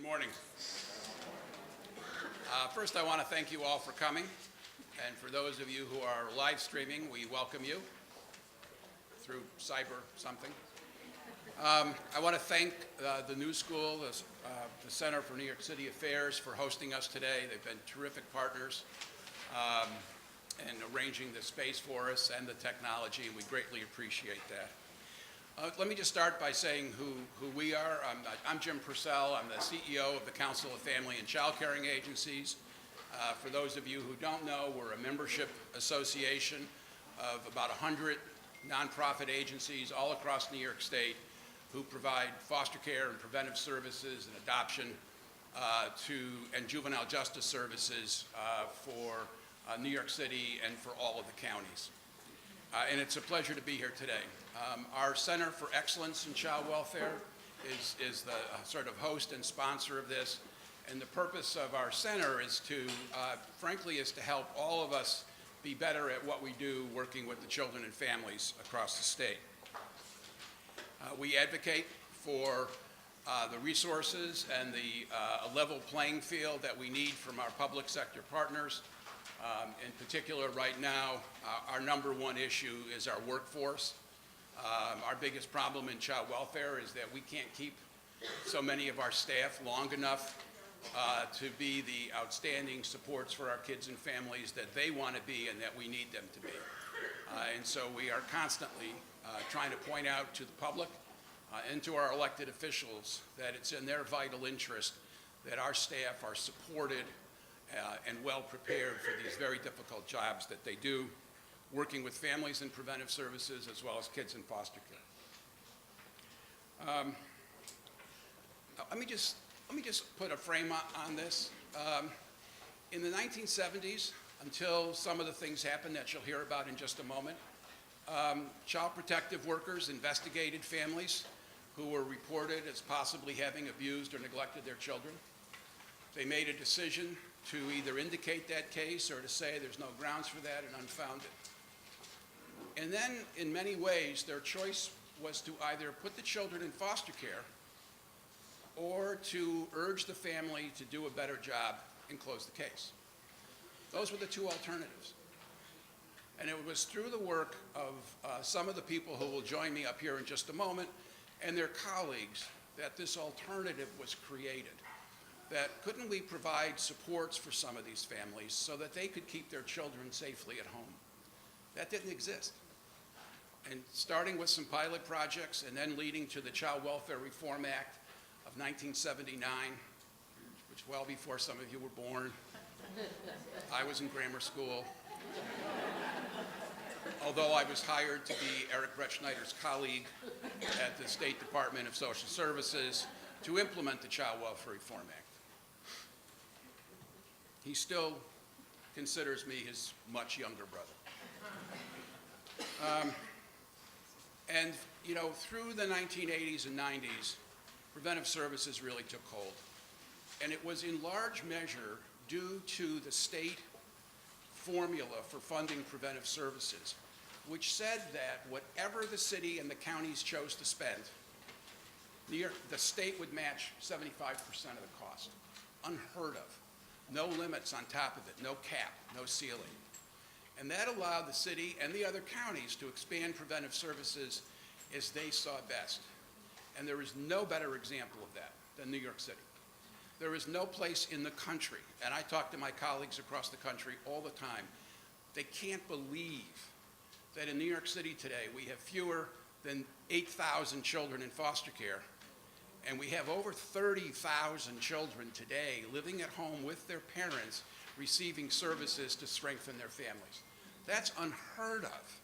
morning. First, I want to thank you all for coming. And for those of you who are live streaming, we welcome you through cyber something. I want to thank the New School, the Center for New York City Affairs, for hosting us today. They've been terrific partners in arranging the space for us and the technology, and we greatly appreciate that. Let me just start by saying who we are. I'm Jim Purcell. I'm the CEO of the Council of Family and Child Caring Agencies. For those of you who don't know, we're a membership association of about 100 nonprofit agencies all across New York State who provide foster care and preventive services and adoption and juvenile justice services for New York City and for all of the counties. And it's a pleasure to be here today. Our Center for Excellence in Child Welfare is the sort of host and sponsor of this. And the purpose of our center is to, frankly, is to help all of us be better at what we do working with the children and families across the state. We advocate for the resources and the level playing field that we need from our public sector partners. In particular, right now, our number one issue is our workforce. Our biggest problem in child welfare is that we can't keep so many of our staff long enough to be the outstanding supports for our kids and families that they want to be and that we need them to be. And so we are constantly trying to point out to the public and to our elected officials that it's in their vital interest that our staff are supported and well prepared for these very difficult jobs that they do, working with families in preventive services as well as kids in foster care. Let me just put a frame on this. In the 1970s, until some of the things happened that you'll hear about in just a moment, child protective workers investigated families who were reported as possibly having abused or neglected their children. They made a decision to either indicate that case or to say there's no grounds for that and unfounded. And then, in many ways, their choice was to either put the children in foster care or to urge the family to do a better job and close the case. Those were the two alternatives. And it was through the work of some of the people who will join me up here in just a moment and their colleagues that this alternative was created. That couldn't we provide supports for some of these families so that they could keep their children safely at home? That didn't exist. And starting with some pilot projects and then leading to the Child Welfare Reform Act of 1979, which well before some of you were born. I was in grammar school. Although I was hired to be Eric Brettschneider's colleague at the State Department of Social Services to implement the Child Welfare Reform Act. He still considers me his much younger brother. And, you know, through the 1980s and 90s, preventive services really took hold. And it was in large measure due to the state formula for funding preventive services, which said that whatever the city and the counties chose to spend, the state would match 75% of the cost. Unheard of. No limits on top of it, no cap, no ceiling. And that allowed the city and the other counties to expand preventive services as they saw best. And there is no better example of that than New York City. There is no place in the country, and I talk to my colleagues across the country all the time, they can't believe that in New York City today we have fewer than 8,000 children in foster care, and we have over 30,000 children today living at home with their parents receiving services to strengthen their families. That's unheard of,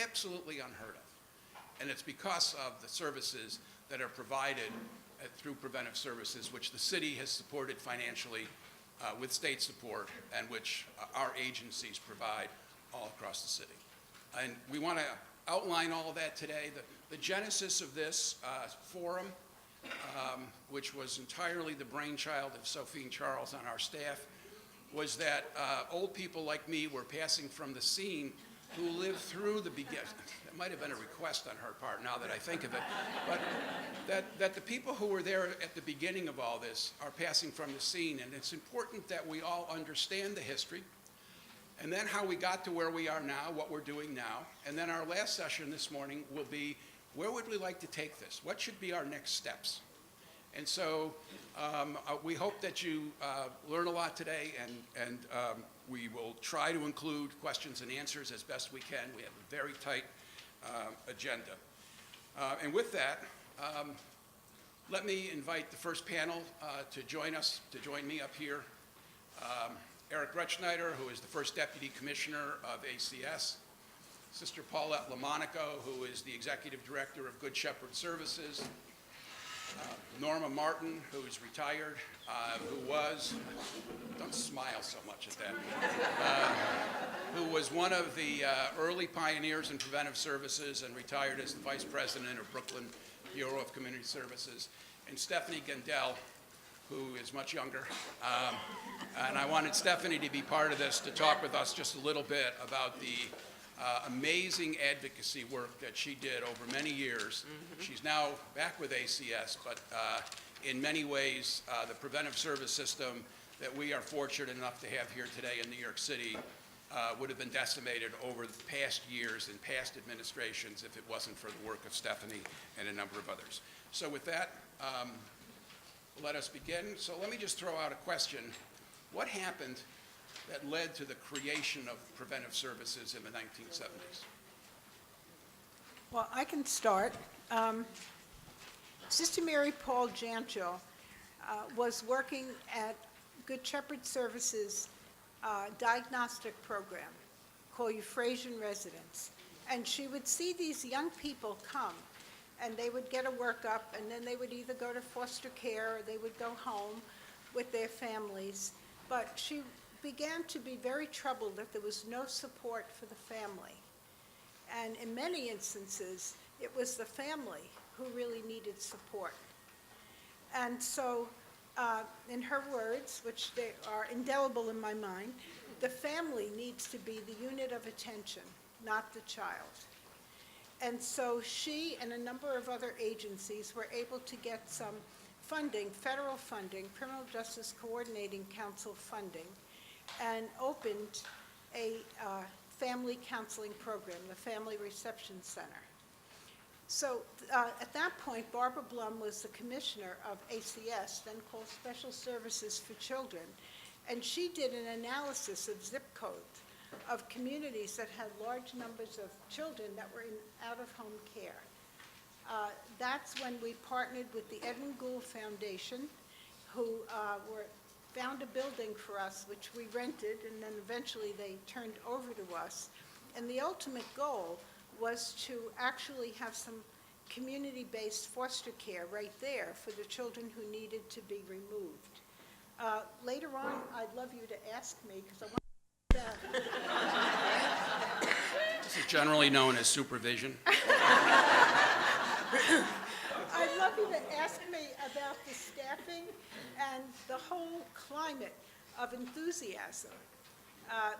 absolutely unheard of. And it's because of the services that are provided through preventive services, which the city has supported financially with state support and which our agencies provide all across the city. And we want to outline all of that today. The genesis of this forum, which was entirely the brainchild of Sophie and Charles on our staff, was that old people like me were passing from the scene who lived through the beginning. That might have been a request on her part now that I think of it, but that the people who were there at the beginning of all this are passing from the scene, and it's important that we all understand the history, and then how we got to where we are now, what we're doing now, and then our last session this morning will be, where would we like to take this? What should be our next steps? And so we hope that you learn a lot today, and we will try to include questions and answers as best we can. We have a very tight agenda. And with that, let me invite the first panel to join me up here. Eric Brettschneider, who is the first Deputy Commissioner of ACS. Sister Paulette LoMonaco, who is the Executive Director of Good Shepherd Services. Norma Martin, who is retired, don't smile so much at that, who was one of the early pioneers in preventive services and retired as the Vice President of Brooklyn Bureau of Community Services, and Stephanie Gendel, who is much younger. And I wanted Stephanie to be part of this, to talk with us just a little bit about the amazing advocacy work that she did over many years. She's now back with ACS, but in many ways, the preventive service system that we are fortunate enough to have here today in New York City would have been decimated over the past years and past administrations if it wasn't for the work of Stephanie and a number of others. So with that, let us begin. So let me just throw out a question. What happened that led to the creation of preventive services in the 1970s? Well, I can start. Sister Mary Paul Janchel was working at Good Shepherd Services diagnostic program called Euphrasia Residence. And she would see these young people come, and they would get a workup, and then they would either go to foster care or they would go home with their families. But she began to be very troubled that there was no support for the family. And in many instances, it was the family who really needed support. And so, in her words, which they are indelible in my mind, the family needs to be the unit of attention, not the child. And so she and a number of other agencies were able to get some funding, federal funding, Criminal Justice Coordinating Council funding, and opened a family counseling program, the Family Reception Center. So at that point, Barbara Blum was the commissioner of ACS, then called Special Services for Children, and she did an analysis of zip codes of communities that had large numbers of children that were in out-of-home care. That's when we partnered with the Edwin Gould Foundation, who found a building for us, which we rented, and then eventually they turned over to us. And the ultimate goal was to actually have some community-based foster care right there for the children who needed to be removed. Later on, I'd love you to ask me, because I want that. This is generally known as supervision. I'd love you to ask me about the staffing and the whole climate of enthusiasm.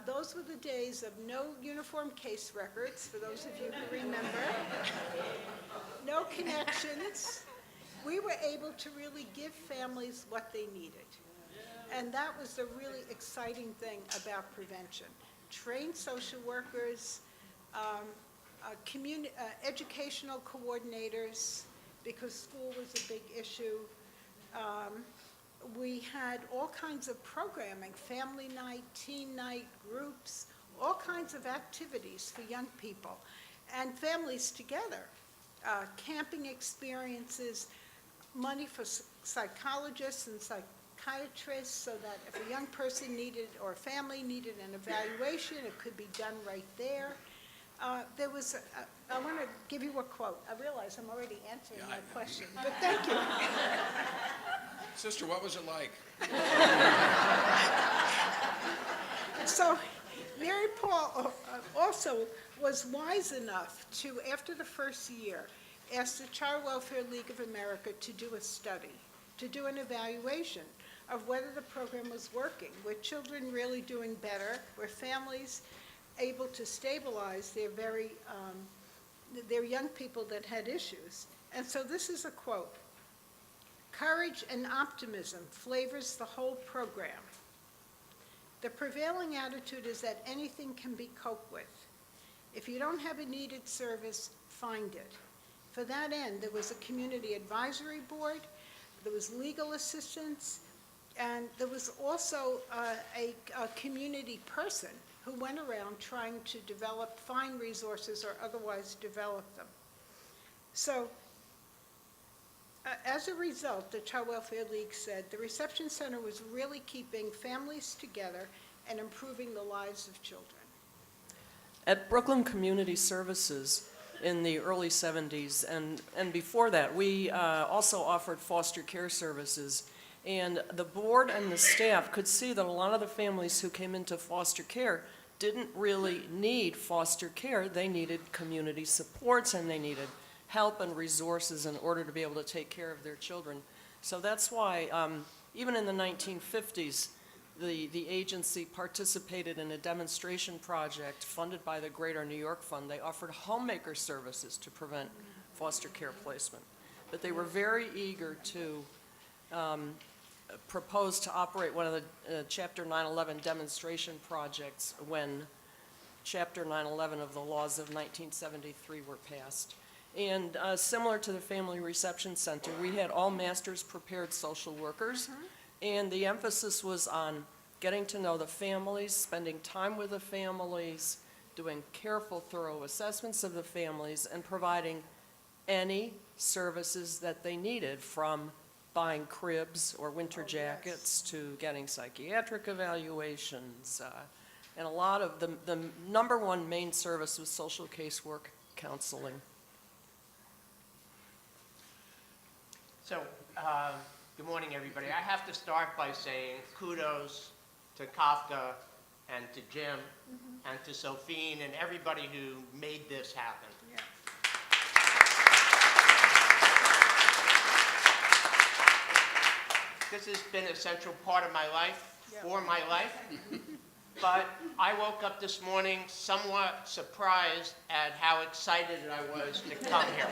Those were the days of no uniform case records, for those of you who remember, no connections. We were able to really give families what they needed. And that was the really exciting thing about prevention. Trained social workers, educational coordinators, because school was a big issue. We had all kinds of programming, family night, teen night, groups, all kinds of activities for young people and families together. Camping experiences, money for psychologists and psychiatrists, so that if a young person needed, or a family needed an evaluation, it could be done right there. There was, I want to give you a quote. I realize I'm already answering my question, but thank you. Sister, what was it like? So Mary Paul also was wise enough to, after the first year, ask the Child Welfare League of America to do a study, to do an evaluation of whether the program was working. Were children really doing better? Were families able to stabilize their young people that had issues. And so this is a quote: "Courage and optimism flavors the whole program. The prevailing attitude is that anything can be coped with. If you don't have a needed service, find it. For that end, there was a community advisory board, there was legal assistance, and there was also a community person who went around trying to find resources or otherwise develop them." So, as a result, the Child Welfare League said, the reception center was really keeping families together and improving the lives of children. At Brooklyn Community Services in the early 70s, and before that, we also offered foster care services. And the board and the staff could see that a lot of the families who came into foster care didn't really need foster care. They needed community supports, and they needed help and resources in order to be able to take care of their children. So that's why, even in the 1950s, the agency participated in a demonstration project funded by the Greater New York Fund. They offered homemaker services to prevent foster care placement. But they were very eager to propose to operate one of the Chapter 911 demonstration projects when Chapter 911 of the laws of 1973 were passed. And similar to the Family Reception Center, we had all masters prepared social workers, and the emphasis was on getting to know the families, spending time with the families, doing careful, thorough assessments of the families, and providing any services that they needed, from buying cribs or winter jackets to getting psychiatric evaluations. And a lot of the number one main service was social casework counseling. So, good morning, everybody. I have to start by saying kudos to Kafka and to Jim and to Sophine and everybody who made this happen. Yeah. This has been a central part of my life, Yeah. for my life. But I woke up this morning somewhat surprised at how excited I was to come here.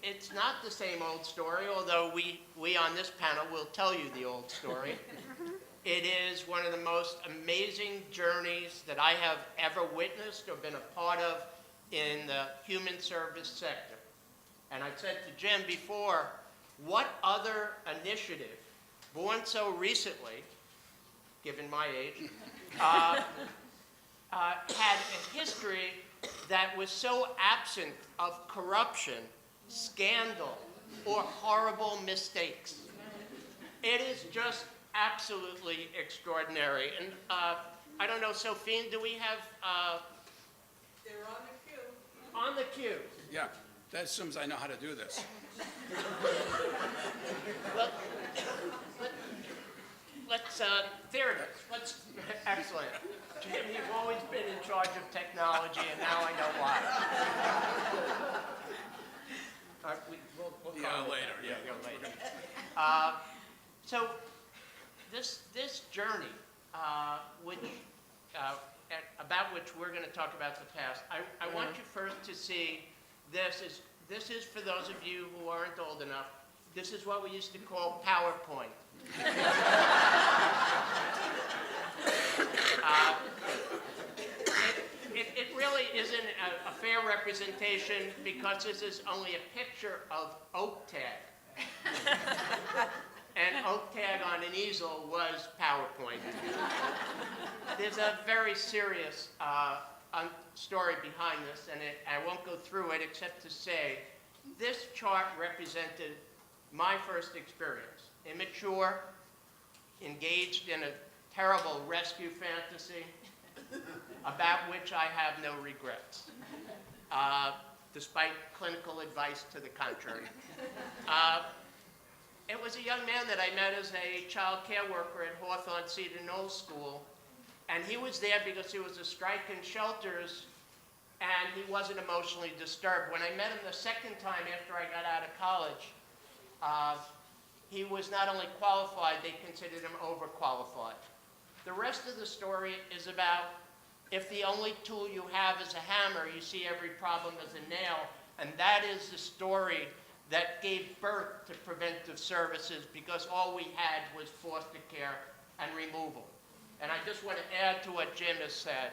It's not the same old story, although we on this panel will tell you the old story. It is one of the most amazing journeys that I have ever witnessed or been a part of in the human service sector. And I said to Jim before, what other initiative, born so recently, given my age, had a history that was so absent of corruption, scandal, or horrible mistakes? It is just absolutely extraordinary. And I don't know, Sophine, do we have... They're on the queue. On the queue. Yeah, that assumes I know how to do this. Let's, there it is. Excellent. Jim, you've always been in charge of technology, and now I know why. We'll Yeah, call later. it. Yeah, Later. So this journey, about which we're going to talk about the past, I want you first to see this is for those of you who aren't old enough. This is what we used to call PowerPoint. It really isn't a fair representation because this is only a picture of oak tag. And oak tag on an easel was PowerPoint. There's a very serious story behind this, and I won't go through it except to say this chart represented my first experience. Immature, engaged in a terrible rescue fantasy, about which I have no regrets, despite clinical advice to the contrary. It was a young man that I met as a child care worker at Hawthorne Cedar Knolls School, and he was there because there was a strike in shelters, and he wasn't emotionally disturbed. When I met him the second time after I got out of college, he was not only qualified, they considered him overqualified. The rest of the story is about if the only tool you have is a hammer, you see every problem as a nail, and that is the story that gave birth to Preventive Services, because all we had was foster care and removal. And I just want to add to what Jim has said.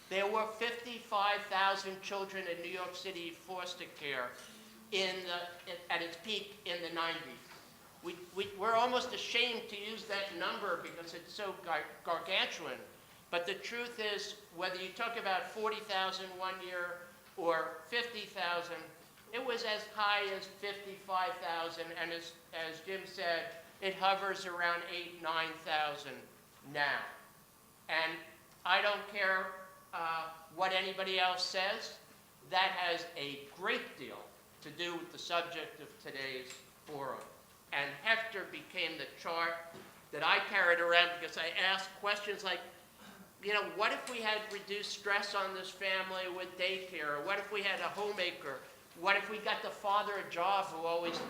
There were 55,000 children in New York City foster care at its peak in the 90s. We're almost ashamed to use that number because it's so gargantuan. But the truth is, whether you talk about 40,000 one year or 50,000, it was as high as 55,000, and as Jim said, it hovers around 8,000, 9,000 now. And I don't care what anybody else says, that has a great deal to do with the subject of today's forum. And Hector became the chart that I carried around because I asked questions like, you know, what if we had reduced stress on this family with daycare? Or what if we had a homemaker? What if we got the father a job who always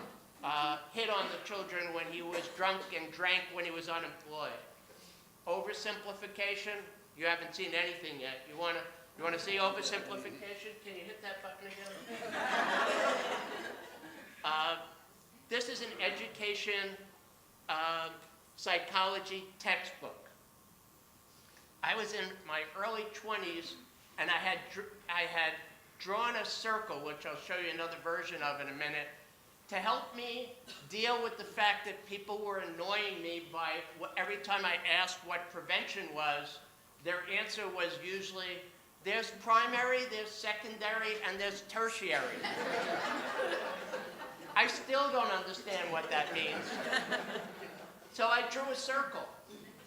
hit on the children when he was drunk and drank when he was unemployed? Oversimplification, you haven't seen anything yet. You want to see oversimplification? Can you hit that button again? This is an education psychology textbook. I was in my early 20s, and I had drawn a circle, which I'll show you another version of in a minute, to help me deal with the fact that people were annoying me by every time I asked what prevention was, their answer was usually, there's primary, there's secondary, and there's tertiary. I still don't understand what that means. So I drew a circle.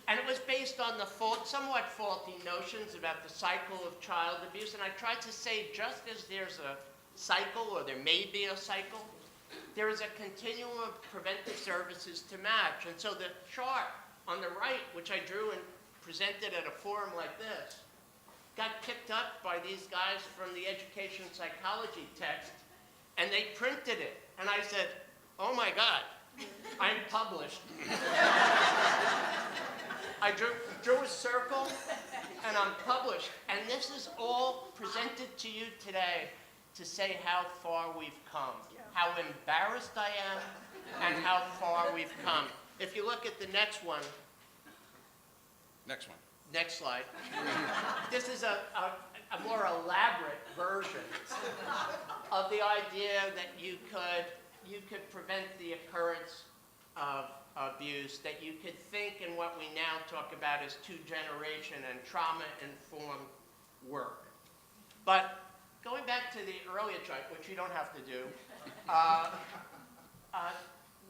And it was based on the somewhat faulty notions about the cycle of child abuse. And I tried to say, just as there's a cycle, or there may be a cycle, there is a continuum of preventive services to match. And so the chart on the right, which I drew and presented at a forum like this, got picked up by these guys from the education psychology text, and they printed it. And I said, oh my God, I'm published. I drew a circle, and I'm published. And this is all presented to you today to say how far we've come, how embarrassed I am, and how far we've come. If you look at the next one. Next one. Next slide. This is a more elaborate version of the idea that you could prevent the occurrence of abuse, that you could think in what we now talk about as two-generation and trauma-informed work. But going back to the earlier chart, which you don't have to do,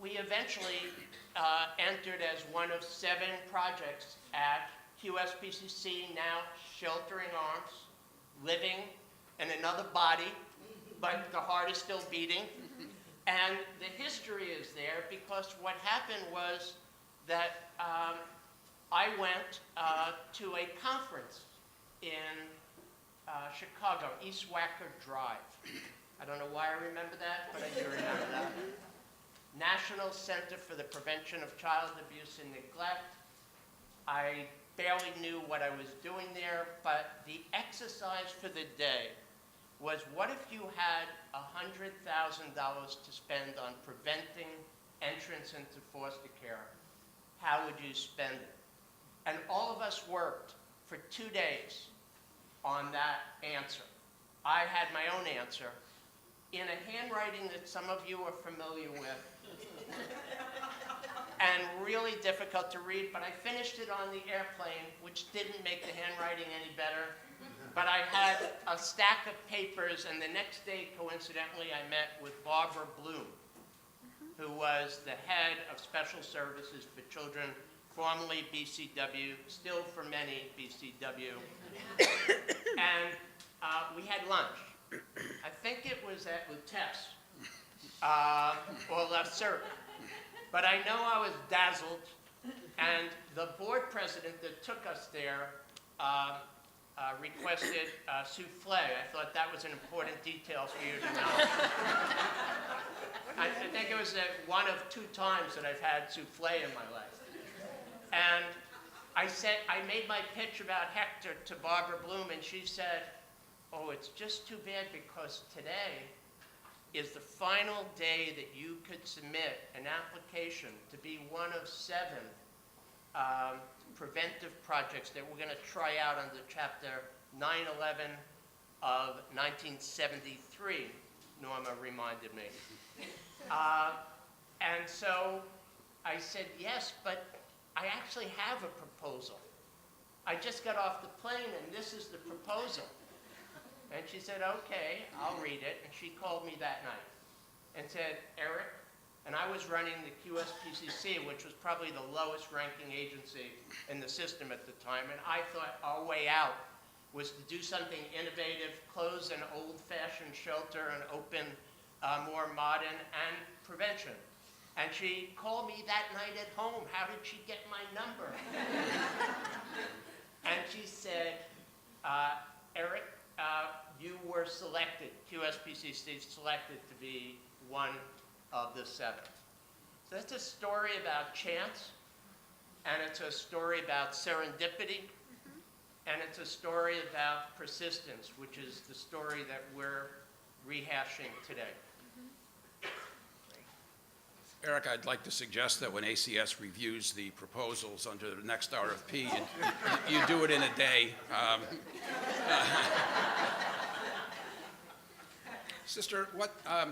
we eventually entered as one of 7 projects at QSPCC, now Sheltering Arms, living in another body, but the heart is still beating. And the history is there because what happened was that I went to a conference in Chicago, East Wacker Drive. I don't know why I remember that, but I do remember that. National Center for the Prevention of Child Abuse and Neglect. I barely knew what I was doing there, but the exercise for the day was, what if you had $100,000 to spend on preventing entrance into foster care? How would you spend it? And all of us worked for 2 days on that answer. I had my own answer in a handwriting that some of you are familiar with and really difficult to read, but I finished it on the airplane, which didn't make the handwriting any better. But I had a stack of papers, and the next day, coincidentally, I met with Barbara Bloom, who was the head of Special Services for Children, formerly BCW, still for many BCW. And we had lunch. I think it was at Lutece, or La Cirque. But I know I was dazzled, and the board president that took us there requested souffle. I thought that was an important detail for you to know. I think it was one of 2 times that I've had souffle in my life. And I made my pitch about Hector to Barbara Bloom, and she said, oh, it's just too bad because today is the final day that you could submit an application to be one of 7 preventive projects that we're going to try out under Chapter 911 of 1973, Norma reminded me. And so I said, yes, but I actually have a proposal. I just got off the plane, and this is the proposal. And she said, okay, I'll read it. And she called me that night and said, Eric, and I was running the QSPCC, which was probably the lowest ranking agency in the system at the time, and I thought our way out was to do something innovative, close an old-fashioned shelter and open more modern, and prevention. And she called me that night at home. How did she get my number? And she said, Eric, you were selected, QSPCC selected to be one of the 7. So that's a story about chance, and it's a story about serendipity, and it's a story about persistence, which is the story that we're rehashing today. Eric, I'd like to suggest that when ACS reviews the proposals under the next RFP, you do it in a day. Sister, what, I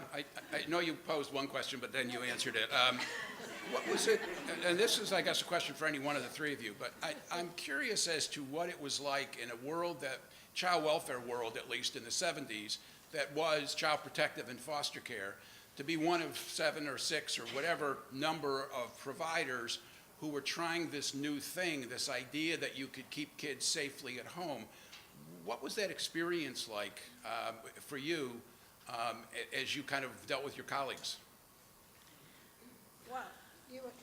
know you posed one question, but then you answered it. What was it, and this is, I guess, a question for any one of the 3 of you, but I'm curious as to what it was like in a world that, child welfare world at least in the 70s, that was child protective and foster care, to be one of 7 or 6 or whatever number of providers who were trying this new thing, this idea that you could keep kids safely at home. What was that experience like for you as you kind of dealt with your colleagues? Well,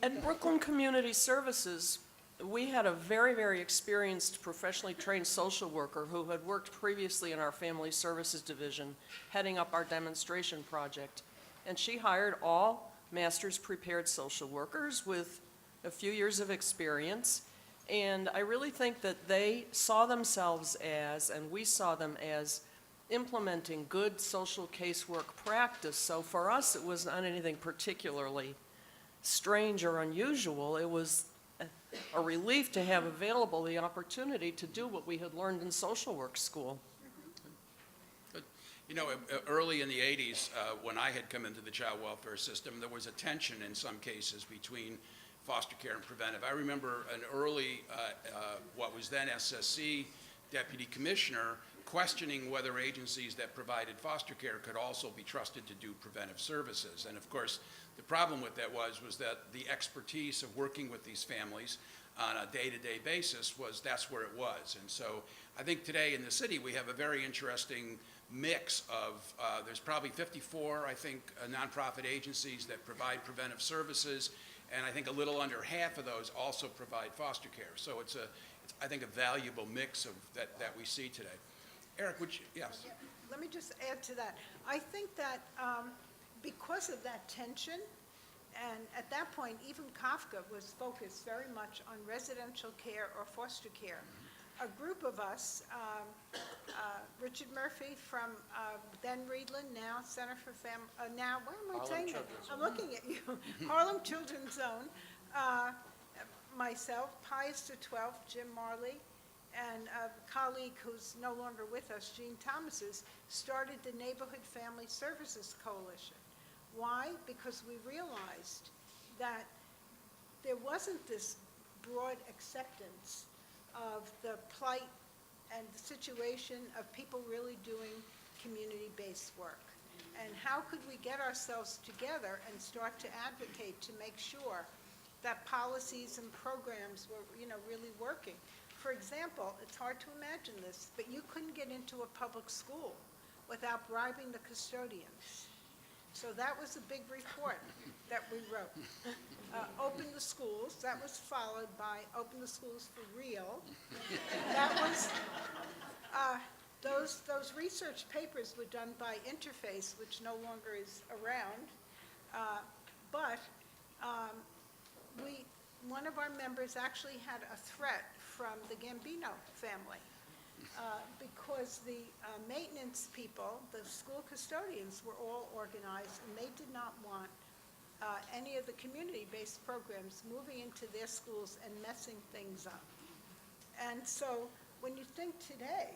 At Brooklyn Community Services, we had a very, very experienced, professionally trained social worker who had worked previously in our Family Services Division, heading up our demonstration project. And she hired all master's prepared social workers with a few years of experience. And I really think that they saw themselves as, and we saw them as, implementing good social casework practice. So for us, it was not anything particularly strange or unusual. It was a relief to have available the opportunity to do what we had learned in social work school. You know, early in the 80s, when I had come into the child welfare system, there was a tension in some cases between foster care and preventive. I remember an early, what was then SSC deputy commissioner, questioning whether agencies that provided foster care could also be trusted to do preventive services. And of course, the problem with that was that the expertise of working with these families on a day-to-day basis that's where it was. And so I think today in the city we have a very interesting mix of, there's probably 54, I think, nonprofit agencies that provide preventive services, and I think a little under half of those also provide foster care. So it's I think, a valuable mix of that we see today. Eric, would you, yes? Yeah, let me just add to that. I think that because of that tension, and at that point, even Kafka was focused very much on residential care or foster care. A group of us, Richard Murphy from then Reedland, now Center for now, what am I saying? I'm looking at you. Harlem Children's Zone, myself, Pius the 12th, Jim Marley, and a colleague who's no longer with us, Jean Thomases, started the Neighborhood Family Services Coalition. Why? Because we realized that there wasn't this broad acceptance of the plight and the situation of people really doing community-based work. And how could we get ourselves together and start to advocate to make sure that policies and programs were, really working? For example, it's hard to imagine this, but you couldn't get into a public school without bribing the custodians. So that was a big report that we wrote. Open the schools, that was followed by Open the Schools for Real. That was, those research papers were done by Interface, which no longer is around. But we one of our members actually had a threat from the Gambino family because the maintenance people, the school custodians, were all organized, and they did not want any of the community-based programs moving into their schools and messing things up. And so when you think today,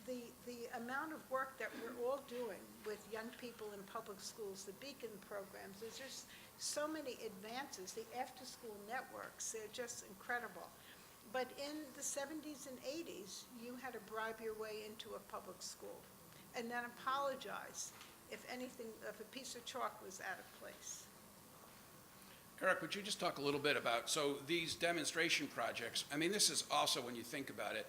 the amount of work that we're all doing with young people in public schools, the Beacon programs, there's just so many advances, the after-school networks, they're just incredible. But in the 70s and 80s, you had to bribe your way into a public school and then apologize if anything, if a piece of chalk was out of place. Eric, would you just talk a little bit about, so these demonstration projects, I mean, this is also, when you think about it,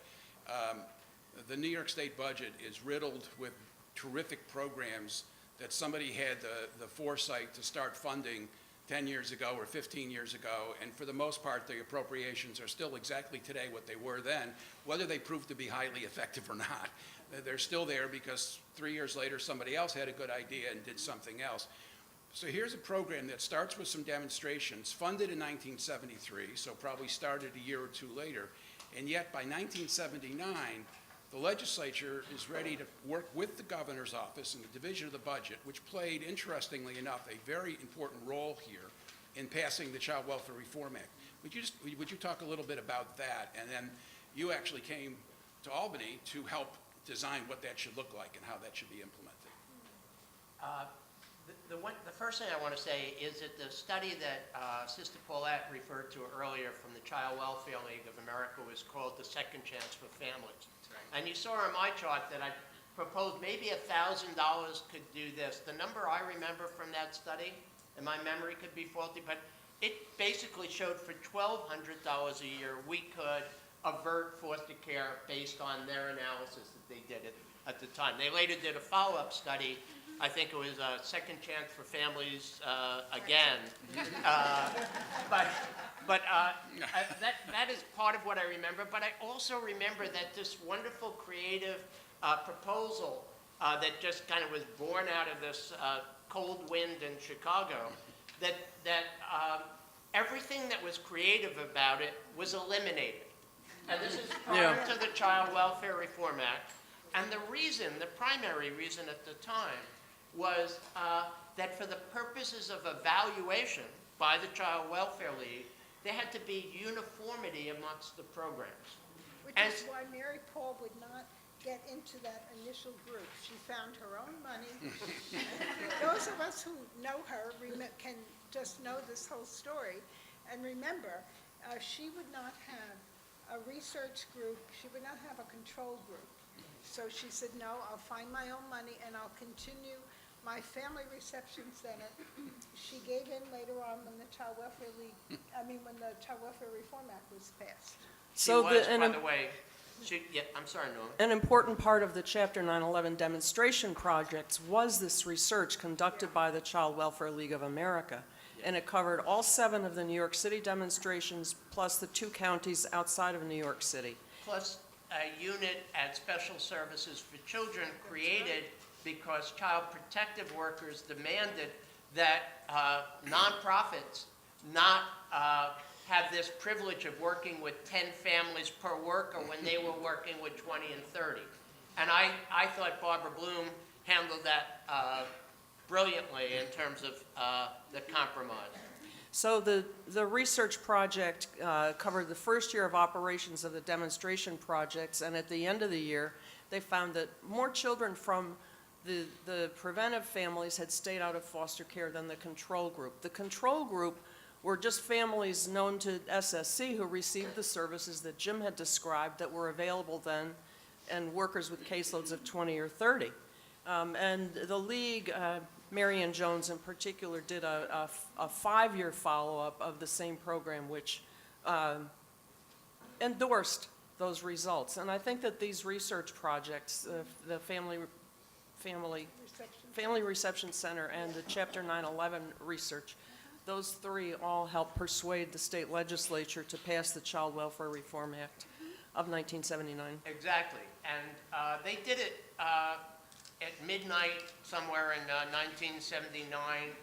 the New York State budget is riddled with terrific programs that somebody had the foresight to start funding 10 years ago or 15 years ago, and for the most part, the appropriations are still exactly today what they were then, whether they prove to be highly effective or not. They're still there because 3 years later, somebody else had a good idea and did something else. So here's a program that starts with some demonstrations, funded in 1973, so probably started a year or two later, and yet by 1979, the legislature is ready to work with the governor's office and the division of the budget, which played, interestingly enough, a very important role here in passing the Child Welfare Reform Act. Would you talk a little bit about that? And then you actually came to Albany to help design what that should look like and how that should be implemented. The first thing I want to say is that the study that Sister Paulette referred to earlier from the Child Welfare League of America was called The Second Chance for Families. And you saw on my chart that I proposed maybe $1,000 could do this. The number I remember from that study, and my memory could be faulty, but it basically showed for $1,200 a year we could avert foster care based on their analysis that they did at the time. They later did a follow-up study. I think it was a Second Chance for Families again. That is part of what I remember, but I also remember that this wonderful creative proposal that just kind of was born out of this cold wind in Chicago, that everything that was creative about it was eliminated. And this is prior to the Child Welfare Reform Act. And the primary reason at the time was that for the purposes of evaluation by the Child Welfare League, there had to be uniformity amongst the programs. Which is why Mary Paul would not get into that initial group. She found her own money. Those of us who know her can just know this whole story and remember she would not have a research group, she would not have a control group. So she said, no, I'll find my own money and I'll continue my family reception center. She gave in later on when the Child Welfare League, when the Child Welfare Reform Act was passed. So by the way, I'm sorry, Norma. An important part of the Chapter 9/11 demonstration projects was this research conducted by the Child Welfare League of America. And it covered all 7 of the New York City demonstrations, plus the 2 counties outside of New York City. Plus a unit at Special Services for Children created because child protective workers demanded that nonprofits not have this privilege of working with 10 families per worker when they were working with 20 and 30. And I thought Barbara Bloom handled that brilliantly in terms of the compromise. So the research project covered the first year of operations of the demonstration projects, and at the end of the year, they found that more children from the preventive families had stayed out of foster care than the control group. The control group were just families known to SSC who received the services that Jim had described that were available then, and workers with caseloads of 20 or 30. And the league, Marion Jones in particular, did a 5-year follow-up of the same program, which endorsed those results. And I think that these research projects, the Family Reception Center and the Chapter 9/11 research, those 3 all helped persuade the state legislature to pass the Child Welfare Reform Act of 1979. Exactly. And they did it at midnight somewhere in 1979.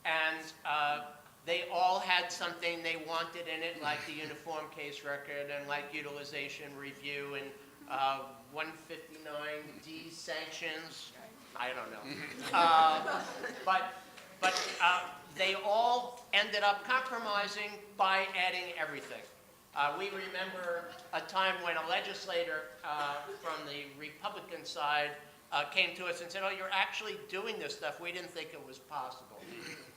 And They all had something they wanted in it, like the uniform case record and like utilization review and 159D sanctions. I don't know. But they all ended up compromising by adding everything. We remember a time when a legislator from the Republican side came to us and said, "Oh, you're actually doing this stuff. We didn't think it was possible."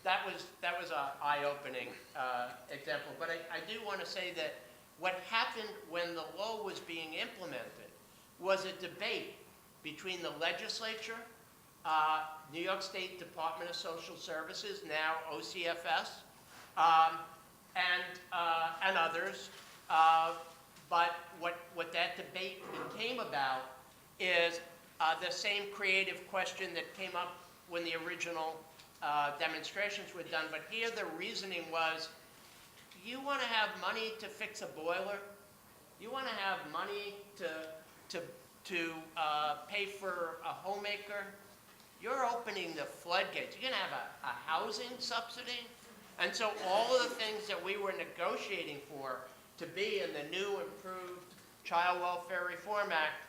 That was an eye-opening example. But I do want to say that what happened when the law was being implemented was a debate between the legislature, New York State Department of Social Services, now OCFS, and others. But what that debate became about is the same creative question that came up when the original demonstrations were done. But here the reasoning was, you want to have money to fix a boiler? You want to have money to pay for a homemaker? You're opening the floodgates. You're going to have a housing subsidy? And so all of the things that we were negotiating for to be in the new improved Child Welfare Reform Act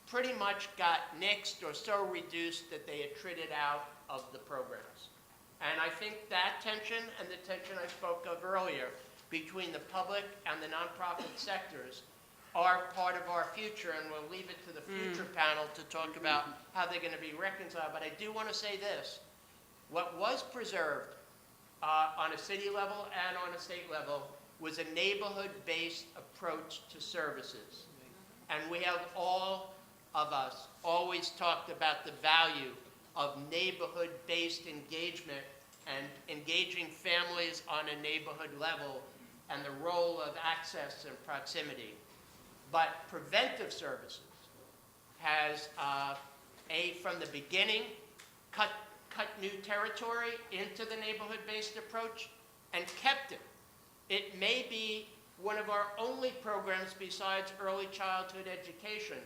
pretty much got nixed or so reduced that they had traded out of the programs. And I think that tension and the tension I spoke of earlier between the public and the nonprofit sectors are part of our future, and we'll leave it to the future panel to talk about how they're going to be reconciled. But I do want to say this. What was preserved on a city level and on a state level was a neighborhood-based approach to services. And we have all of us always talked about the value of neighborhood-based engagement and engaging families on a neighborhood level and the role of access and proximity. But preventive services has, from the beginning, cut new territory into the neighborhood-based approach and kept it. It may be one of our only programs besides early childhood education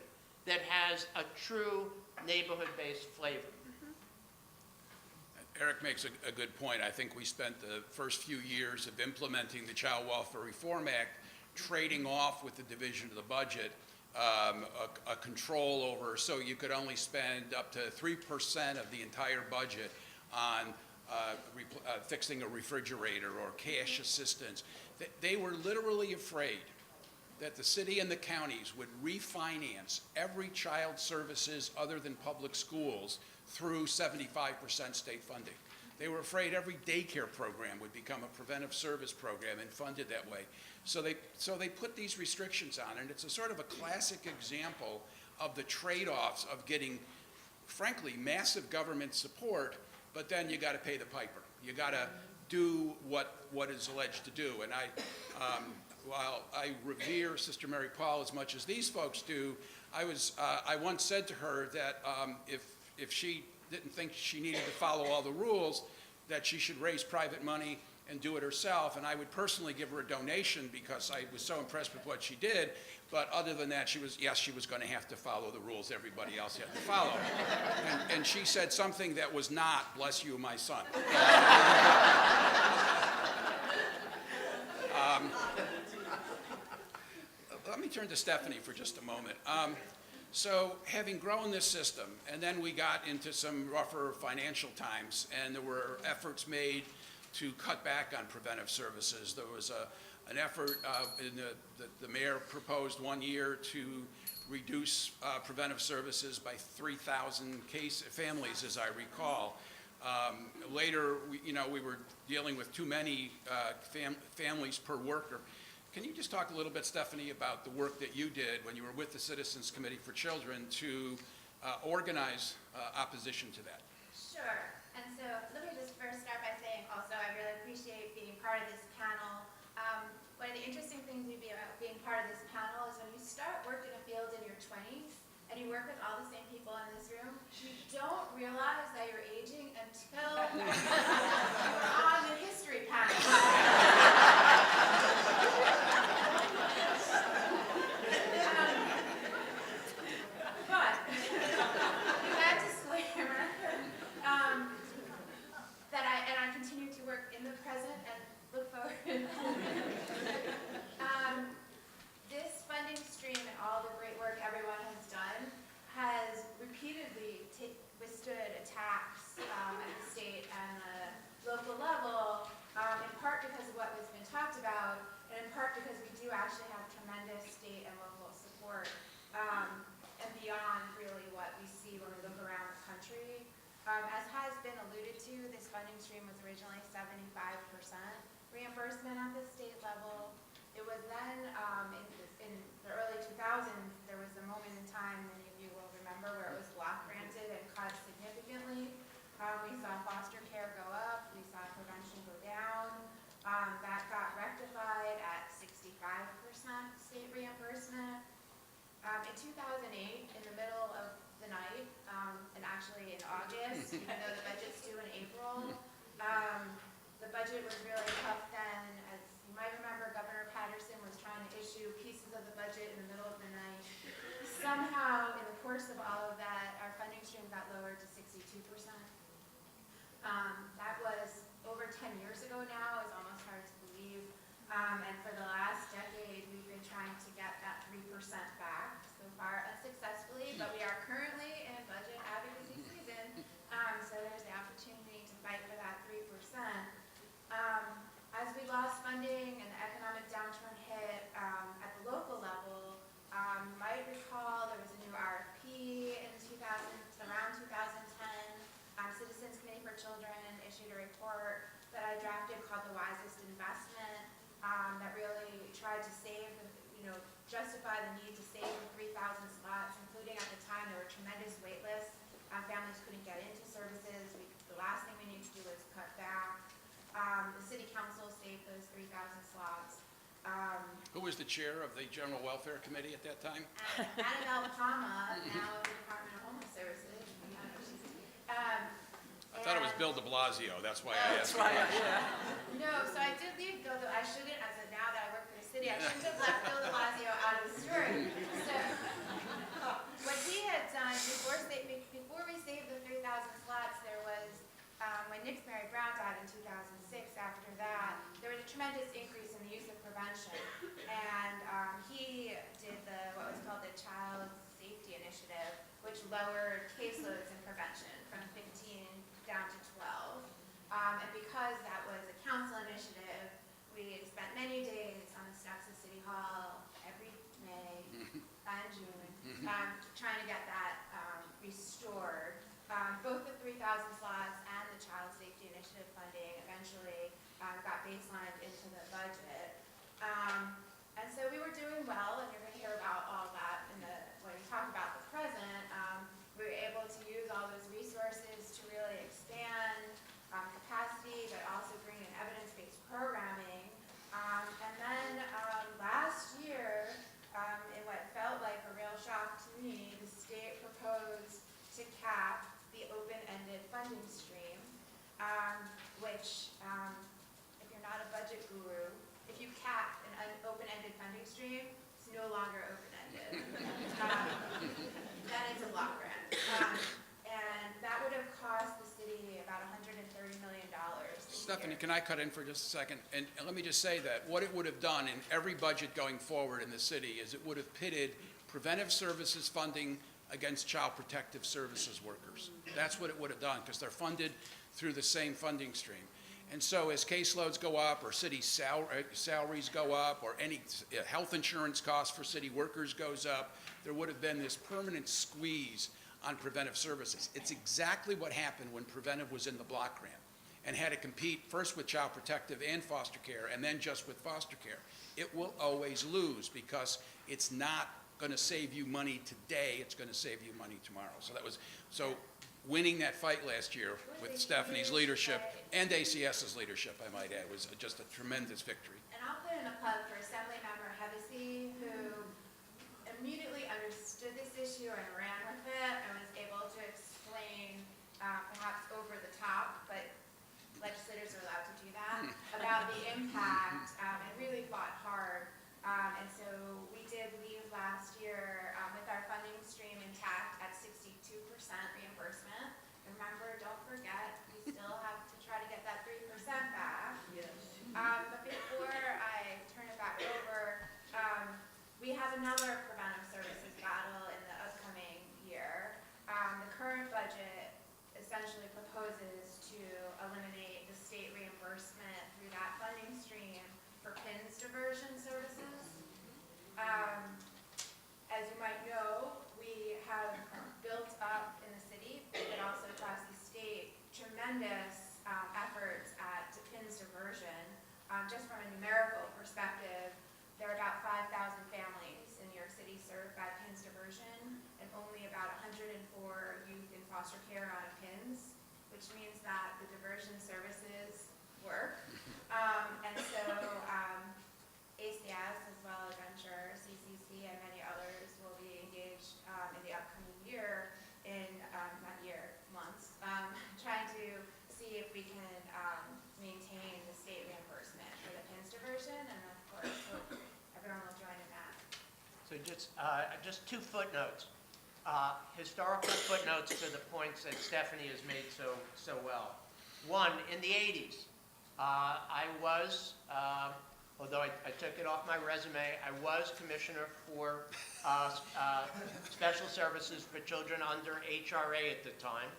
that has a true neighborhood-based flavor. Eric makes a good point. I think we spent the first few years of implementing the Child Welfare Reform Act trading off with the division of the budget a control over, so you could only spend up to 3% of the entire budget on fixing a refrigerator or cash assistance. They were literally afraid that the city and the counties would refinance every child services other than public schools through 75% state funding. They were afraid every daycare program would become a preventive service program and funded that way. So they put these restrictions on, and it's a sort of a classic example of the trade-offs of getting, frankly, massive government support, but then you got to pay the piper. You got to do what is alleged to do. And while I revere Sister Mary Paul as much as these folks do, I once said to her that if she didn't think she needed to follow all the rules, that she should raise private money and do it herself, and I would personally give her a donation because I was so impressed with what she did. But other than that, she was going to have to follow the rules everybody else had to follow. And she said something that was not, "Bless you, my son." Let me turn to Stephanie for just a moment. So having grown this system, and then we got into some rougher financial times, and there were efforts made to cut back on preventive services. There was an effort, the mayor proposed one year to reduce preventive services by 3,000 families, as I recall. Later, we were dealing with too many families per worker. Can you just talk a little bit, Stephanie, about the work that you did when you were with the Citizens Committee for Children to organize opposition to that? Sure. And so let me just first start by saying also I really appreciate being part of this panel. One of the interesting things about being part of this panel is when you start work in a field in your 20s and you work with all the same people in this room, you don't realize that you're aging until you're on the history panel. But, with that disclaimer, reimbursement at the state level. It was then, in the early 2000s, there was a moment in time, many of you will remember, where it was block granted and cut significantly. We saw foster care go up, we saw prevention go down. That got rectified at 65% state reimbursement. In 2008, in the middle of the night, and actually in August, even though the budget's due in April, the budget was really tough then. As you might remember, Governor Patterson was trying to issue pieces of the budget in the middle of the night. Somehow, in the course of all of that, our funding stream got lowered to 62%. That was over 10 years ago now. It's almost hard to believe. And for the last decade, we've been trying to get that 3% back. So far, unsuccessfully, but we are currently in budget advocacy season. So there's the opportunity to fight for that 3%. As we lost funding and the economic downturn hit at the local level, you might recall there was a new RFP in around 2010. Citizens Committee for Children issued a report that I drafted called The Wisest Investment that really tried to save, justify the need to save the 3,000 slots, including at the time there were tremendous wait lists. Families couldn't get into services. The last thing we need to do is cut back. The city council saved those 3,000 slots. Who was the chair of the General Welfare Committee at that time? Annabelle Palma, now the Department of Homeless Services. I thought it was Bill de Blasio, that's why I asked. That's right, yeah. No, so I did leave Bill, I shouldn't, now that I work for the city, I shouldn't have left Bill de Blasio out of the story. So, what he had done, before we saved the 3,000 slots, there was, when Nick Mary Brown died in 2006, after that, there was a tremendous increase in the use of prevention. And he did what was called the Child Safety Initiative, which lowered caseloads in prevention from 15 down to 12. And because that was a council initiative, we spent many days on the steps of City Hall every May and June trying to get that restored. Both the 3,000 slots and the Child Safety Initiative funding eventually got baselined into the budget. And so we were doing well, and you're going to hear about all that when we talk about the present. We were able to use all those resources to really expand capacity, but also bring in evidence-based programming. And then last year, in what felt like a real shock to me, the state proposed to cap the open-ended funding stream, which, if you're not a budget guru, if you cap an open-ended funding stream, it's no longer open-ended. Then it's a block grant. And that would have cost the city about $130 million this Stephanie, year. can I cut in for just a second? And let me just say that what it would have done in every budget going forward in the city is it would have pitted preventive services funding against child protective services workers. That's what it would have done, because they're funded through the same funding stream. And so as caseloads go up, or city salaries go up, or any health insurance costs for city workers goes up, there would have been this permanent squeeze on preventive services. It's exactly what happened when preventive was in the block grant and had to compete first with child protective and foster care, and then just with foster care. It will always lose, because it's not going to save you money today, it's going to save you money tomorrow. So winning that fight last year with Stephanie's leadership and ACS's leadership, I might add, was just a tremendous victory. And I'll put in a plug for Assemblymember Hevesy, who immediately understood this issue and ran with it and was able to explain, perhaps over the top, but legislators are allowed to do that, about the impact, and really fought hard. And so we did leave last year with our funding stream intact at 62% reimbursement. Remember, don't forget, we still have to try to get that 3% back. Yes. But before I turn it back over, foster care on pins, which means that the diversion services work. And so ACS, as well as I'm sure CCC and many others, will be engaged in the upcoming year, months, trying to see if we can maintain the state reimbursement for the PINS diversion, and of course, hope everyone will join in that. So just 2 footnotes, historical footnotes to the points that Stephanie has made so well. One, in the 80s, I was, although I took it off my resume, I was commissioner for special services for children under HRA at the time.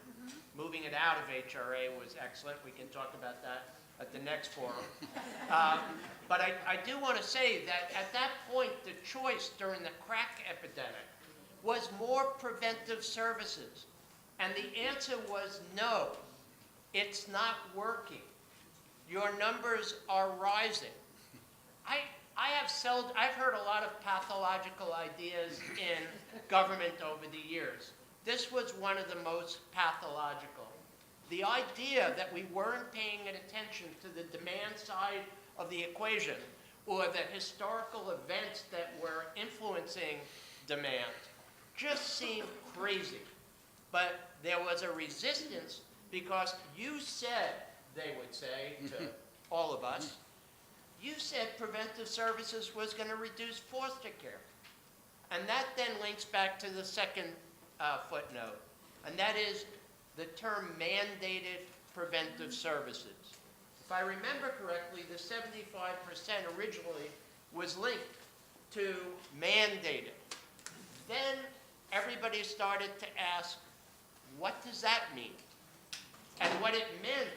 Moving it out of HRA was excellent. We can talk about that at the next forum. But I do want to say that at that point, the choice during the crack epidemic was more preventive services. And the answer was no, it's not working. Your numbers are rising. I've heard a lot of pathological ideas in government over the years. This was one of the most pathological. The idea that we weren't paying attention to the demand side of the equation, or the historical events that were influencing demand, just seemed crazy. But there was a resistance because you said, they would say to all of us, you said preventive services was going to reduce foster care. And that then links back to the second footnote, and that is the term mandated preventive services. If I remember correctly, the 75% originally was linked to mandated. Then everybody started to ask, what does that mean? And what it meant,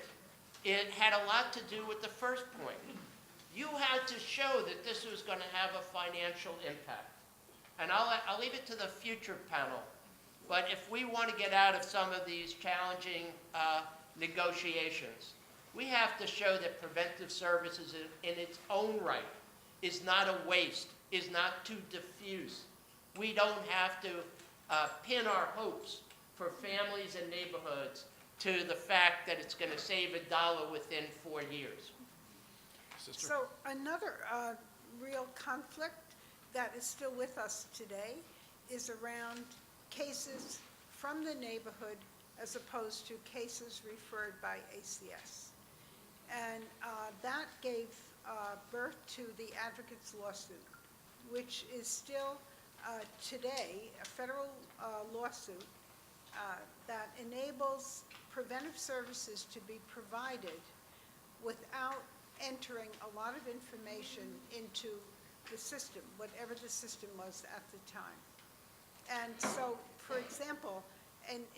it had a lot to do with the first point. You had to show that this was going to have a financial impact. And I'll leave it to the future panel. But if we want to get out of some of these challenging negotiations, we have to show that preventive services in its own right is not a waste, is not too diffuse. We don't have to pin our hopes for families and neighborhoods to the fact that it's going to save $1 within 4 years. Sister? So another real conflict that is still with us today is around cases from the neighborhood as opposed to cases referred by ACS. And that gave birth to the advocates lawsuit, which is still today a federal lawsuit that enables preventive services to be provided without entering a lot of information into the system, whatever the system was at the time. And so, for example,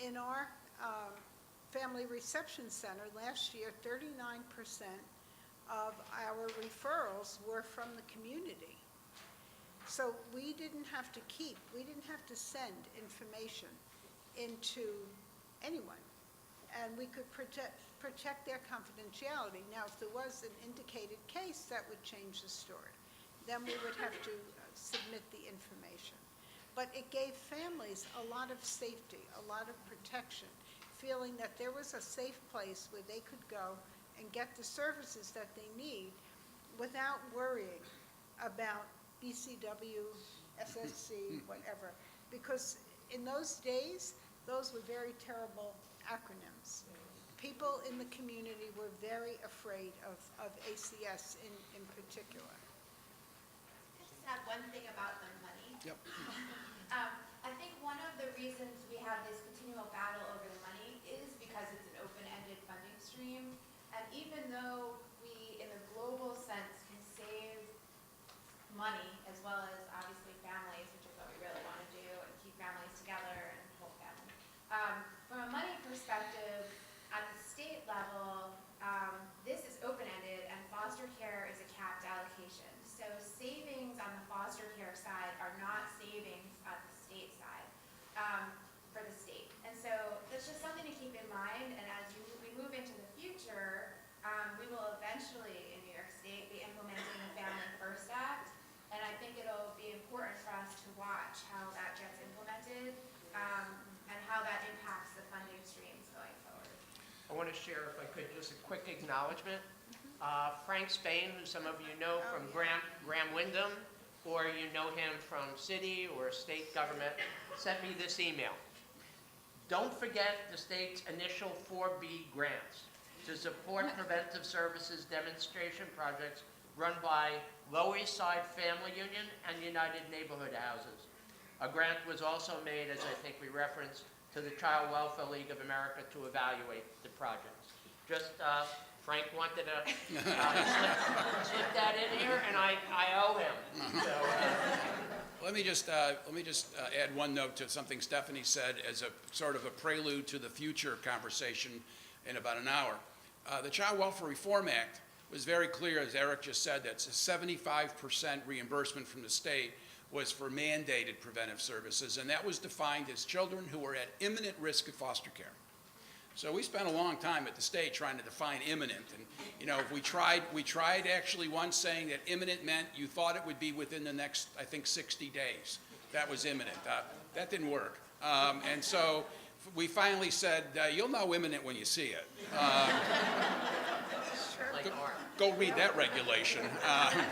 in our family reception center last year, 39% of our referrals were from the community. So we didn't have to send information into anyone, and we could protect their confidentiality. Now, if there was an indicated case, that would change the story. Then we would have to submit the information. But it gave families a lot of safety, a lot of protection, feeling that there was a safe place where they could go and get the services that they need without worrying about BCW, SSC, whatever. Because in those days, those were very terrible acronyms. People in the community were very afraid of ACS in particular. I just add one thing about the money. Yep. I think one of the reasons we have this continual battle over the money is because it's an open-ended funding stream. And even though we, in the global sense, can save money, as well as obviously families, which is what we really want to do, and keep families together and hold families. From a money perspective, at the state level, this is open-ended, and foster care is a capped allocation. So savings on the foster care side are not savings on the state side for the state. And so that's just something to keep in mind. And as we move into the future, we will eventually in New York State be implementing the Family First Act. And I think it'll be Chair, if I could, just a quick acknowledgement. Frank Spain, who some of you know from Graham Windham, or you know him from city or state government, sent me this email. Don't forget the state's initial 4B grants to support preventive services demonstration projects run by Lower East Side Family Union and United Neighborhood Houses. A grant was also made, as I think we referenced, to the Child Welfare League of America to evaluate the projects. Just, Frank wanted to slip that in here, and I owe him. So, Let me just add one note to something Stephanie said as a sort of a prelude to the future conversation in about an hour. The Child Welfare Reform Act was very clear, as Eric just said, that 75% reimbursement from the state was for mandated preventive services, and that was defined as children who were at imminent risk of foster care. So we spent a long time at the state trying to define imminent, and you know, we tried actually once saying that imminent meant you thought it would be within the next, I think, 60 days. That was imminent. That didn't work, and so we finally said, you'll know imminent when you see it. like art. Go read that regulation,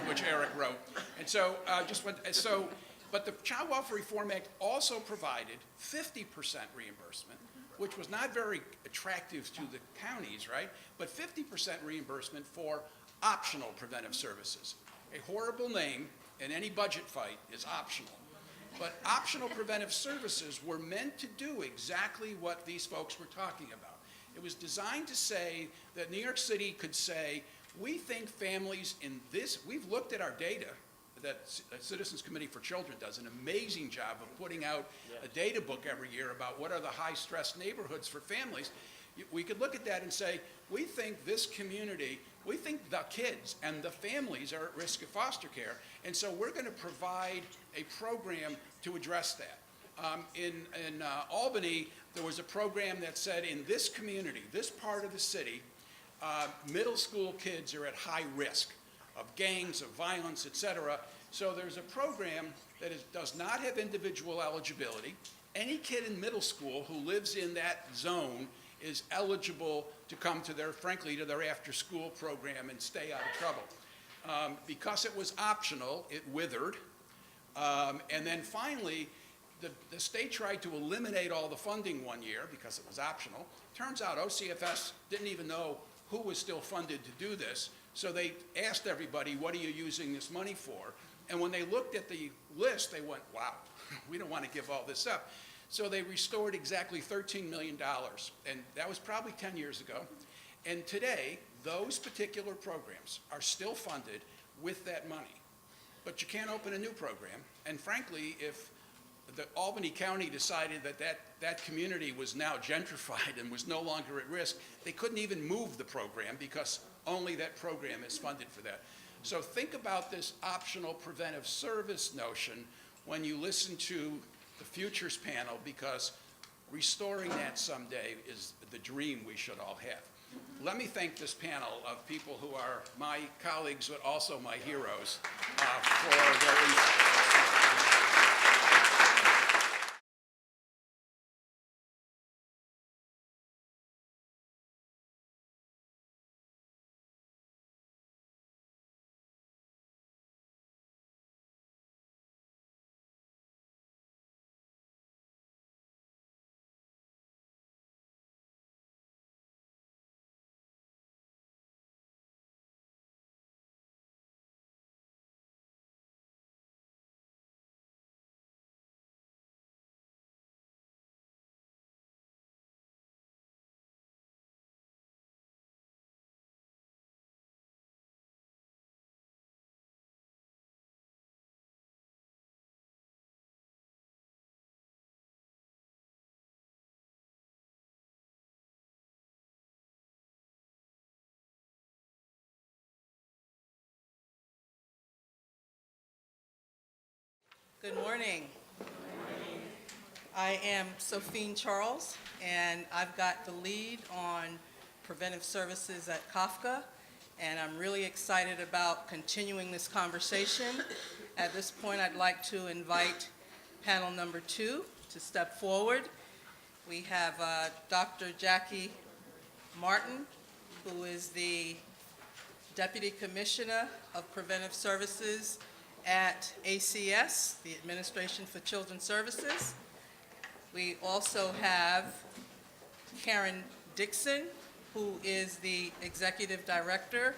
which Eric wrote. And so, but the Child Welfare Reform Act also provided 50% reimbursement, which was not very attractive to the counties, right? But 50% reimbursement for optional preventive services. A horrible name in any budget fight is optional. But optional preventive services were meant to do exactly what these folks were talking about. It was designed to say that New York City could say, we think families in this, we've looked at our data, that Citizens Committee for Children does an amazing job of putting out a data book every year about what are the high-stress neighborhoods for families. We could look at that and say, we think this community, we think the kids and the families are at risk of foster care, and so we're going to provide a program to address that. In Albany, there was a program that said in this community, this part of the city, middle school kids are at high risk of gangs, of violence, et cetera. So there's a program that does not have individual eligibility. Any kid in middle school who lives in that zone is eligible to come to their, frankly, to their after-school program and stay out of trouble. Because it was optional, it withered. And then finally, the state tried to eliminate all the funding one year because it was optional. Turns out OCFS didn't even know who was still funded to do this, so they asked everybody, what are you using this money for? And when they looked at the list, they went, wow, we don't want to give all this up. So they restored exactly $13 million, and that was probably 10 years ago. And today, those particular programs are still funded with that money. But you can't open a new program, and frankly, if the Albany County decided that community was now gentrified and was no longer at risk, they couldn't even move the program because only that program is funded for that. So think about this optional preventive service notion when you listen to the Futures panel, because restoring that someday is the dream we should all have. Let me thank this panel of people who are my colleagues but also my heroes for their insight. Good morning. I am Sophine Charles, and I've got the lead on preventive services at Kafka, and I'm really excited about continuing this conversation. At this point, I'd like to invite panel number 2 to step forward. We have Dr. Jackie Martin, who is the Deputy Commissioner of Preventive Services at ACS, the Administration for Children's Services. We also have Karen Dixon, who is the Executive Director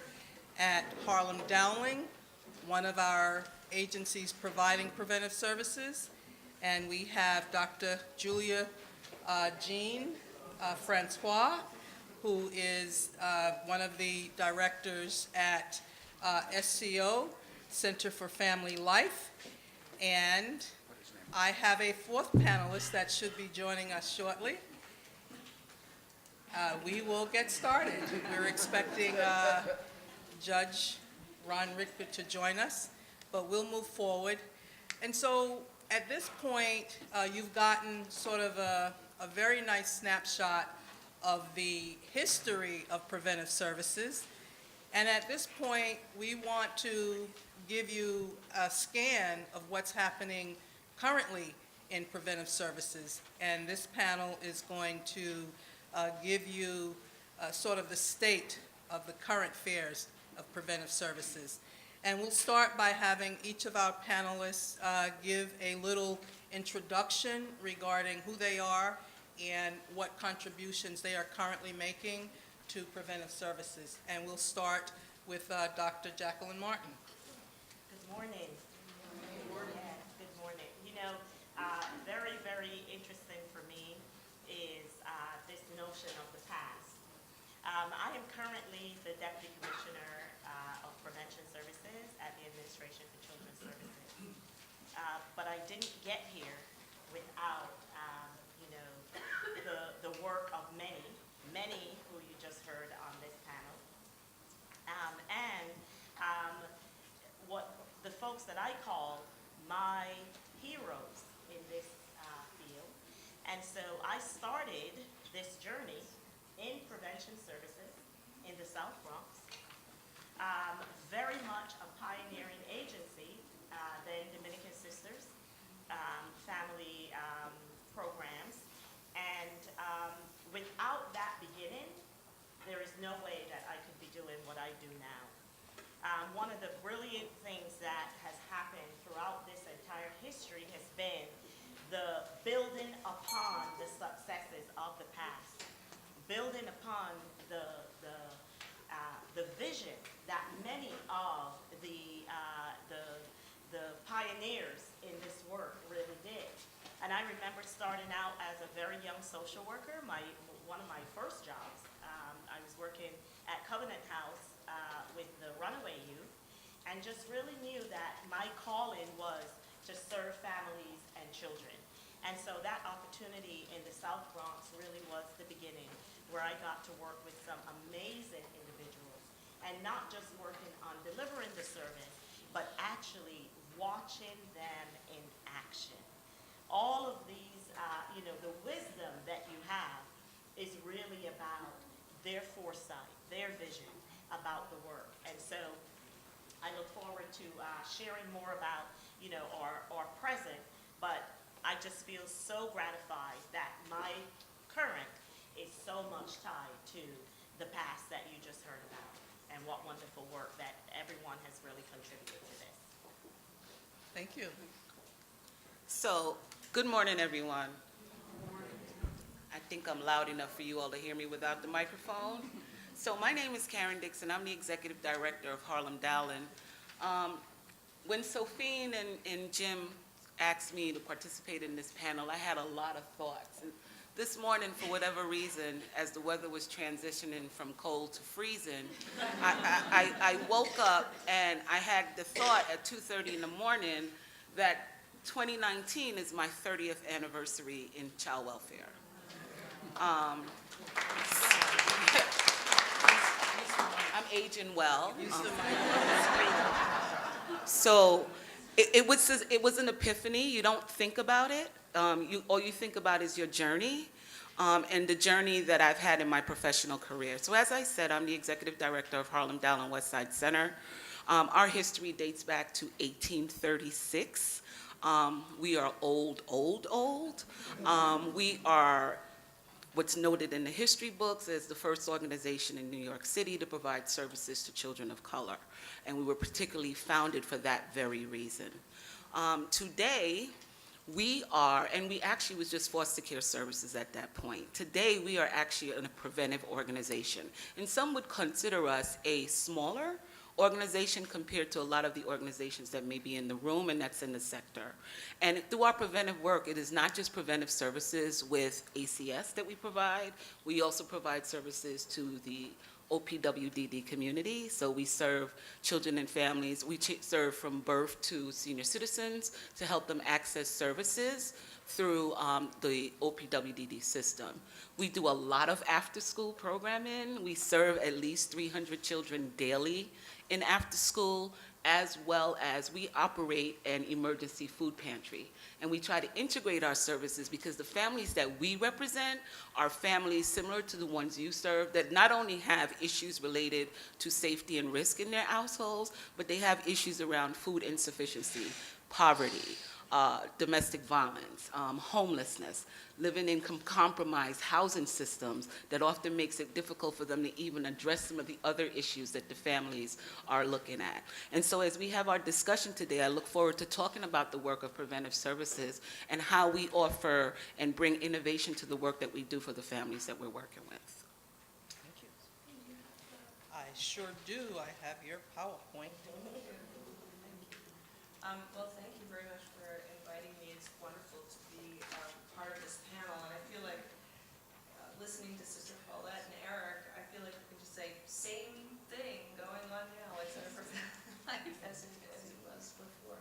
at Harlem Dowling, one of our agencies providing preventive services. And we have Dr. Julia Jean Francois, who is one of the directors at SCO, Center for Family Life. And I have a fourth panelist that should be joining us shortly. We will get started. We're expecting Judge Ron Richter to join us, but we'll move forward. And so at this point, you've gotten sort of a very nice snapshot of the history of preventive services. And at this point, we want to give you a scan of what's happening currently in preventive services. And this panel is going to give you sort of the state of the current affairs of preventive services. And we'll start by having each of our panelists give a little introduction regarding who they are and what contributions they are currently making to preventive services. And we'll start with Dr. Jacqueline Martin. Good morning. Good morning. Yeah, good morning. You know, very, very interesting for me is this notion of the past. I am currently the Deputy Commissioner of Prevention Services at the Administration for Children's Services. But I didn't get here without, the work of many who you just heard on this panel. What the folks that I call my heroes in this field. And so I started this journey in prevention services in the South Bronx. Very much a pioneering agency, then Dominican Sisters, family programs. And without that beginning, there is no way that I could be doing what I do now. One of the brilliant things that has happened throughout this entire history has been the building upon the successes of the past, building upon the vision that many of the pioneers in this work really did. And I remember starting out as a very young social worker. One of my first jobs, I was working at Covenant House with the runaway youth, and just really knew that my calling was to serve families and children. And so that opportunity in the South Bronx really was the beginning, where I got to work with some amazing individuals, and not just working on delivering the service, but actually watching them in action. All of these, the wisdom that you have is really about their foresight, their vision about the work. And so I look forward to sharing more about, our present, but I just feel so gratified that my current is so much tied to the past that you just heard about, and what wonderful work that everyone has really contributed to this. Thank you. So, good morning, everyone. I think I'm loud enough for you all to hear me without the microphone. So my name is Karen Dixon. I'm the Executive Director of Harlem Dowling. When Sophine and Jim asked me to participate in this panel, I had a lot of thoughts. And this morning, for whatever reason, as the weather was transitioning from cold to freezing, I woke up and I had the thought at 2:30 in the morning that 2019 is my 30th anniversary in child welfare. I'm aging well. So it was an epiphany. You don't think about it. All you think about is your journey, and the journey that I've had in my professional career. So as I said, I'm the Executive Director of Harlem Dowling West Side Center. Our history dates back to 1836. We are old. We are what's noted in the history books as the first organization in New York City to provide services to children of color. And we were particularly founded for that very reason. Today, we are, and we actually was just foster care services at that point. Today, we are actually a preventive organization. And some would consider us a smaller organization compared to a lot of the organizations that may be in the room and that's in the sector. And through our preventive work, it is not just preventive services with ACS that we provide. We also provide services to the OPWDD community. So we serve children and families. We serve from birth to senior citizens to help them access services through the OPWDD system. We do a lot of after-school programming. We serve at least 300 children daily in after-school, as well as we operate an emergency food pantry. And we try to integrate our services because the families that we represent are families similar to the ones you serve that not only have issues related to safety and risk in their households, but they have issues around food insufficiency, poverty, domestic violence, homelessness, living in compromised housing systems that often makes it difficult for them to even address some of the other issues that the families are looking at. And so as we have our discussion today, I look forward to talking about the work of preventive services and how we offer and bring innovation to the work that we do for the families that we're working with. Thank you. I sure do. I have your PowerPoint. Well, thank you very much for inviting me. It's wonderful to be part of this panel, and I feel like listening to Sister Paulette and Eric, I feel like we can just say, same thing going on now. It's in a preventive life as it was before.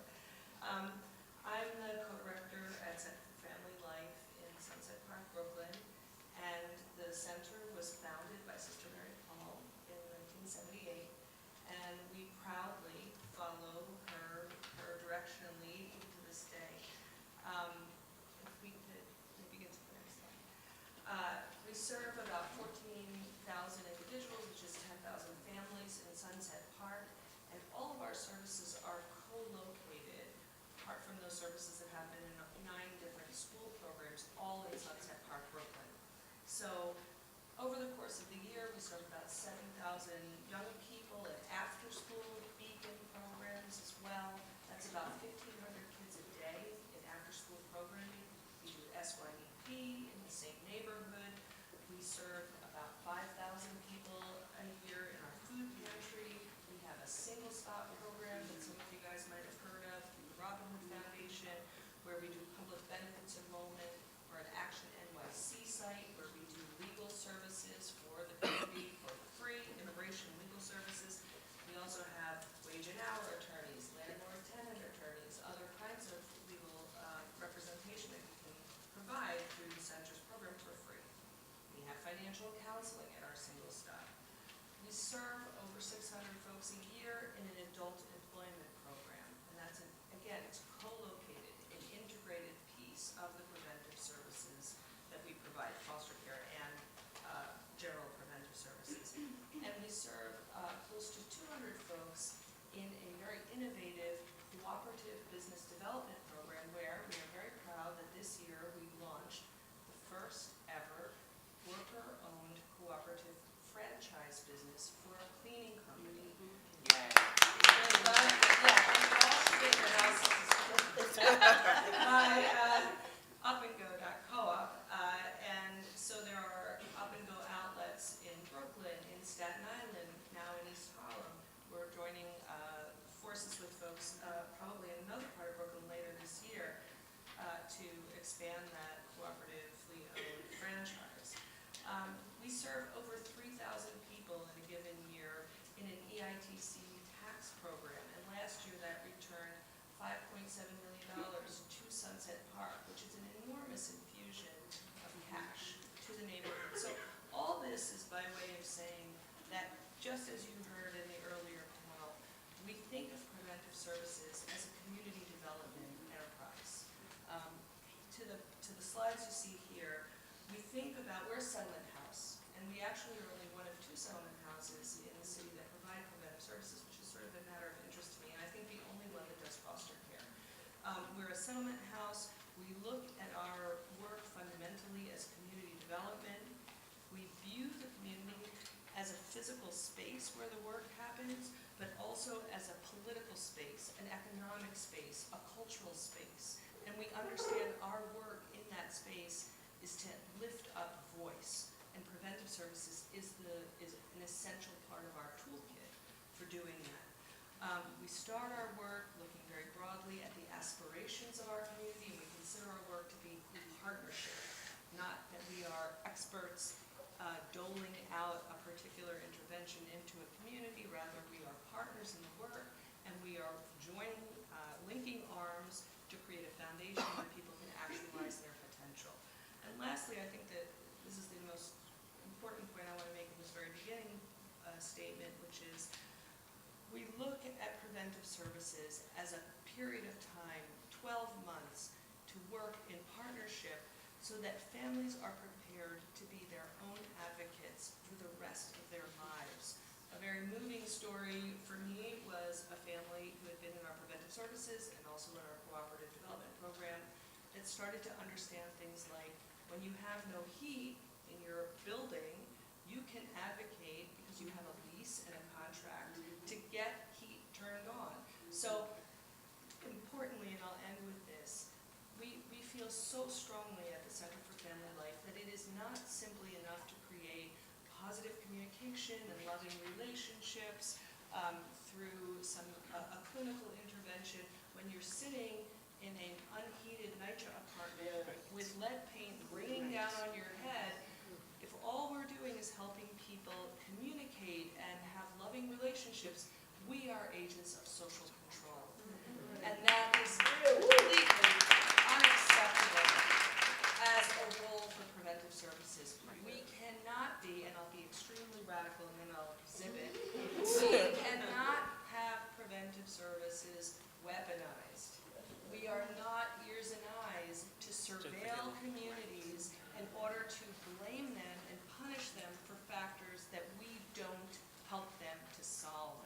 I'm the co-director at Center for Family Life in Sunset Park, Brooklyn, and the center was founded by Sister Mary Paul in 1978, and we proudly follow her direction and lead to this day. If we could maybe get to the next slide. We serve about 14,000 individuals, which is 10,000 families in Sunset Park, and all of our services are co-located, apart from those services that happen in 9 different school programs, all in Sunset Park, Brooklyn. So over the course of the year, we serve about 7,000 young people at after-school beacon programs as well. That's about 1,500 kids a day in after-school programming. We do SYEP in the same neighborhood. We serve about 5,000 people a year in our food pantry. We have a single-stop program that some of you guys might have heard of through the Robin Hood Foundation, where we do public benefits enrollment. We're an Action NYC site where we do legal services for the community for free, immigration legal services. We also have wage and hour attorneys, landlord-tenant attorneys, other kinds of legal representation that we can provide through the center's program for free. We have financial counseling at our single stop. We serve over 600 folks a year in an adult employment program, and that's, again, it's co-located, an integrated piece of the preventive services that we provide, foster care and general preventive services. And we serve close to 200 folks in a very innovative cooperative business development program where we are very proud that this year we launched the first ever worker-owned cooperative franchise business for a cleaning company. Upandgo.coop, and so there are Up-and-Go outlets in Brooklyn, in Staten Island, now in East Harlem. We're joining forces with folks probably in another part of Brooklyn later this year to expand that cooperatively owned franchise. We serve over 3,000 people in a given year in an EITC tax program, and last year that returned $5.7 million to Sunset Park, which is an enormous infusion of cash to the neighborhood. So all this is by way of saying that, just as you heard in the earlier panel, we think of preventive services as a community development enterprise. To the slides you see here, we think about, we're a settlement house, and we actually are only one of 2 settlement houses in the city that provide preventive services, which is sort of a matter of interest to me, and I think the only one that does foster care. We're a settlement house. We look at our work fundamentally as community development. physical space where the work happens, but also as a political space, an economic space, a cultural space. And we understand our work in that space is to lift up voice. And preventive services is an essential part of our toolkit for doing that. We start our work looking very broadly at the aspirations of our community, and we consider our work to be in partnership, not that we are experts doling out a particular intervention into a community. Rather, we are partners in the work, and we are joining, linking arms to create a foundation where people can actualize their potential. And lastly, I think that this is the most important point I want to make in this very beginning statement, which is we look at preventive services as a period of time, 12 months, to work in partnership so that families are prepared to be their own advocates for the rest of their lives. A very moving story for me was a family who had been in our preventive services and also in our cooperative development program that started to understand things like when you have no heat in your building, you can advocate because you have a lease and a contract to get heat turned on. So importantly, and I'll end with this, we feel so strongly at the Center for Family Life that it is not simply enough to create positive communication and loving relationships through a clinical intervention when you're sitting in an unheated NYCHA apartment with lead paint raining down on your head. If all we're doing is helping people communicate and have loving relationships, we are agents of social control. And that is completely unacceptable as a role for preventive services. We cannot be, and I'll be extremely radical and then I'll zip it, we cannot have preventive services weaponized. We are not ears and eyes to surveil communities in order to blame them and punish them for factors that we don't help them to solve.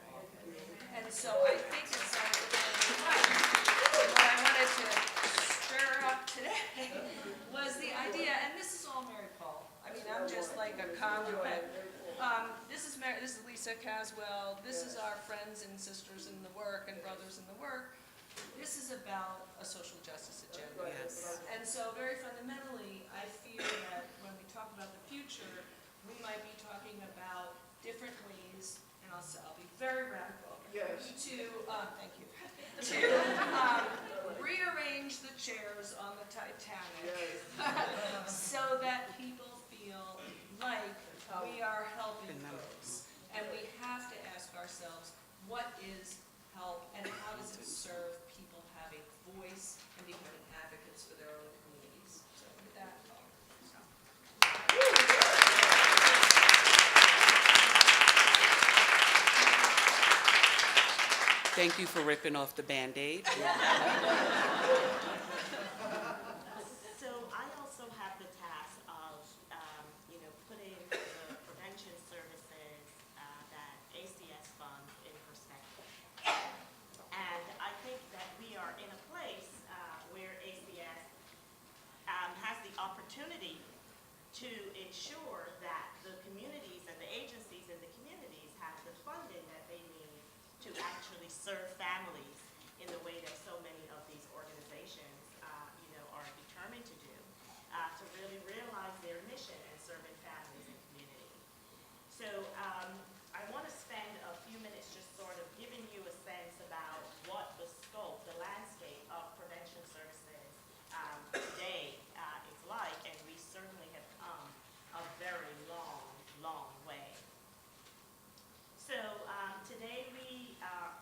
And so I think it's what I wanted to stir up today was the idea, and this is all Mary Paul. I mean, I'm just like a conduit. This is Lisa Caswell. This is our friends and sisters in the work and brothers in the work. This is about a social justice agenda. Yes. And so very fundamentally, I fear that when we talk about the future, we might be talking about different ways, and I'll be very radical, to, thank you, to rearrange the chairs on the Titanic so that people feel like we are helping folks. And we have to ask ourselves, what is help and how does it serve people having voice and becoming advocates for their own communities? So with that, Thank you for ripping off the Band-Aid. So I also have the task of, putting the prevention services that ACS funds in perspective. And I think that we are in a place where ACS has the opportunity to ensure that the communities and the agencies in the communities have the funding that they need to actually serve families in the way that so many of these organizations, are determined to do, to really realize their mission in serving families and communities. So I want to spend a few minutes just sort of giving you a sense about what the scope, the landscape of prevention services today is like, and we certainly have come a very long way. So today we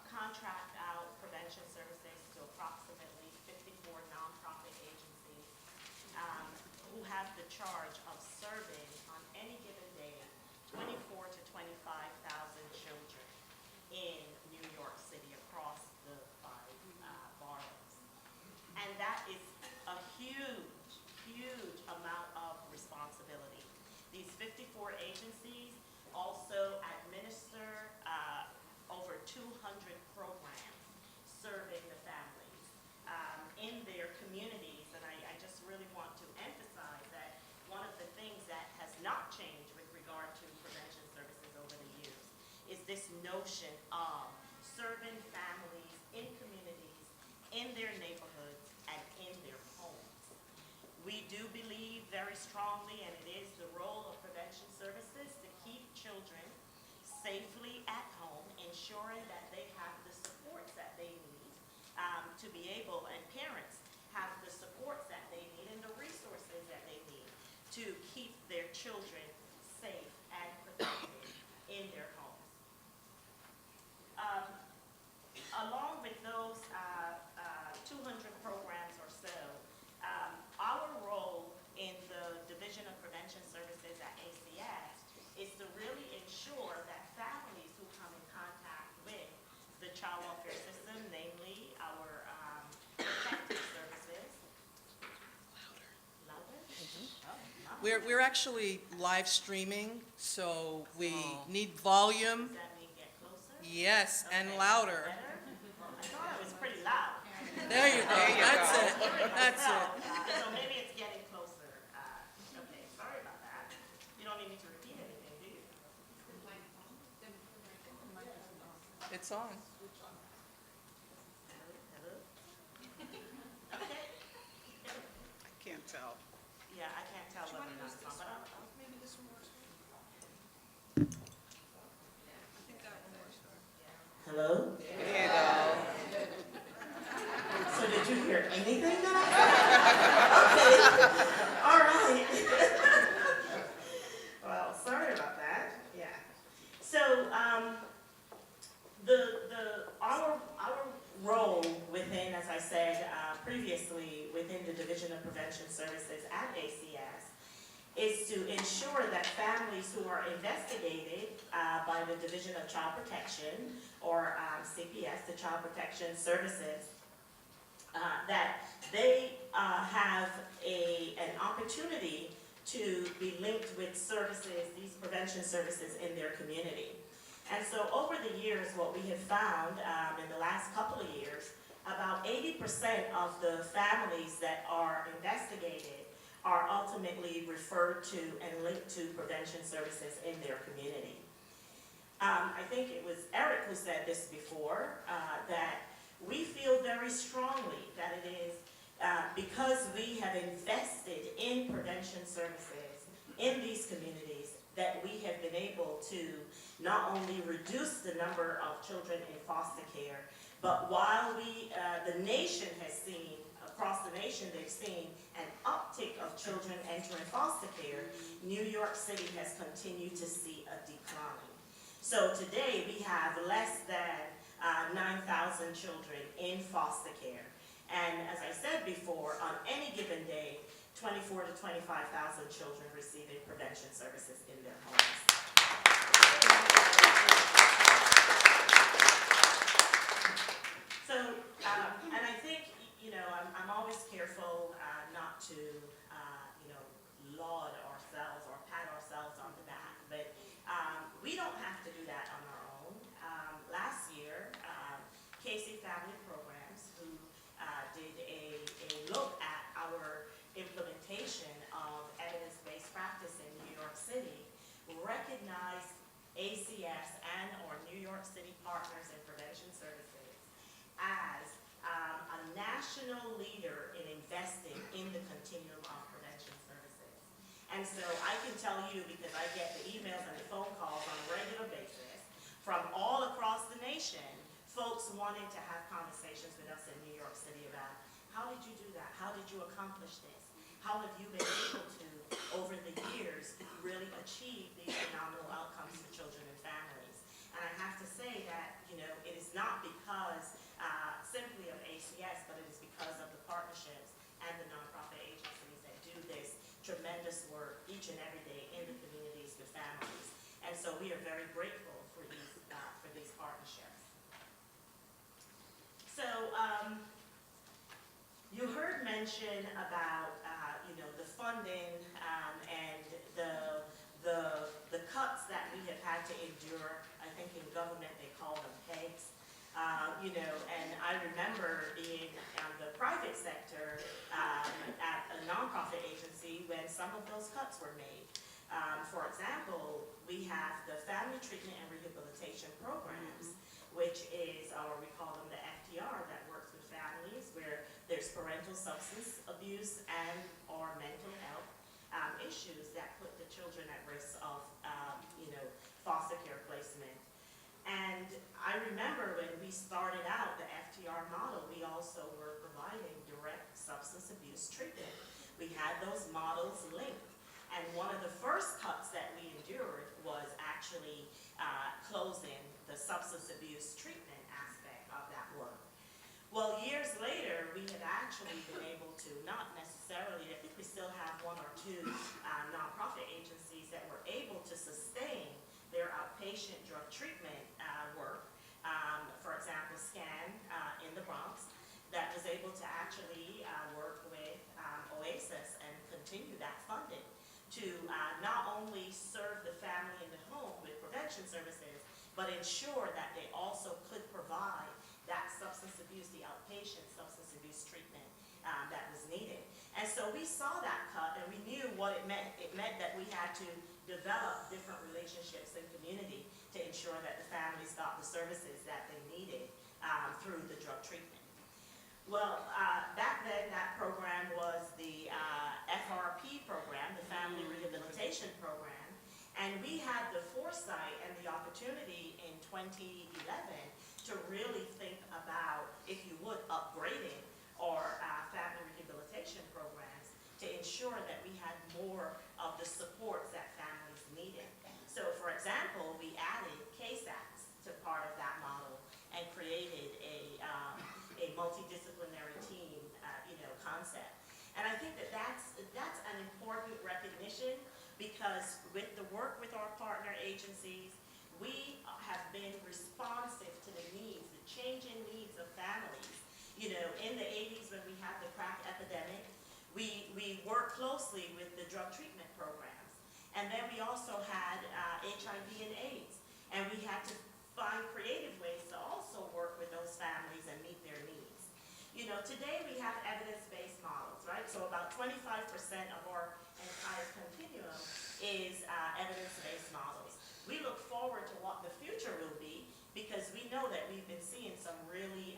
contract out prevention services to approximately 54 nonprofit agencies who have the charge of serving on any given day 24 to 25,000 children in New York City across the 5 boroughs. And that is a huge amount of responsibility. These 54 agencies also administer over 200 programs serving the families in their communities. And I just really want to emphasize that one of the things that has not changed with regard to prevention services over the years notion of serving families in communities, in their neighborhoods, and in their homes. We do believe very strongly, and it is the role of prevention services to keep children safely at home, ensuring that they have the supports that they need to be able, and parents have the supports that they need and the resources that they need to keep their children safe and protected in their homes. Along with those 200 programs or so, our role in the Division of Prevention Services at ACS is to really ensure that families who come in contact with the child welfare system, namely our protective services. Louder? Oh, We're actually live streaming, so we need volume. does that mean get closer? Yes, and Okay, louder. better? I thought it was pretty loud. There you go. That's it. That's it. So maybe it's getting closer. Okay, sorry about that. You don't need me to repeat anything, do you? It's on. Hello? Okay. I can't tell. Yeah, I can't tell whether or not it's on, but I'll. Maybe this one works. Hello? There you go. So did you hear anything that I said? Okay, all right. Well, sorry about that, yeah. So, our role within, as I said previously, within the Division of Prevention Services at ACS is to ensure that families who are investigated by the Division of Child Protection, or CPS, the Child Protection Services, that they have an opportunity to be linked with services, these prevention services in their community. And so over the years, what we have found in the last couple of years, about 80% of the families that are investigated are ultimately referred to and linked to prevention services in their community. I think it was Eric who said this before, that we feel very strongly that it is because we have invested in prevention services in these communities that we have been able to not only reduce the number of children in foster care, but while the nation has seen, across the nation they've seen an uptick of children entering foster care, New York City has continued to see a decline. So today we have less than 9,000 children in foster care. And as I said before, on any given day, 24 to 25,000 children receiving prevention services in their homes. So, and I think, I'm always careful not to, laud ourselves or pat ourselves on the back, but we don't have to do that on our own. Last year, Casey Family Programs, who did a look at our implementation of evidence-based practice in New York City, recognized ACS and or New York City Partners in Prevention Services as a national leader in investing in the continuum of prevention services. And so I can tell you, because I get the emails and the phone calls on a regular basis from all across the nation, folks wanting to have conversations with us in New York City about, how did you do that? How did you accomplish this? How have you been able to, over the years, really achieve these phenomenal outcomes for children and families? And I have to say that, it is not because simply of ACS, but it is because of the partnerships and the nonprofit agencies that do this tremendous work each and every day in the communities with families. And so we are very grateful for these partnerships. So you heard mention about the funding and the cuts that we have had to endure. I think in government they call them pegs. And I remember being in the private sector at a nonprofit agency when some of those cuts were made. For example, we have the Family Treatment and Rehabilitation Programs, which is, or we call them the FTR, that works with families where there's parental substance abuse and or mental health issues that put the children at risk of, foster care placement. And I remember when we started out the FTR model, we also were providing direct substance abuse treatment. We had those models linked. And one of the first cuts that we endured was actually closing the substance abuse treatment aspect of that work. Well, years later, we had actually been able to, not necessarily, I think we still have one or two nonprofit agencies that were able to sustain their outpatient drug treatment work. For example, SCAN in the Bronx, that was able to actually work with OASIS and continue that funding to not only serve the family in the home with prevention services, but ensure that they also could provide that substance abuse, the outpatient substance abuse treatment that was needed. And so we saw that cut and we knew what it meant. It meant that we had to develop different relationships in community to ensure that the families got the services that they needed through the drug treatment. Well, back then that program was the FRP program, the Family Rehabilitation Program, and we had the foresight and the opportunity in 2011 to really think about, if you would, upgrading our family rehabilitation programs to ensure that we had more of the supports that families needed. So, for example, we added CASACs to part of that model and created a multidisciplinary team, concept. And I think that that's an important recognition, because with the work with our partner agencies, we have been responsive to the needs, the changing needs of families. In the 80s when we had the crack epidemic, we worked closely with the drug treatment programs. And then we also had HIV and AIDS. And we had to find creative ways to also work with those families and meet their needs. Today we have evidence-based models, right? So about 25% of our entire continuum is evidence-based models. We look forward to what the future will be, because we know that we've been seeing some really,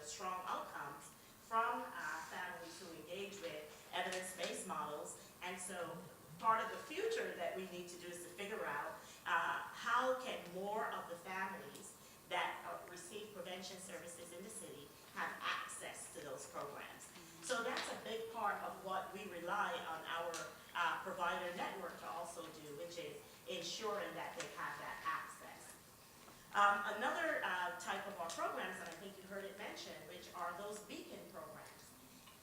strong outcomes from families who engage with evidence-based models. And so part of the future that we need to do is to figure out how can more of the families that receive prevention services in the city have access to those programs. So that's a big part of what we rely on our provider network to also do, which is ensuring that they have that access. Another type of our programs, and I think you heard it mentioned, which are those beacon programs.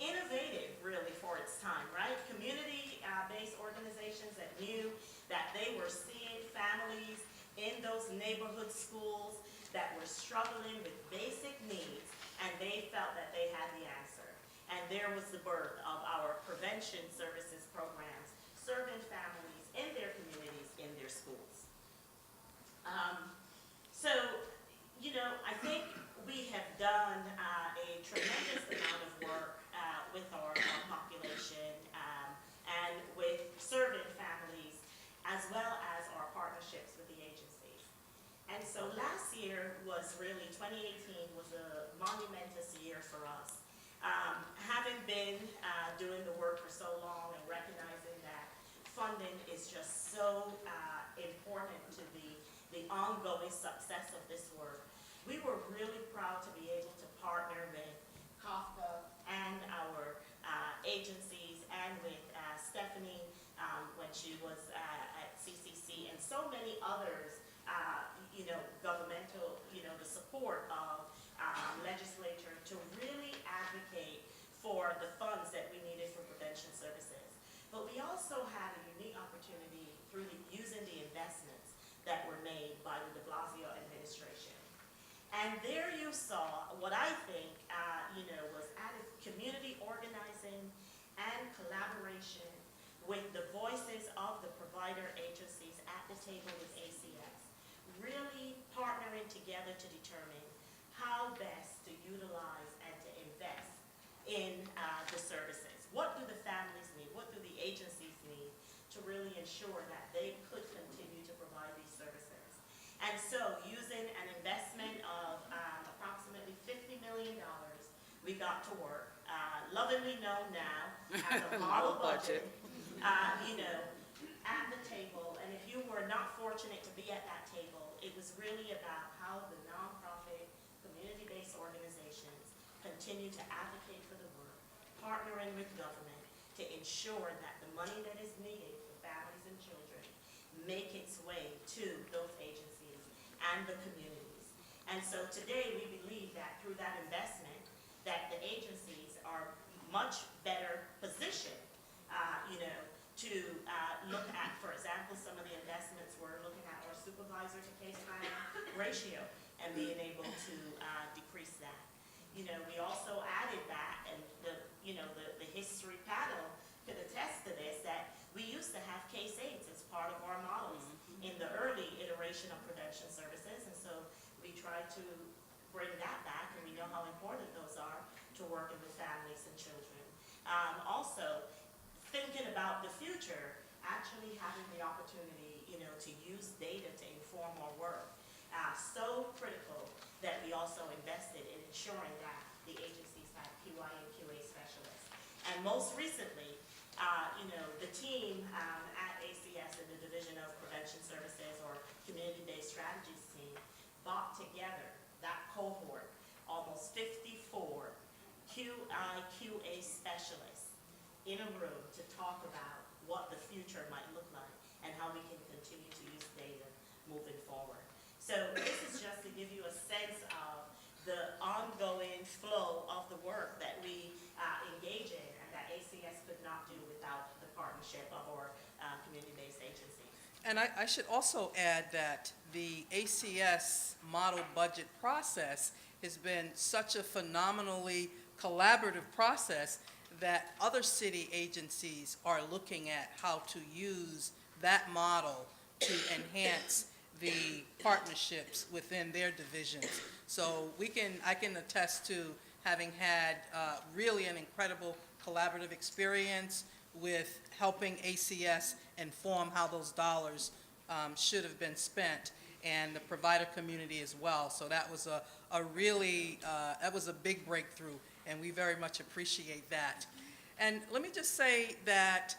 Innovative, really, for its time, right? Community-based organizations that knew that they were seeing families in those neighborhood schools that were struggling with basic needs, and they felt that they had the answer. And there was the birth of our prevention services programs, serving families in their communities, in their schools. I think we have done a tremendous amount of work with our population and with serving families, as well as our partnerships with the agencies. And so last year was really, 2018 was a monumentous year for us. Having been doing the work for so long and recognizing that funding is just so important to the ongoing success of this work, we were really proud to be able to partner with Kafka and our agencies, and with Stephanie when she was at CCC, and so many others, governmental, the support of legislature to really advocate for the funds that we needed for prevention services. But we also had a unique opportunity through using the investments that were made by the de Blasio administration. And there you saw what I think, was added community organizing and collaboration with the voices of the provider agencies at the table with ACS, really partnering together to determine how best to utilize and to invest in the services. What do the families need? What do the agencies need to really ensure that they could continue to provide these services. And so, using an investment of approximately $50 million, we got to work, lovingly known now as a model budget, at the table. And if you were not fortunate to be at that table, it was really about how the nonprofit, community-based organizations continue to advocate for the work, partnering with government to ensure that the money that is needed for families and children make its way to those agencies and the communities. And so today we believe that through that investment, that the agencies are much better positioned, to look at, for example, some of the investments we're looking at our supervisor to case time ratio and being able to decrease that. We also added that, and the history panel could attest to this, that we used to have case aides as part of our models in the early iteration of prevention services, and so we tried to bring that back, and we know how important those are to working with families and children. Also, thinking about the future, actually having the opportunity, to use data to inform our work, so critical that we also invested in ensuring that the agencies have QI and QA specialists. And most recently, the team at ACS in the Division of Prevention Services or Community-Based Strategies team brought together that cohort, almost 54 QI, QA specialists in a room to talk about what the future might look like and how we can continue to use data moving forward. So this is just to give you a sense of the ongoing flow of the work that we engage in and that ACS could not do without the partnership of our community-based agencies. And I should also add that the ACS model budget process has been such a phenomenally collaborative process that other city agencies are looking at how to use that model to enhance the partnerships within their divisions. So I can attest to having had really an incredible collaborative experience with helping ACS inform how those dollars should have been spent, and the provider community as well. So that was a really, that was a big breakthrough, and we very much appreciate that. And let me just say that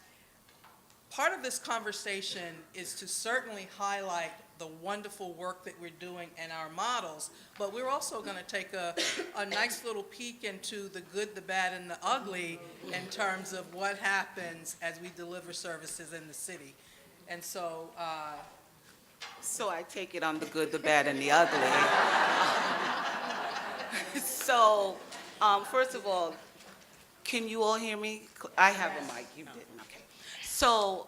part of this conversation is to certainly highlight the wonderful work that we're doing in our models, but we're also going to take a nice little peek into the good, the bad, and the ugly in terms of what happens as we deliver services in the city. And so, So I take it on the good, the bad, and the ugly. So, first of all, can you all hear me? I have a mic, you didn't, okay. So,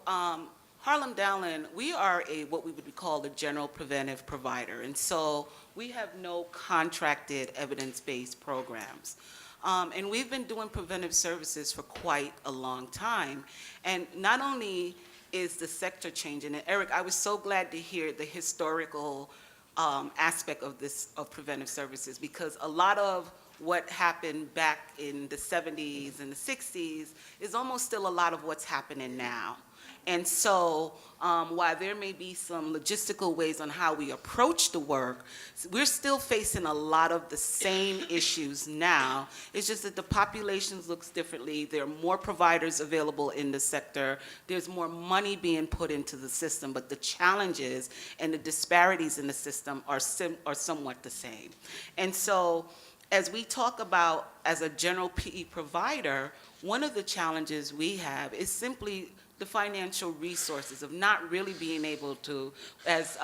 Harlem Dowling, we are what we would call a general preventive provider, and so we have no contracted evidence-based programs. And we've been doing preventive services for quite a long time. And not only is the sector changing, and Eric, I was so glad to hear the historical aspect of preventive services, because a lot of what happened back in the 70s and the 60s is almost still a lot of what's happening now. And so while there may be some logistical ways on how we approach the work, we're still facing a lot of the same issues now. It's just that the population looks differently. There are more providers available in the sector. There's more money being put into the system, but the challenges and the disparities in the system are somewhat the same. And so as we talk about as a general PE provider, one of the challenges we have is simply the financial resources of not really being able to, as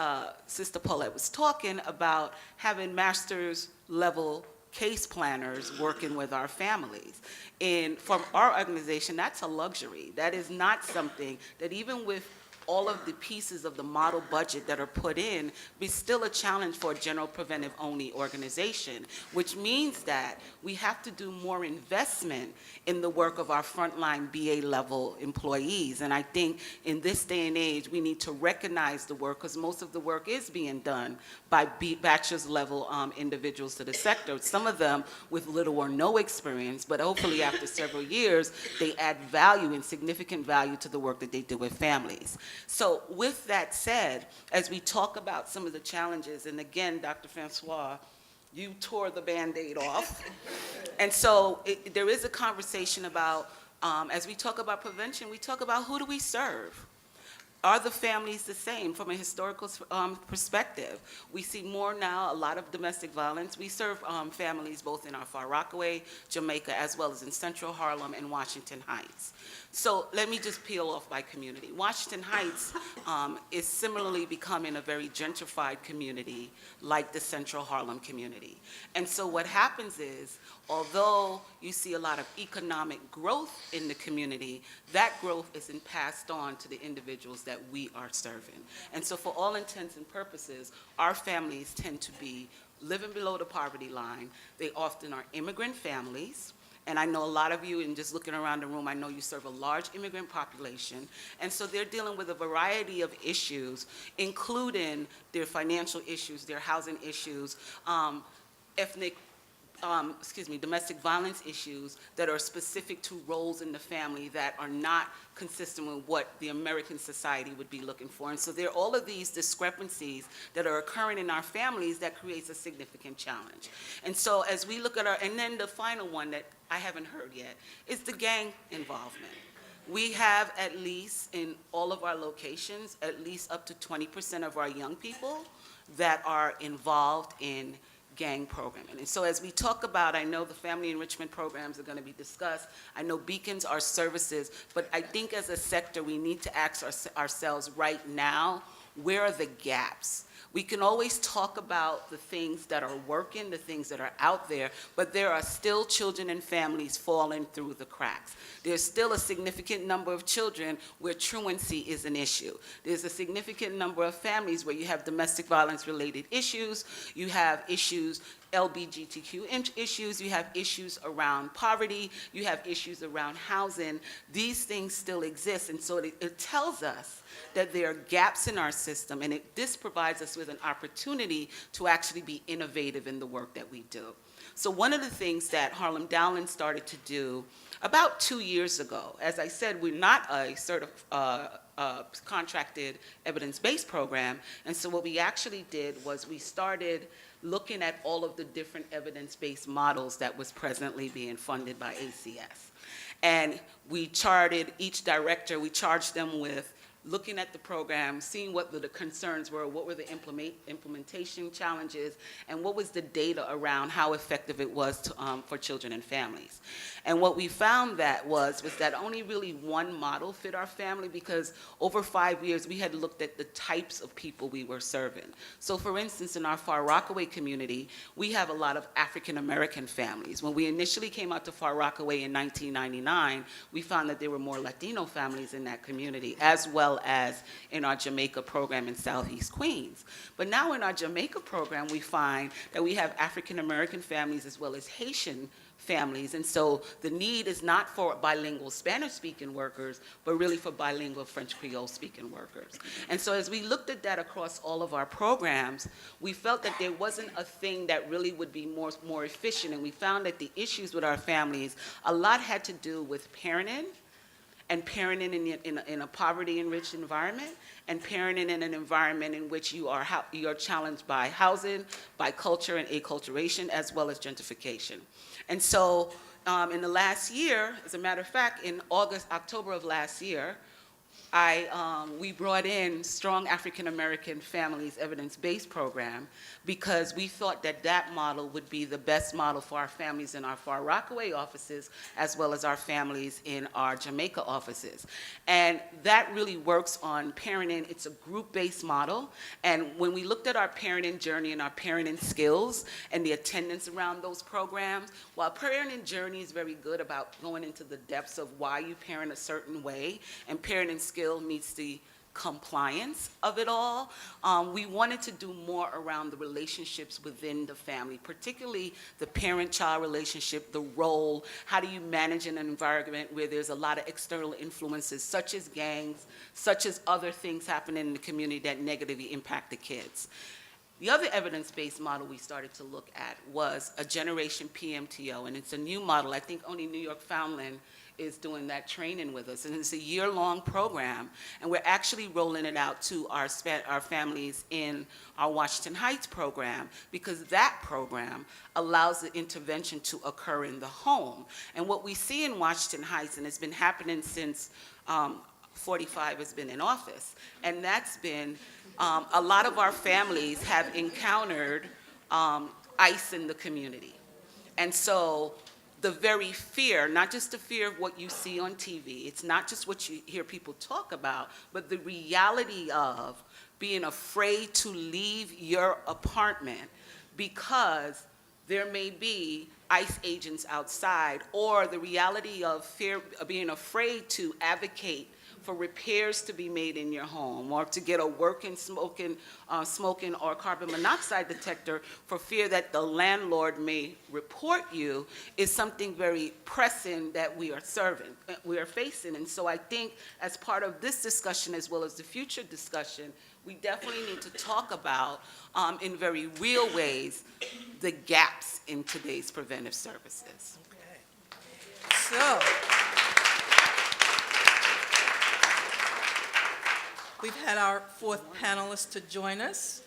Sister Paulette was talking about, having master's level case planners working with our families. And from our organization, that's a luxury. That is not something that, even with all of the pieces of the model budget that are put in, be still a challenge for a general preventive only organization, which means that we have to do more investment in the work of our frontline BA level employees. And I think in this day and age, we need to recognize the work, because most of the work is being done by bachelor's level individuals to the sector, some of them with little or no experience, but hopefully after several years, they add value and significant value to the work that they do with families. So with that said, as we talk about some of the challenges, and again, Dr. Francois, you tore the Band-Aid off. And so there is a conversation about, as we talk about prevention, we talk about who do we serve? Are the families the same from a historical perspective? We see more now, a lot of domestic violence. We serve families both in our Far Rockaway, Jamaica, as well as in Central Harlem and Washington Heights. So let me just peel off by community. Washington Heights is similarly becoming a very gentrified community like the Central Harlem community. And so what happens is, although you see a lot of economic growth in the community, that growth isn't passed on to the individuals that we are serving. And so for all intents and purposes, our families tend to be living below the poverty line. They often are immigrant families. And I know a lot of you, and just looking around the room, I know you serve a large immigrant population. And so they're dealing with a variety of issues, including their financial issues, their housing issues, domestic violence issues that are specific to roles in the family that are not consistent with what the American society would be looking for. And so there are all of these discrepancies that are occurring in our families that creates a significant challenge. And so as we look at and then the final one that I haven't heard yet is the gang involvement. We have at least in all of our locations, at least up to 20% of our young people that are involved in gang programming. And so as we talk about, I know the family enrichment programs are going to be discussed. I know beacons are services, but I think as a sector, we need to ask ourselves right now, where are the gaps? We can always talk about the things that are working, the things that are out there, but there are still children and families falling through the cracks. There's still a significant number of children where truancy is an issue. There's a significant number of families where you have domestic violence related issues, you have issues LGBTQ issues, you have issues around poverty, you have issues around housing. These things still exist, and so it tells us that there are gaps in our system, and this provides us with an opportunity to actually be innovative in the work that we do. So one of the things that Harlem Dowling started to do about 2 years ago, as I said, we're not a contracted evidence-based program, and so what we actually did was we started looking at all of the different evidence-based models that was presently being funded by ACS. And we charted each director, we charged them with looking at the program, seeing what the concerns were, what were the implementation challenges, and what was the data around how effective it was for children and families. And what we found was that only really one model fit our family, because over 5 years we had looked at the types of people we were serving. So for instance, in our Far Rockaway community, we have a lot of African American families. When we initially came out to Far Rockaway in 1999, we found that there were more Latino families in that community, as well as in our Jamaica program in Southeast Queens. But now in our Jamaica program, we find that we have African American families as well as Haitian families, and so the need is not for bilingual Spanish-speaking workers, but really for bilingual French Creole-speaking workers. And so as we looked at that across all of our programs, we felt that there wasn't a thing that really would be more efficient, and we found that the issues with our families, a lot had to do with parenting, and parenting in a poverty-enriched environment, and parenting in an environment in which you are challenged by housing, by culture and acculturation, as well as gentrification. And so in the last year, as a matter of fact, in October of last year, we brought in Strong African American Families Evidence-Based Program because we thought that that model would be the best model for our families in our Far Rockaway offices as well as our families in our Jamaica offices. And that really works on parenting. It's a group-based model. And when we looked at our parenting journey and our parenting skills and the attendance around those programs, while parenting journey is very good about going into the depths of why you parent a certain way, and parenting skill meets the compliance of it all, we wanted to do more around the relationships within the family, particularly the parent-child relationship, the role, how do you manage in an environment where there's a lot of external influences, such as gangs, such as other things happening in the community that negatively impact the kids. The other evidence-based model we started to look at was a generation PMTO, and it's a new model. I think only New York Foundland is doing that training with us. And it's a year-long program, and we're actually rolling it out to our families in our Washington Heights program, because that program allows the intervention to occur in the home. And what we see in Washington Heights, and it's been happening since 45 has been in office, and that's been a lot of our families have encountered ICE in the community. And so the very fear, not just the fear of what you see on TV, it's not just what you hear people talk about, but the reality of being afraid to leave your apartment because there may be ICE agents outside, or the reality of fear of being afraid to advocate for repairs to be made in your home, or to get a working smoking or carbon monoxide detector for fear that the landlord may report you, is something very pressing that we are facing. And so I think as part of this discussion, as well as the future discussion, we definitely need to talk about, in very real ways, the gaps in today's preventive services. So, we've had our fourth panelist to join us.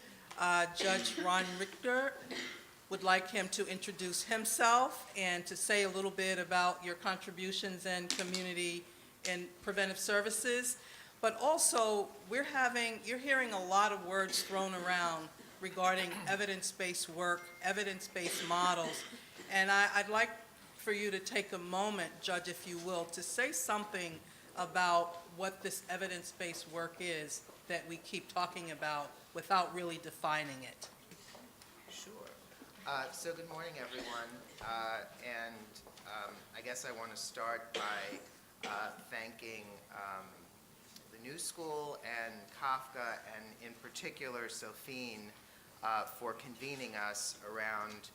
Judge Ron Richter would like him to introduce himself and to say a little bit about your contributions and community in preventive services. But also, you're hearing a lot of words thrown around regarding evidence-based work, evidence-based models. And I'd like for you to take a moment, Judge, if you will, to say something about what this evidence-based work is that we keep talking about without really defining it. Sure. So good morning, everyone. I guess I want to start by thanking the New School and Kafka, and in particular Sophine, for convening us around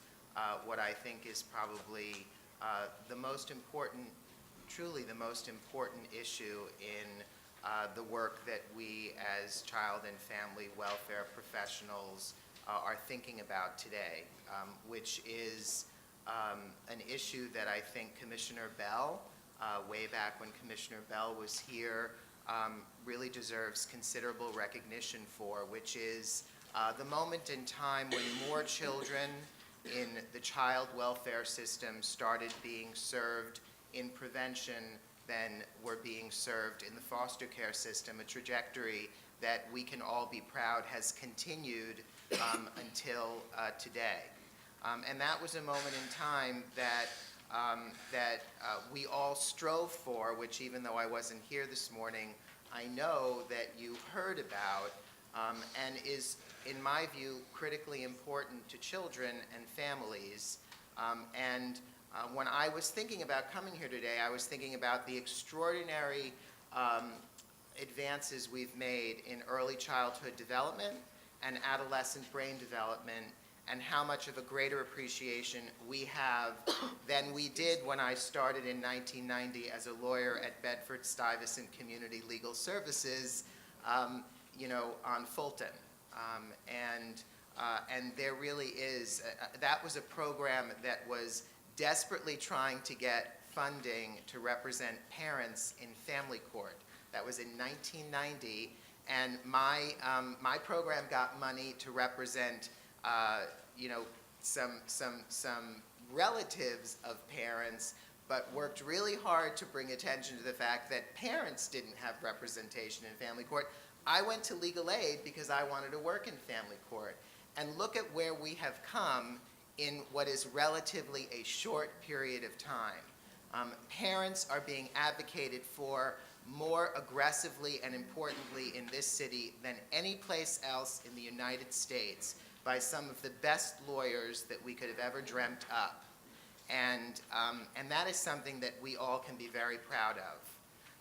what I think is probably the most important, truly the most important issue in the work that we as child and family welfare professionals are thinking about today, which is an issue that I think Commissioner Bell, way back when Commissioner Bell was here, really deserves considerable recognition for, which is the moment in time when more children in the child welfare system started being served in prevention than were being served in the foster care system, a trajectory that we can all be proud has continued until today. And that was a moment in time that we all strove for, which, even though I wasn't here this morning, I know that you heard about, and is, in my view, critically important to children and families. When I was thinking about coming here today, I was thinking about the extraordinary advances we've made in early childhood development and adolescent brain development, and how much of a greater appreciation we have than we did when I started in 1990 as a lawyer at Bedford-Stuyvesant Community Legal Services, on Fulton. And there really is, that was a program that was desperately trying to get funding to represent parents in family court. That was in 1990, and my program got money to represent some relatives of parents, but worked really hard to bring attention to the fact that parents didn't have representation in family court. I went to legal aid because I wanted to work in family court. And look at where we have come in what is relatively a short period of time. Parents are being advocated for more aggressively and importantly in this city than any place else in the United States by some of the best lawyers that we could have ever dreamt up. And that is something that we all can be very proud of.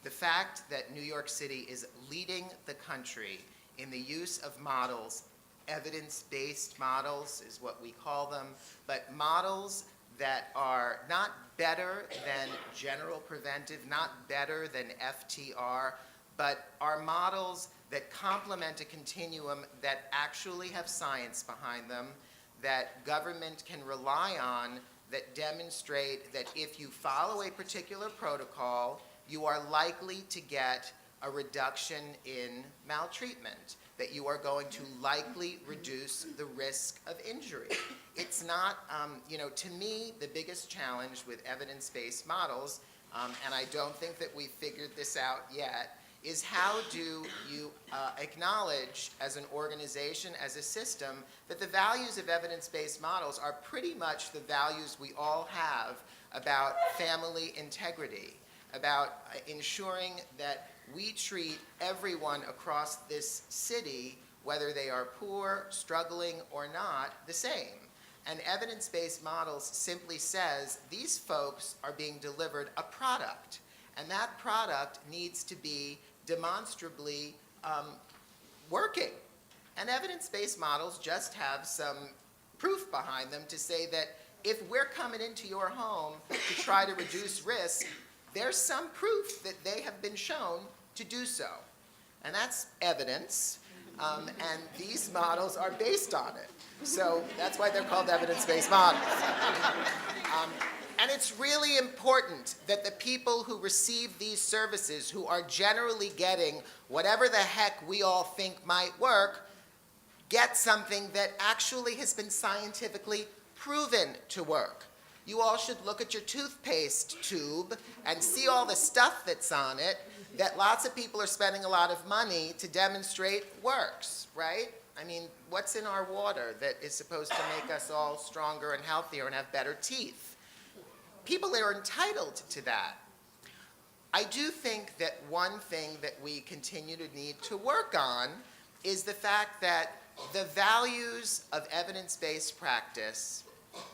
The fact that New York City is leading the country in the use of models, evidence-based models is what we call them, but models that are not better than general preventive, not better than FTR, but are models that complement a continuum that actually have science behind them, that government can rely on, that demonstrate that if you follow a particular protocol, you are likely to get a reduction in maltreatment, that you are going to likely reduce the risk of injury. It's not, to me, the biggest challenge with evidence-based models, and I don't think that we've figured this out yet, is how do you acknowledge as an organization, as a system, that the values of evidence-based models are pretty much the values we all have about family integrity, about ensuring that we treat everyone across this city, whether they are poor, struggling, or not, the same. And evidence-based models simply says these folks are being delivered a product, and that product needs to be demonstrably working. And evidence-based models just have some proof behind them to say that if we're coming into your home to try to reduce risk, there's some proof that they have been shown to do so. And that's evidence, and these models are based on it. So that's why they're called evidence-based models. And it's really important that the people who receive these services, who are generally getting whatever the heck we all think might work, get something that actually has been scientifically proven to work. You all should look at your toothpaste tube and see all the stuff that's on it that lots of people are spending a lot of money to demonstrate works, right? I mean, what's in our water that is supposed to make us all stronger and healthier and have better teeth? People are entitled to that. I do think that one thing that we continue to need to work on is the fact that the values of evidence-based practice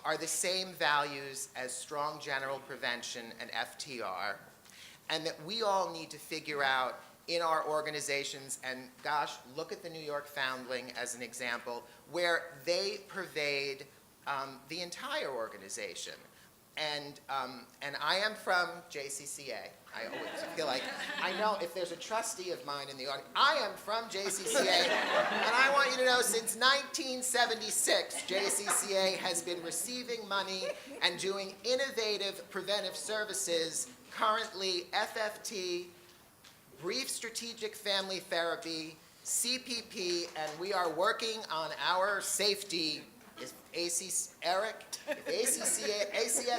are the same values as strong general prevention and FTR, and that we all need to figure out in our organizations, and gosh, look at the New York Foundling as an example, where they pervade the entire organization. And I am from JCCA. I always feel like, I know if there's a trustee of mine in the audience, I am from JCCA, and I want you to know since 1976, JCCA has been receiving money and doing innovative preventive services, currently FFT, brief strategic family therapy, CPP, and we are working on our safety. If ACS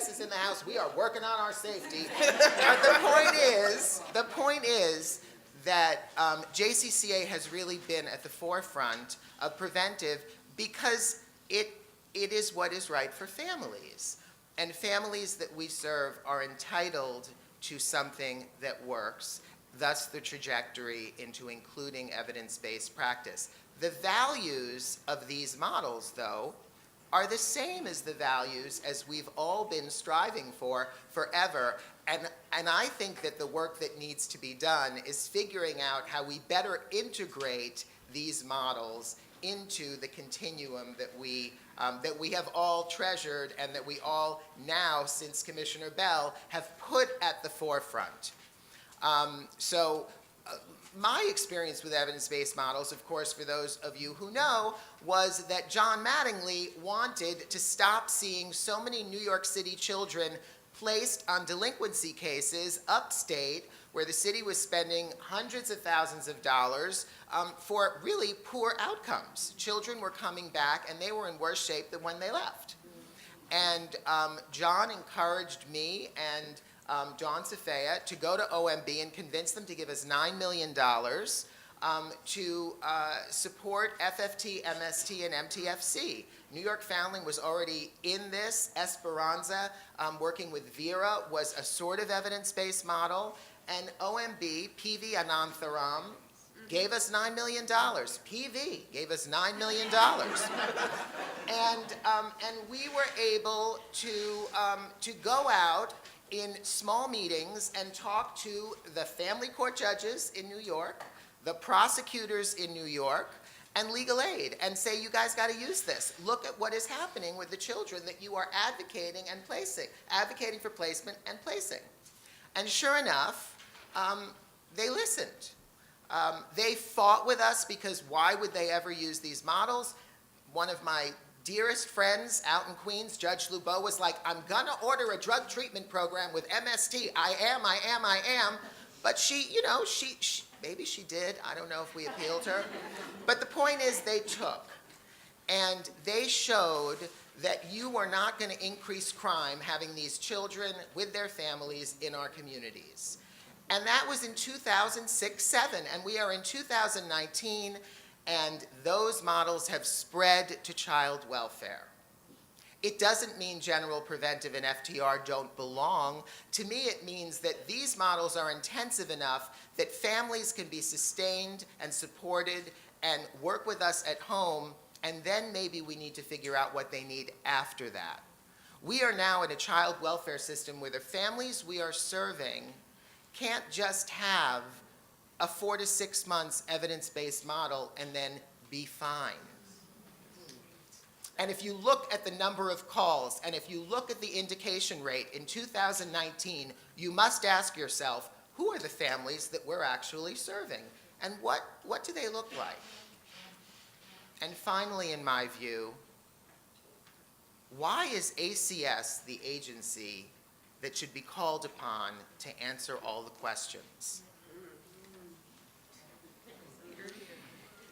is in the house, we are working on our safety. But the point is that JCCA has really been at the forefront of preventive because it is what is right for families. And families that we serve are entitled to something that works, thus the trajectory into including evidence-based practice. The values of these models, though, are the same as the values as we've all been striving for forever. And I think that the work that needs to be done is figuring out how we better integrate these models into the continuum that we have all treasured and that we all now, since Commissioner Bell, have put at the forefront. My experience with evidence-based models, of course, for those of you who know, was that John Mattingly wanted to stop seeing so many New York City children placed on delinquency cases upstate, where the city was spending hundreds of thousands of dollars for really poor outcomes. Children were coming back, and they were in worse shape than when they left. And John encouraged me and Dawn Safaya to go to OMB and convince them to give us $9 million to support FFT, MST, and MTFC. New York Foundling was already in this. Esperanza, working with Vera, was a sort of evidence-based model. And OMB, PV Anantharam, gave us $9 million. PV gave us $9 million. And we were able to go out in small meetings and talk to the family court judges in New York, the prosecutors in New York, and legal aid, and say, you guys got to use this. Look at what is happening with the children that you are advocating for placement and placing. And sure enough, they listened. They fought with us because why would they ever use these models? One of my dearest friends out in Queens, Judge Lubeau was like, I'm gonna order a drug treatment program with MST. I am. But she, you know, she maybe she did. I don't know if we appealed her. But the point is they took. And they showed that you are not going to increase crime having these children with their families in our communities. And that was in 2006-07, and we are in 2019, and those models have spread to child welfare. It doesn't mean general preventive and FTR don't belong. To me, it means that these models are intensive enough that families can be sustained and supported and work with us at home, and then maybe we need to figure out what they need after that. We are now in a child welfare system where the families we are serving can't just have a 4 to 6 months evidence-based model and then be fine. And if you look at the number of calls, and if you look at the indication rate in 2019, you must ask yourself, who are the families that we're actually serving? And what do they look like? And finally, in my view, why is ACS the agency that should be called upon to answer all the questions?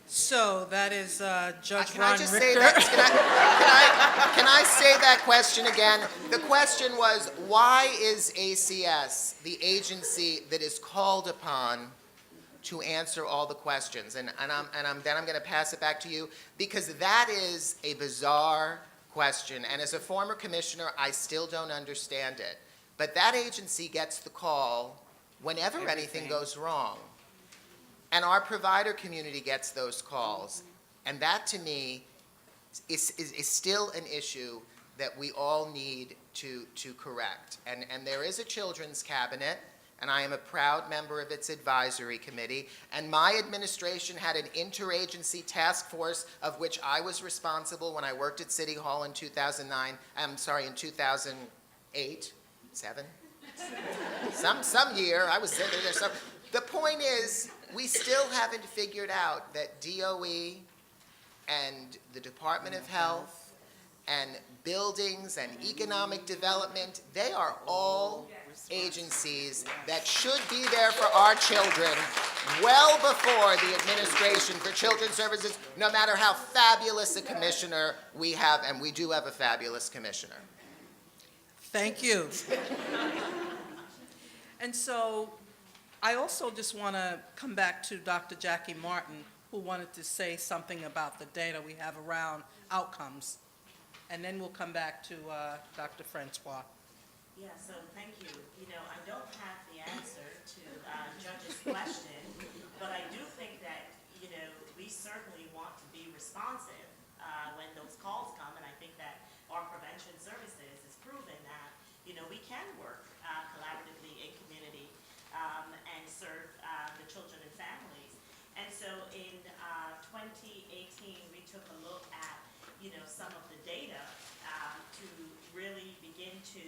So that is Judge Can I Ron just Richter. say that? Can I say that question again? The question was, why is ACS the agency that is called upon to answer all the questions? And then I'm going to pass it back to you, because that is a bizarre question. And as a former commissioner, I still don't understand it. But that agency gets the call whenever anything goes wrong. And our provider community gets those calls. And that, to me, is still an issue that we all need to correct. And there is a children's cabinet, and I am a proud member of its advisory committee. And my administration had an interagency task force of which I was responsible when I worked at City Hall in 2008, 7? Some year, I was there. The point is, we still haven't figured out that DOE and the Department of Health and buildings and economic development, they are all agencies that should be there for our children well before the Administration for Children's Services, no matter how fabulous a commissioner we have, and we do have a fabulous commissioner. Thank you. And so I also just want to come back to Dr. Jackie Martin, who wanted to say something about the data we have around outcomes. And then we'll come back to Dr. Francois. Yeah, so thank you. You know, I don't have the answer to Judge's question, but I do think that, you know, we certainly want to be responsive when those calls come, and I think that our prevention services has proven that, you know, we can work collaboratively in community and serve the children and families. And so in 2018, we took a look at, you know, some of the data to really begin to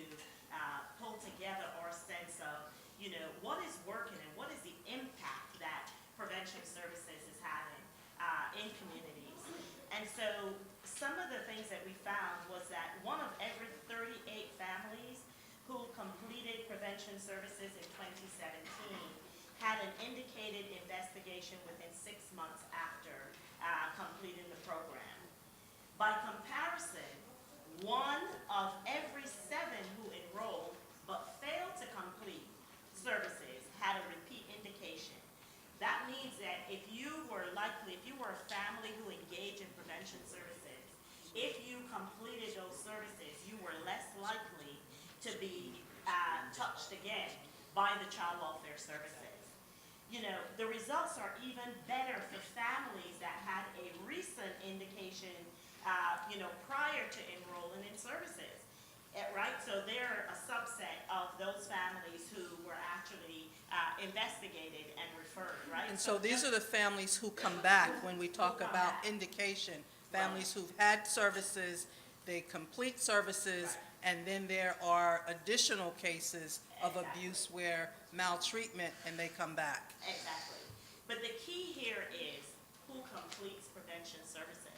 pull together our sense of, you know, what is working and what is the impact that prevention services is having in communities. And so some of the things that we found was that one of every 38 families who completed prevention services in 2017 had an indicated investigation within 6 months after completing the program. By comparison, 1 of every 7 who enrolled but failed to complete services had a repeat indication. That means that if you were a family who engaged in prevention services, if you completed those services, you were less likely to be touched again by the child welfare services. You know, the results are even better for families that had a recent indication, you know, prior to enrolling in services, right? So they're a subset of those families who were actually investigated and referred, right? And so these are the families who come back when we talk about indication, families who've had services, they complete services, and then there are additional cases of abuse where maltreatment and they come back. Exactly. But the key here is who completes prevention services.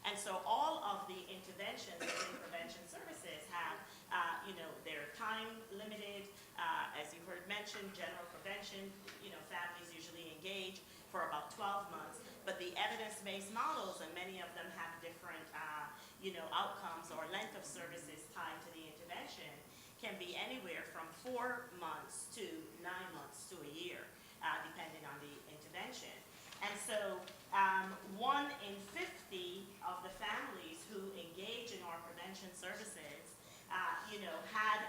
And And so all of the interventions within prevention services have, they're time limited. As you heard mentioned, general prevention, families usually engage for about 12 months. But the evidence-based models, and many of them have different, outcomes or length of services tied to the intervention, can be anywhere from 4 months to 9 months to a year, depending on the intervention. And so 1 in 50 of the families who engage in our prevention services, had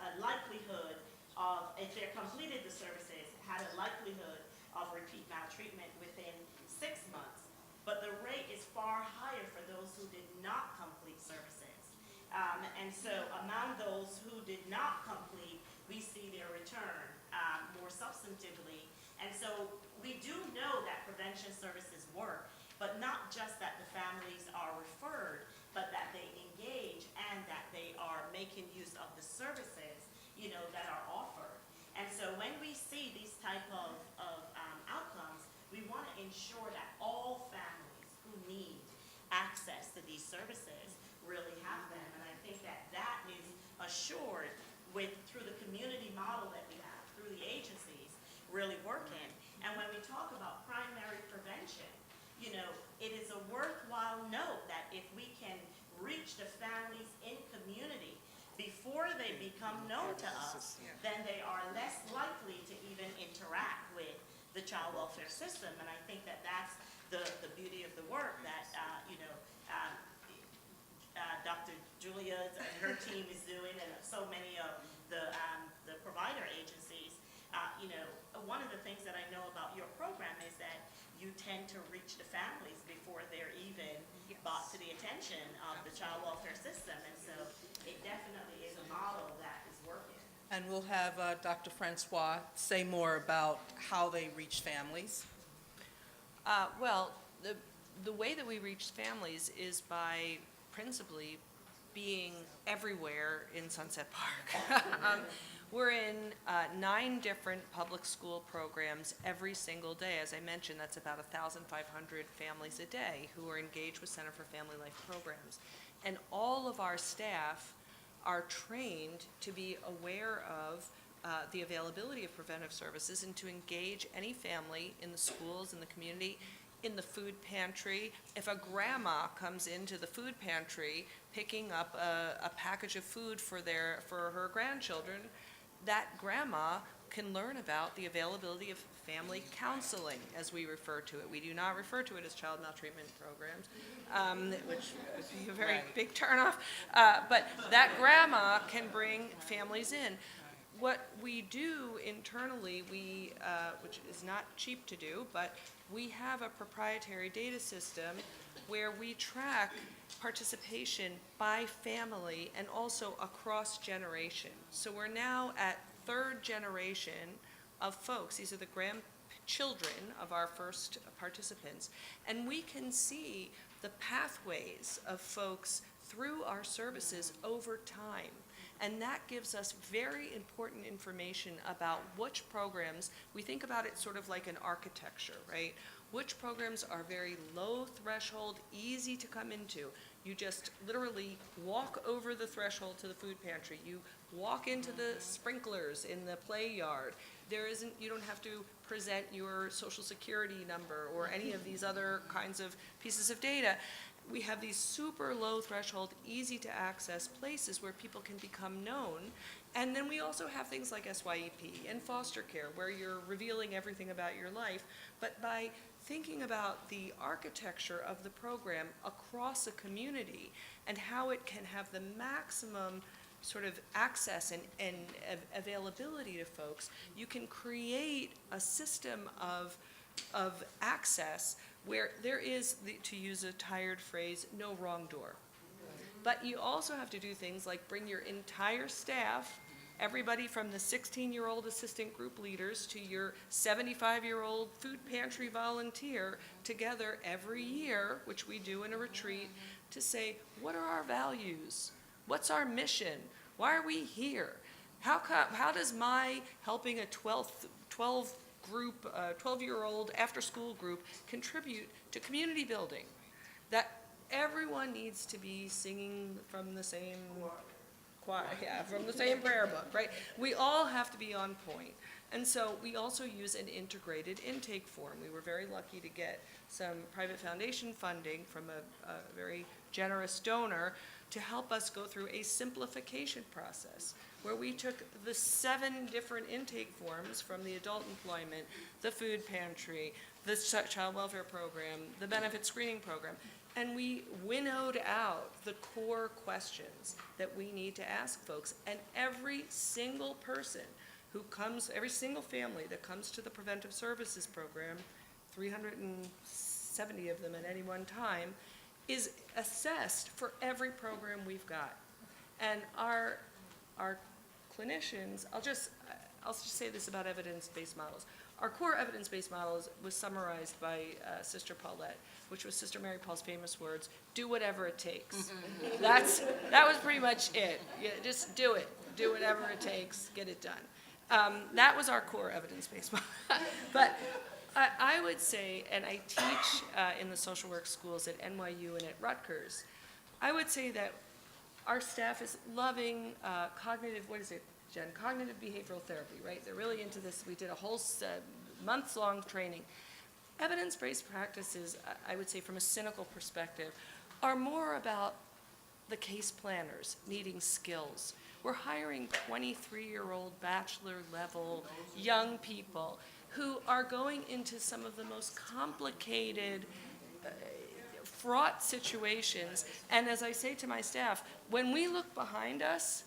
a likelihood of, if they completed the services, had a likelihood of repeat maltreatment within 6 months. But the rate is far higher for those who did not complete services. And so among those who did not complete, we see their return more substantively. And so we do know that prevention services work, but not just that the families are referred, but that they engage and that they are making use of the services, that are offered. And so when we see these type of outcomes, we want to ensure that all families who need access to these services really have them. And I think that that is assured through the community model that we have, through the agencies really working. And when we talk about primary prevention, it is a worthwhile note that if we can reach the families in community before they become known to us, then they are less likely to even interact with the child welfare system. And I think that that's the beauty of the work that, Dr. Julia and her team is doing, and so many of the provider agencies. One of the things that I know about your program is that you tend to reach the families before they're even brought to the attention of the child welfare system. And so it definitely is a model that is working. And we'll have Dr. Francois say more about how they reach families. Well, the way that we reach families is by principally being everywhere in Sunset Park. We're in 9 different public school programs every single day. As I mentioned, that's about 1,500 families a day who are engaged with Center for Family Life programs. And all of our staff are trained to be aware of the availability of preventive services and to engage any family in the schools, in the community, in the food pantry. If a grandma comes into the food pantry picking up a package of food for her grandchildren, that grandma can learn about the availability of family counseling, as we refer to it. We do not refer to it as child maltreatment programs, which would be a very big turnoff. But that grandma can bring families in. What we do internally, which is not cheap to do, but we have a proprietary data system where we track participation by family and also across generation. So we're now at 3rd generation of folks. These are the grandchildren of our first participants. And we can see the pathways of folks through our services over time. And that gives us very important information about which programs, we think about it sort of like an architecture, right? Which programs are very low threshold, easy to come into. You just literally walk over the threshold to the food pantry. You walk into the sprinklers in the play yard. You don't have to present your social security number or any of these other kinds of pieces of data. We have these super low threshold, easy to access places where people can become known. And then we also have things like SYEP and foster care, where you're revealing everything about your life. But by thinking about the architecture of the program across a community and how it can have the maximum sort of access and availability to folks, you can create a system of access where there is, to use a tired phrase, no wrong door. But you also have to do things like bring your entire staff, everybody from the 16-year-old assistant group leaders to your 75-year-old food pantry volunteer together every year, which we do in a retreat, to say, what are our values? What's our mission? Why are we here? How does my helping a 12-year-old after-school group contribute to community building? that everyone needs to be singing from the same choir, yeah, from the same prayer book, right? We all have to be on point. And so we also use an integrated intake form. We were very lucky to get some private foundation funding from a very generous donor to help us go through a simplification process where we took the 7 different intake forms from the adult employment, the food pantry, the child welfare program, the benefit screening program, and we winnowed out the core questions that we need to ask folks. And every single person who comes, every single family that comes to the Preventive Services program, 370 of them at any one time, is assessed for every program we've got. And our clinicians, I'll just say this about evidence-based models. Our core evidence-based models was summarized by Sister Paulette, which was Sister Mary Paul's famous words, "Do whatever it takes." That was pretty much it. Yeah, just do it. Do whatever it takes, get it done. That was our core evidence-based model. But I would say, and I teach in the social work schools at NYU and at Rutgers, I would say that our staff is loving cognitive, what is it, Jen? Cognitive behavioral therapy, right? They're really into this. We did a whole months-long training. Evidence-based practices, I would say from a cynical perspective, are more about the case planners needing skills. We're hiring 23-year-old bachelor-level young people who are going into some of the most complicated, fraught situations. And as I say to my staff, when we look behind us,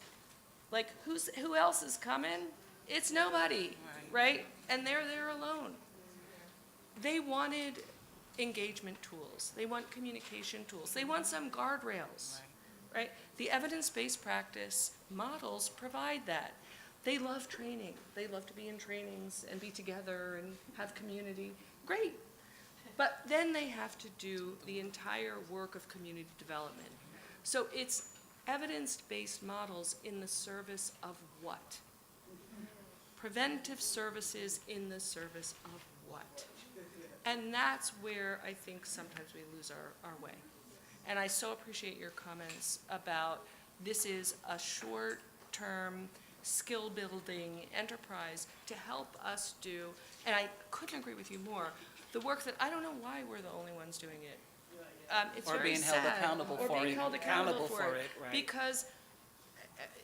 like who else is coming? It's nobody, right? And they're there alone. They wanted engagement tools. They want communication tools. They want some guardrails, right? The evidence-based practice models provide that. They love training. They love to be in trainings and be together and have community. Great. But then they have to do the entire work of community development. So it's evidence-based models in the service of what? Preventive services in the service of what? And that's where I think sometimes we lose our way. And I so appreciate your comments about this is a short-term skill-building enterprise to help us do, and I couldn't agree with you more, the work that I don't know why we're the only ones doing it. It's Or very being held sad. accountable Or for being it. held accountable for it. right. Because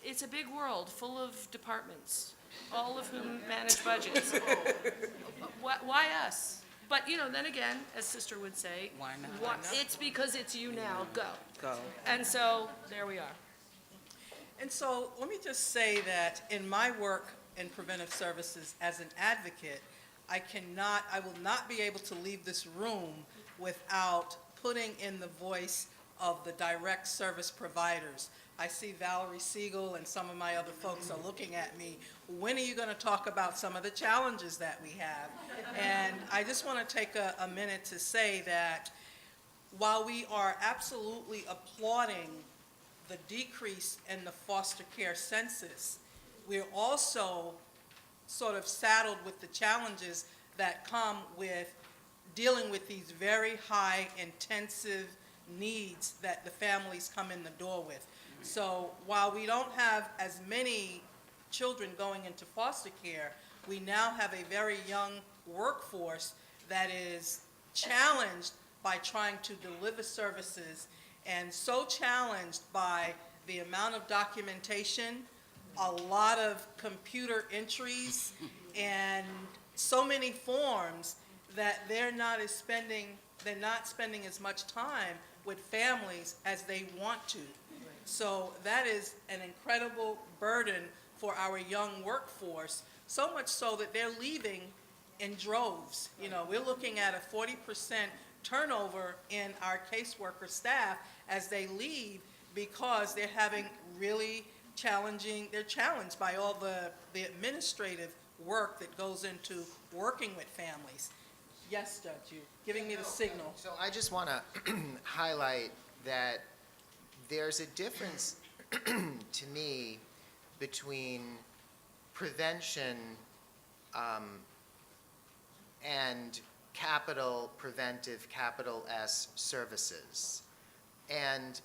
it's a big world full of departments, all of whom manage budgets. Why us? But, then again, as Sister would say, Why not? It's because it's you now, go. Go. And so, there we are. And so let me just say that in my work in preventive services as an advocate, I will not be able to leave this room without putting in the voice of the direct service providers. I see Valerie Siegel and some of my other folks are looking at me. When are you going to talk about some of the challenges that we have? And I just want to take a minute to say that while we are absolutely applauding the decrease in the foster care census, we're also sort of saddled with the challenges that come with dealing with these very high intensive needs that the families come in the door with. So while we don't have as many children going into foster care, we now have a very young workforce that is challenged by trying to deliver services, and so challenged by the amount of documentation, a lot of computer entries, and so many forms that they're not spending as much time with families as they want to. So that is an incredible burden for our young workforce, so much so that they're leaving in droves. We're looking at a 40% turnover in our caseworker staff as they leave because they're having really they're challenged by all the administrative work that goes into working with families. Yes, Judge, you're giving me the signal. So I just want to highlight that there's a difference to me between prevention and capital Preventive, capital S, Services. And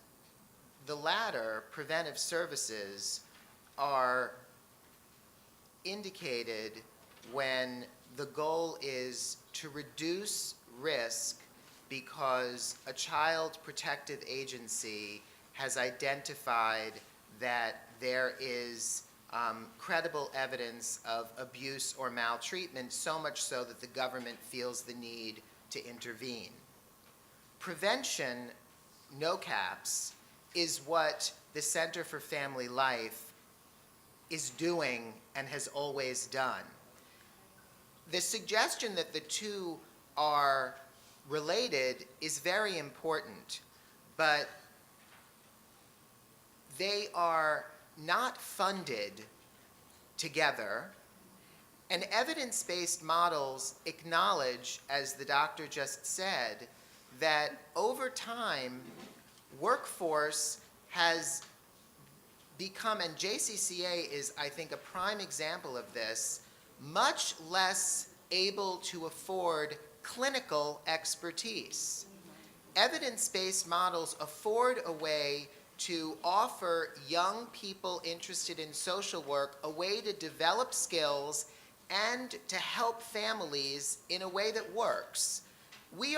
the latter, Preventive Services, are indicated when the goal is to reduce risk because a child protective agency has identified that there is credible evidence of abuse or maltreatment, so much so that the government feels the need to intervene. Prevention, no caps, is what the Center for Family Life is doing and has always done. The suggestion that the two are related is very important, but they are not funded together, and evidence-based models acknowledge, as the doctor just said, that over time, workforce has become, and JCCA is, I think, a prime example of this, much less able to afford clinical expertise. Evidence-based models afford a way to offer young people interested in social work a way to develop skills and to help families in a way that works. We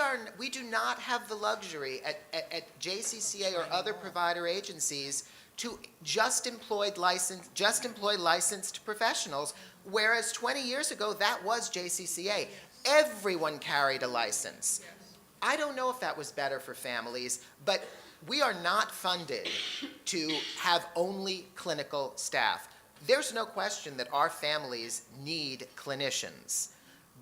do not have the luxury at JCCA or other provider agencies to just employ licensed professionals, whereas 20 years ago that was JCCA. Everyone carried a license. I don't know if that was better for families, but we are not funded to have only clinical staff. There's no question that our families need clinicians,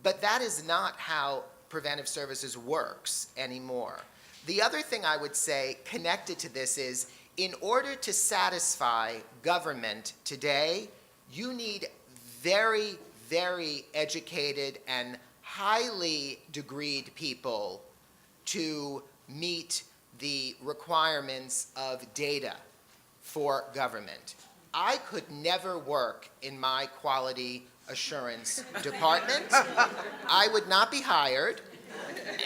but that is not how Preventive Services works anymore. The other thing I would say connected to this is, in order to satisfy government today, you need very, very educated and highly degreed people to meet the requirements of data for government. I could never work in my quality assurance department. I would not be hired.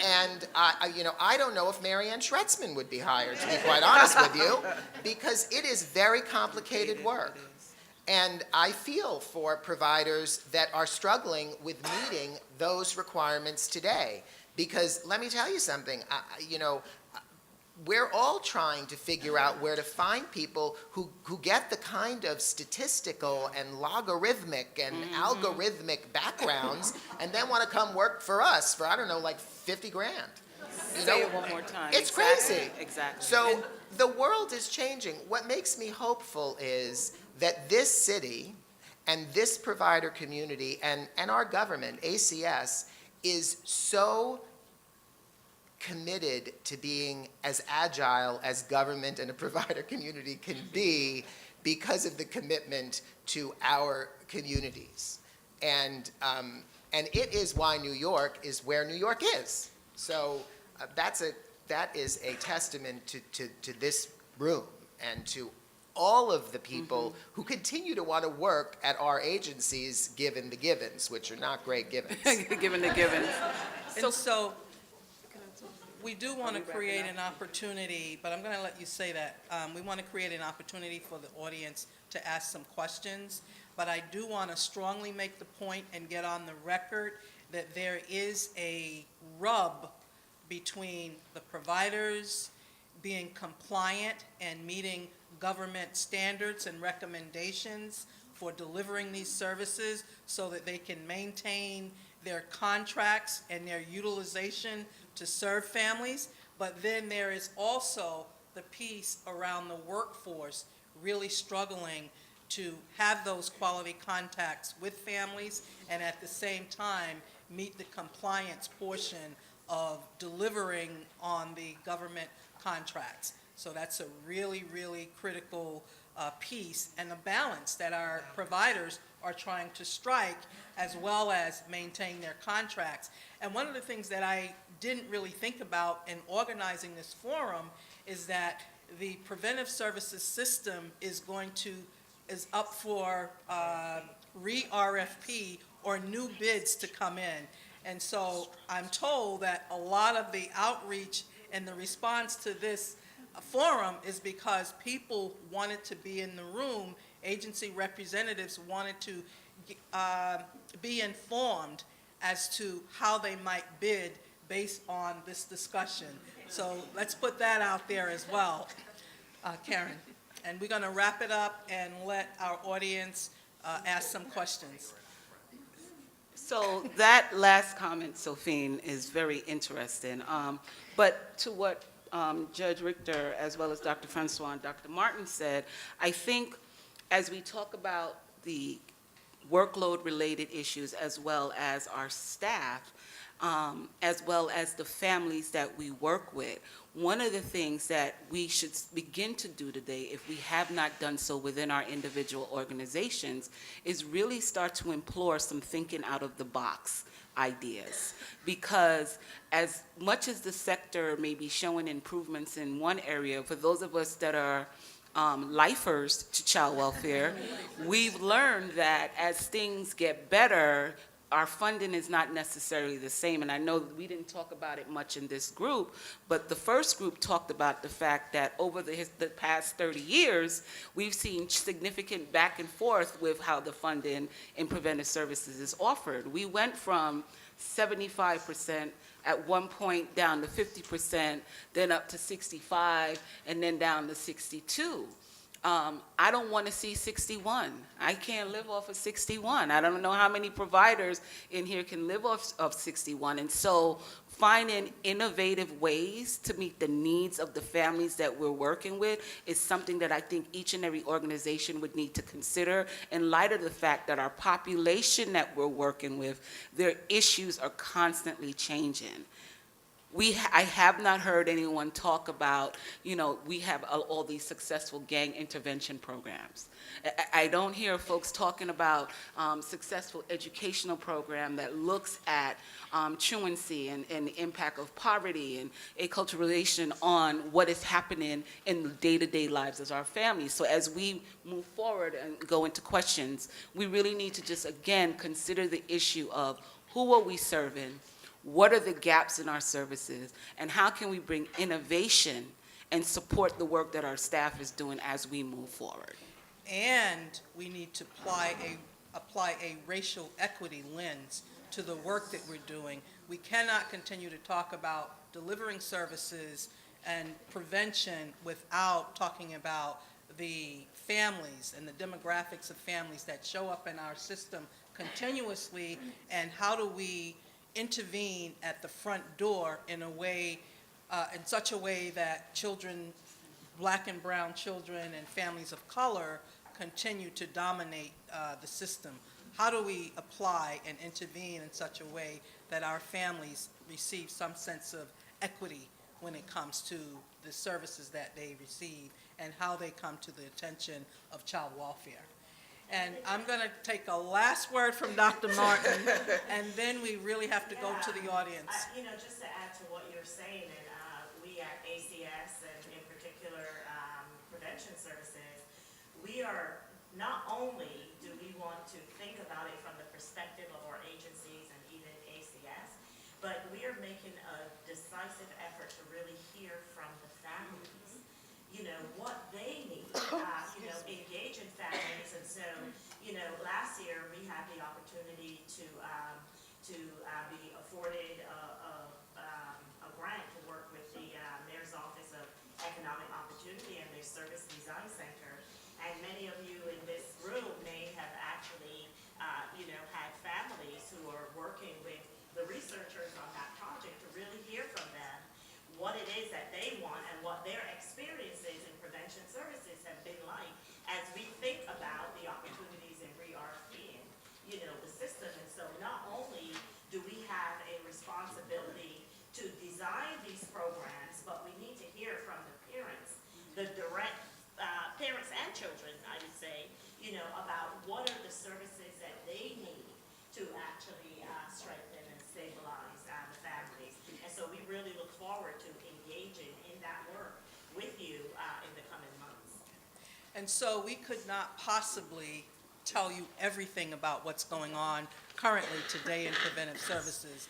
And I don't know if Marianne Schretzman would be hired, to be quite honest with you, because it is very complicated work. And I feel for providers that are struggling with meeting those requirements today. Because let me tell you something, we're all trying to figure out where to find people who get the kind of statistical and logarithmic and algorithmic backgrounds and then want to come work for us for, I don't know, like 50 grand. Say it one more time. It's Exactly. crazy. Exactly. So the world is changing. What makes me hopeful is that this city and this provider community and our government, ACS, is so committed to being as agile as government and a provider community can be because of the commitment to our communities. And it is why New York is where New York is. So that is a testament to this room and to all of the people who continue to want to work at our agencies, given the givens, which are not great givens. Given the givens. So we do want to create an opportunity, but I'm going to let you say that. We want to create an opportunity for the audience to ask some questions, but I do want to strongly make the point and get on the record that there is a rub between the providers being compliant and meeting government standards and recommendations for delivering these services so that they can maintain their contracts and their utilization to serve families. But then there is also the piece around the workforce really struggling to have those quality contacts with families and at the same time meet the compliance portion of delivering on the government contracts. So that's a really, really critical piece and a balance that our providers are trying to strike, as well as maintain their contracts. And one of the things that I didn't really think about in organizing this forum is that the Preventive Services system is up for re-RFP or new bids to come in. And so I'm told that a lot of the outreach and the response to this forum is because people wanted to be in the room, agency representatives wanted to be informed as to how they might bid based on this discussion. So let's put that out there as well, Karen. And we're going to wrap it up and let our audience ask some questions. So that last comment, Sophine, is very interesting. But to what Judge Richter, as well as Dr. Francois and Dr. Martin said, I think as we talk about the workload-related issues, as well as our staff, as well as the families that we work with, one of the things that we should begin to do today, if we have not done so within our individual organizations, is really start to implore some thinking out of the box ideas. Because as much as the sector may be showing improvements in one area, for those of us that are lifers to child welfare, we've learned that as things get better, our funding is not necessarily the same. And I know we didn't talk about it much in this group, but the first group talked about the fact that over the past 30 years, we've seen significant back and forth with how the funding in preventive services is offered. We went from 75% at one point down to 50%, then up to 65, and then down to 62. I don't want to see 61. I can't live off of 61. I don't know how many providers in here can live off of 61. And so finding innovative ways to meet the needs of the families that we're working with is something that I think each and every organization would need to consider in light of the fact that our population that we're working with, their issues are constantly changing. I have not heard anyone talk about, we have all these successful gang intervention programs. I don't hear folks talking about successful educational program that looks at truancy and the impact of poverty and acculturation on what is happening in the day-to-day lives of our families. So as we move forward and go into questions, we really need to just, again, consider the issue of who are we serving, what are the gaps in our services, and how can we bring innovation and support the work that our staff is doing as we move forward. And we need to apply a racial equity lens to the work that we're doing. We cannot continue to talk about delivering services and prevention without talking about the families and the demographics of families that show up in our system continuously, and how do we intervene at the front door in a way, in such a way that children, black and brown children and families of color continue to dominate the system. How do we apply and intervene in such a way that our families receive some sense of equity when it comes to the services that they receive and how they come to the attention of child welfare? And I'm going to take a last word from Dr. Martin, and then we really have to go to the audience. Just to add to what you're saying, and we at ACS, and in particular Prevention Services, we are not only do we want to think about it from the perspective of our agencies and even ACS, but we are making a decisive effort to really hear from the families, what they need, engage in families. And so, last year we had the opportunity to be afforded a grant to work with the Mayor's Office of Economic Opportunity and their Service Design Center. And many of you in this room may have actually, had families who are working with the researchers on that project to really hear from them what it is that they want and what their experiences in prevention services have been like as we think about the opportunities in re-RFPing, the system. And so not only do we have a responsibility to design these programs, but we need to hear from the parents, the direct parents and children, I would say, about what are the services that they need to actually strengthen and stabilize the families. And so we really look forward to engaging in that work with you in the coming months. And so we could not possibly tell you everything about what's going on currently today in preventive services.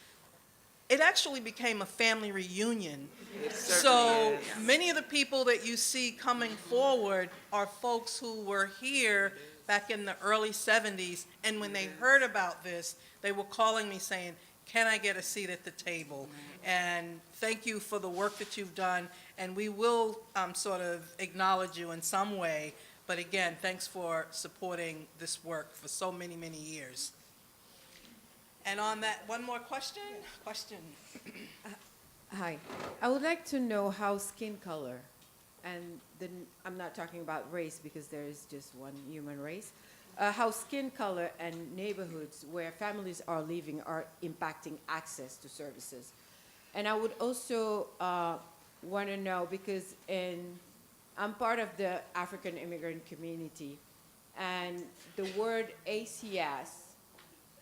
it actually became a family reunion. It So certainly is. many of the people that you see coming forward are folks who were here back in the early 70s, and when they heard about this, they were calling me saying, can I get a seat at the table? And thank you for the work that you've done, and we will sort of acknowledge you in some way, but again, thanks for supporting this work for so many, many years. And on that, one more question? Hi. I would like to know how skin color, and then I'm not talking about race because there is just one human race, how skin color and neighborhoods where families are living are impacting access to services. And I would also want to know, because I'm part of the African immigrant community, and the word ACS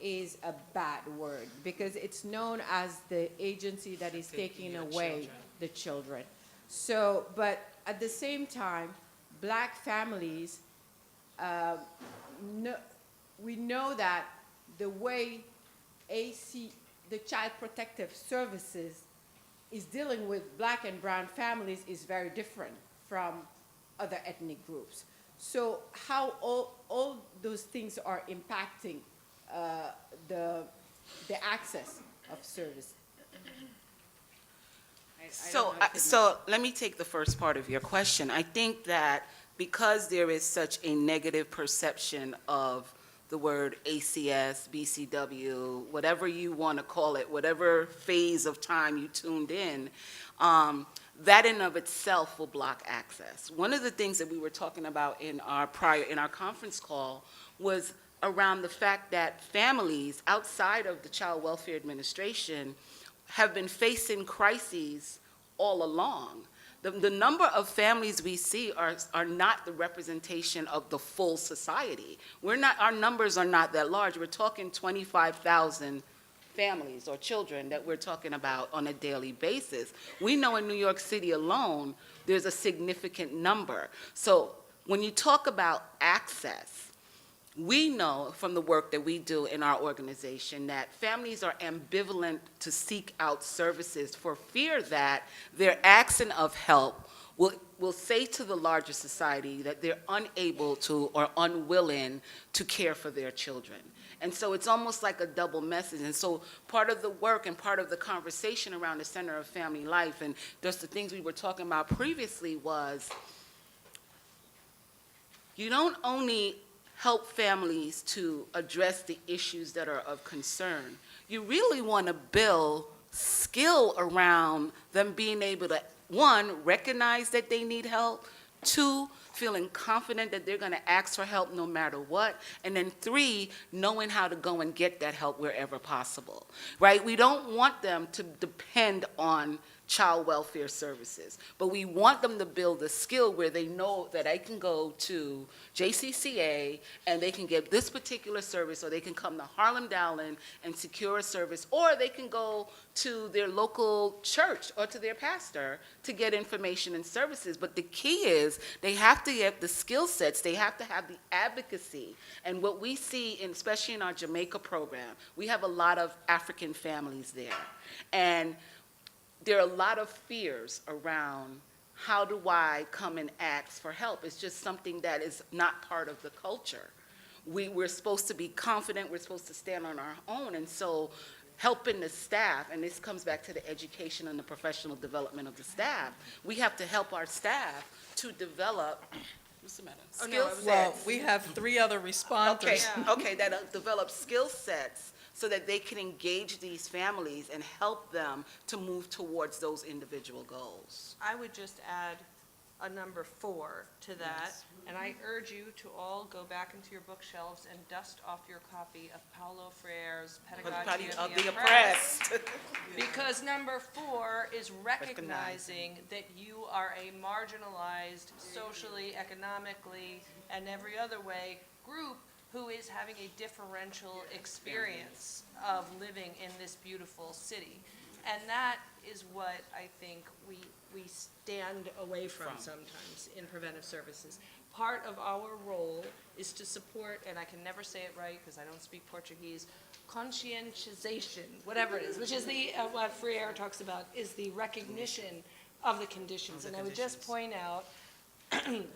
is a bad word because it's known as the agency that is taking away the children. So, but at the same time, black families, we know that the way the Child Protective Services is dealing with black and brown families is very different from other ethnic groups. So how all those things are impacting the access of service. So let me take the first part of your question. I think that because there is such a negative perception of the word ACS, BCW, whatever you want to call it, whatever phase of time you tuned in, that in of itself will block access. One of the things that we were talking about in our conference call was around the fact that families outside of the Child Welfare Administration have been facing crises all along. The number of families we see are not the representation of the full society. Our numbers are not that large. We're talking 25,000 families or children that we're talking about on a daily basis. We know in New York City alone, there's a significant number. So when you talk about access, we know from the work that we do in our organization that families are ambivalent to seek out services for fear that their asking of help will say to the larger society that they're unable to or unwilling to care for their children. And so it's almost like a double message. And so part of the work and part of the conversation around the Center of Family Life and just the things we were talking about previously was you don't only help families to address the issues that are of concern. You really want to build skill around them being able to, one, recognize that they need help, two, feeling confident that they're going to ask for help no matter what, and then three, knowing how to go and get that help wherever possible, right? We don't want them to depend on child welfare services, but we want them to build a skill where they know that I can go to JCCA and they can get this particular service, or they can come to Harlem, Dowling and secure a service, or they can go to their local church or to their pastor to get information and services. But the key is they have to get the skill sets, they have to have the advocacy. And what we see, especially in our Jamaica program, we have a lot of African families there. And there are a lot of fears around how do I come and ask for help. It's just something that is not part of the culture. We're supposed to be confident, we're supposed to stand on our own, and so helping the staff, and this comes back to the education and the professional development of the staff, we have to help our staff to develop, what's the matter? Skill sets. Well, we have 3 other responders. Okay, that develop skill sets so that they can engage these families and help them to move towards those individual goals. I would just add a number 4 to that, and I urge you to all go back into your bookshelves and dust off your copy of Paulo Freire's Pedagogy of the Oppressed. Because number 4 is recognizing that you are a marginalized, socially, economically, and every other way group who is having a differential experience of living in this beautiful city. And that is what I think we stand away from sometimes in preventive services. part of our role is to support, and I can never say it right because I don't speak Portuguese, conscientization, whatever it is, which is what Freire talks about, is the recognition of the conditions. And I would just point out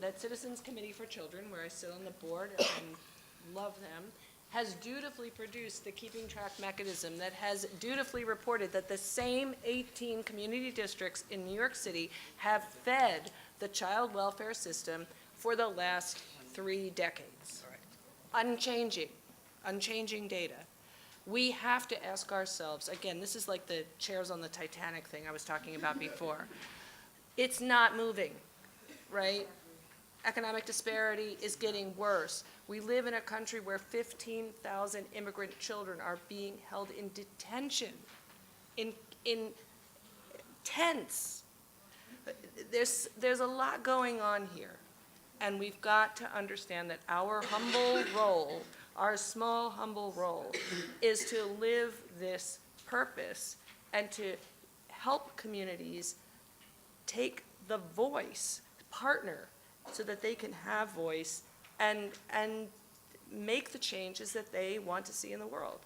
that Citizens Committee for Children, where I sit on the board and love them, has dutifully produced the keeping track mechanism that has dutifully reported that the same 18 community districts in New York City have fed the child welfare system for the last 3 decades. Unchanging data. We have to ask ourselves, again, this is like the chairs on the Titanic thing I was talking about before. It's not moving, right? Economic disparity is getting worse. We live in a country where 15,000 immigrant children are being held in detention, in tents. There's a lot going on here, and we've got to understand that our humble role, our small, humble role, is to live this purpose and to help communities take the voice, partner, so that they can have voice and make the changes that they want to see in the world.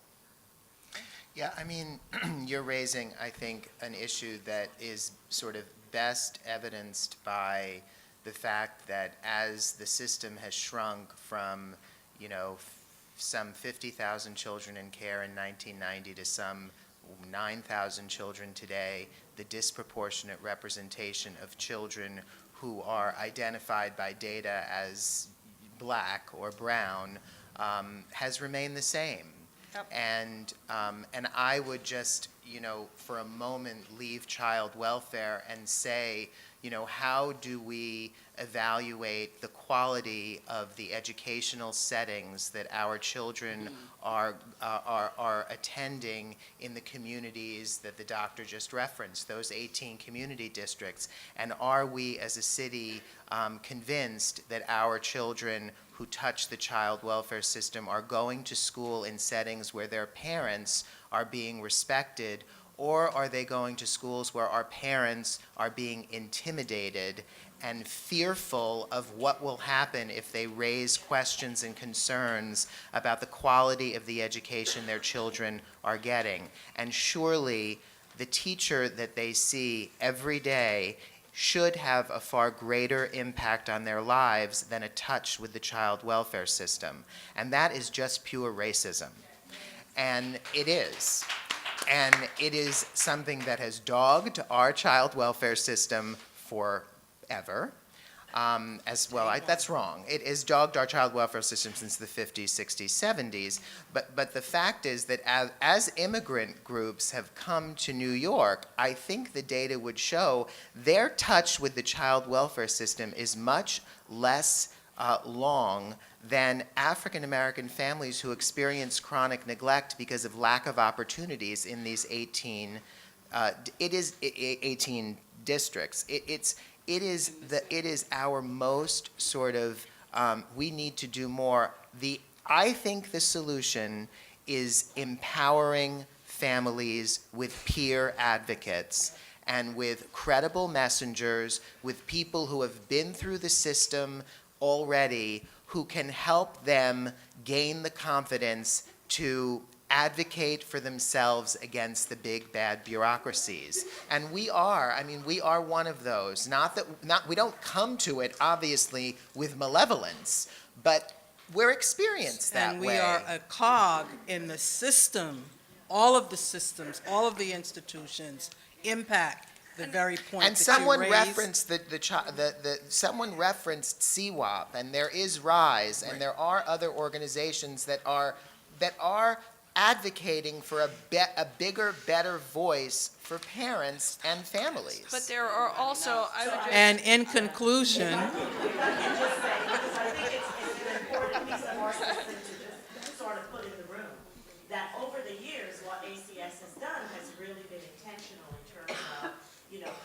Yeah, I mean, you're raising, I think, an issue that is sort of best evidenced by the fact that as the system has shrunk from, you know, some 50,000 children in care in 1990 to some 9,000 children today, the disproportionate representation of children who are identified by data as black or brown has remained the same. Yep. And I would just, you know, for a moment leave child welfare and say, you know, how do we evaluate the quality of the educational settings that our children are attending in the communities that the doctor just referenced, those 18 community districts? And are we as a city convinced that our children who touch the child welfare system are going to school in settings where their parents are being respected, or are they going to schools where our parents are being intimidated and fearful of what will happen if they raise questions and concerns about the quality of the education their children are getting? And surely the teacher that they see every day should have a far greater impact on their lives than a touch with the child welfare system. And that is just pure racism. And it is. And it is something that has dogged our child welfare system forever. As well, that's wrong. It has dogged our child welfare system since the 50s, 60s, 70s. But the fact is that as immigrant groups have come to New York, I think the data would show their touch with the child welfare system is much less long than African American families who experience chronic neglect because of lack of opportunities in these 18 districts. It is our most sort of, we need to do more. I think the solution is empowering families with peer advocates and with credible messengers, with people who have been through the system already, who can help them gain the confidence to advocate for themselves against the big bad bureaucracies. And we are one of those. We don't come to it, obviously, with malevolence, but we're experienced that way. And we are a cog in the system. All of the systems, all of the institutions impact the very point and that someone you raised. referenced someone referenced CWOP, and there is RISE, and there are other organizations that are advocating for a bigger, better voice for parents and families. But there are also, I would just, And in conclusion, I can just say, because I think it's an important piece of our system to just sort of put in the room, that over the years, what ACS has done has really been intentional in terms of,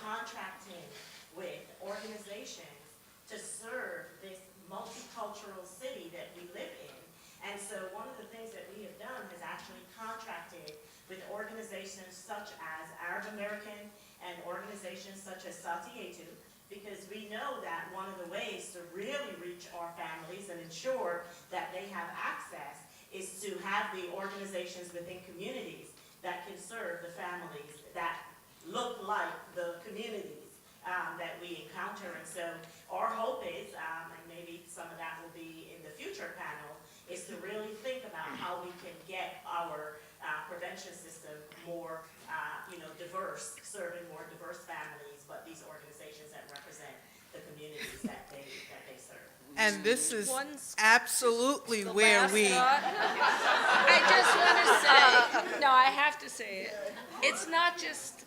contracting with organizations to serve this multicultural city that we live in. And so one of the things that we have done is actually contracted with organizations such as Arab American and organizations such as Satietu because we know that one of the ways to really reach our families and ensure that they have access is to have the organizations within communities that can serve the families that look like the communities that we encounter. And so our hope is, and maybe some of that will be in the future panel, is to really think about how we can get our prevention system more, diverse, serving more diverse families, but these organizations that represent the communities that they serve. And this is One absolutely where we, I just want to say, no, I have to say it. It's not just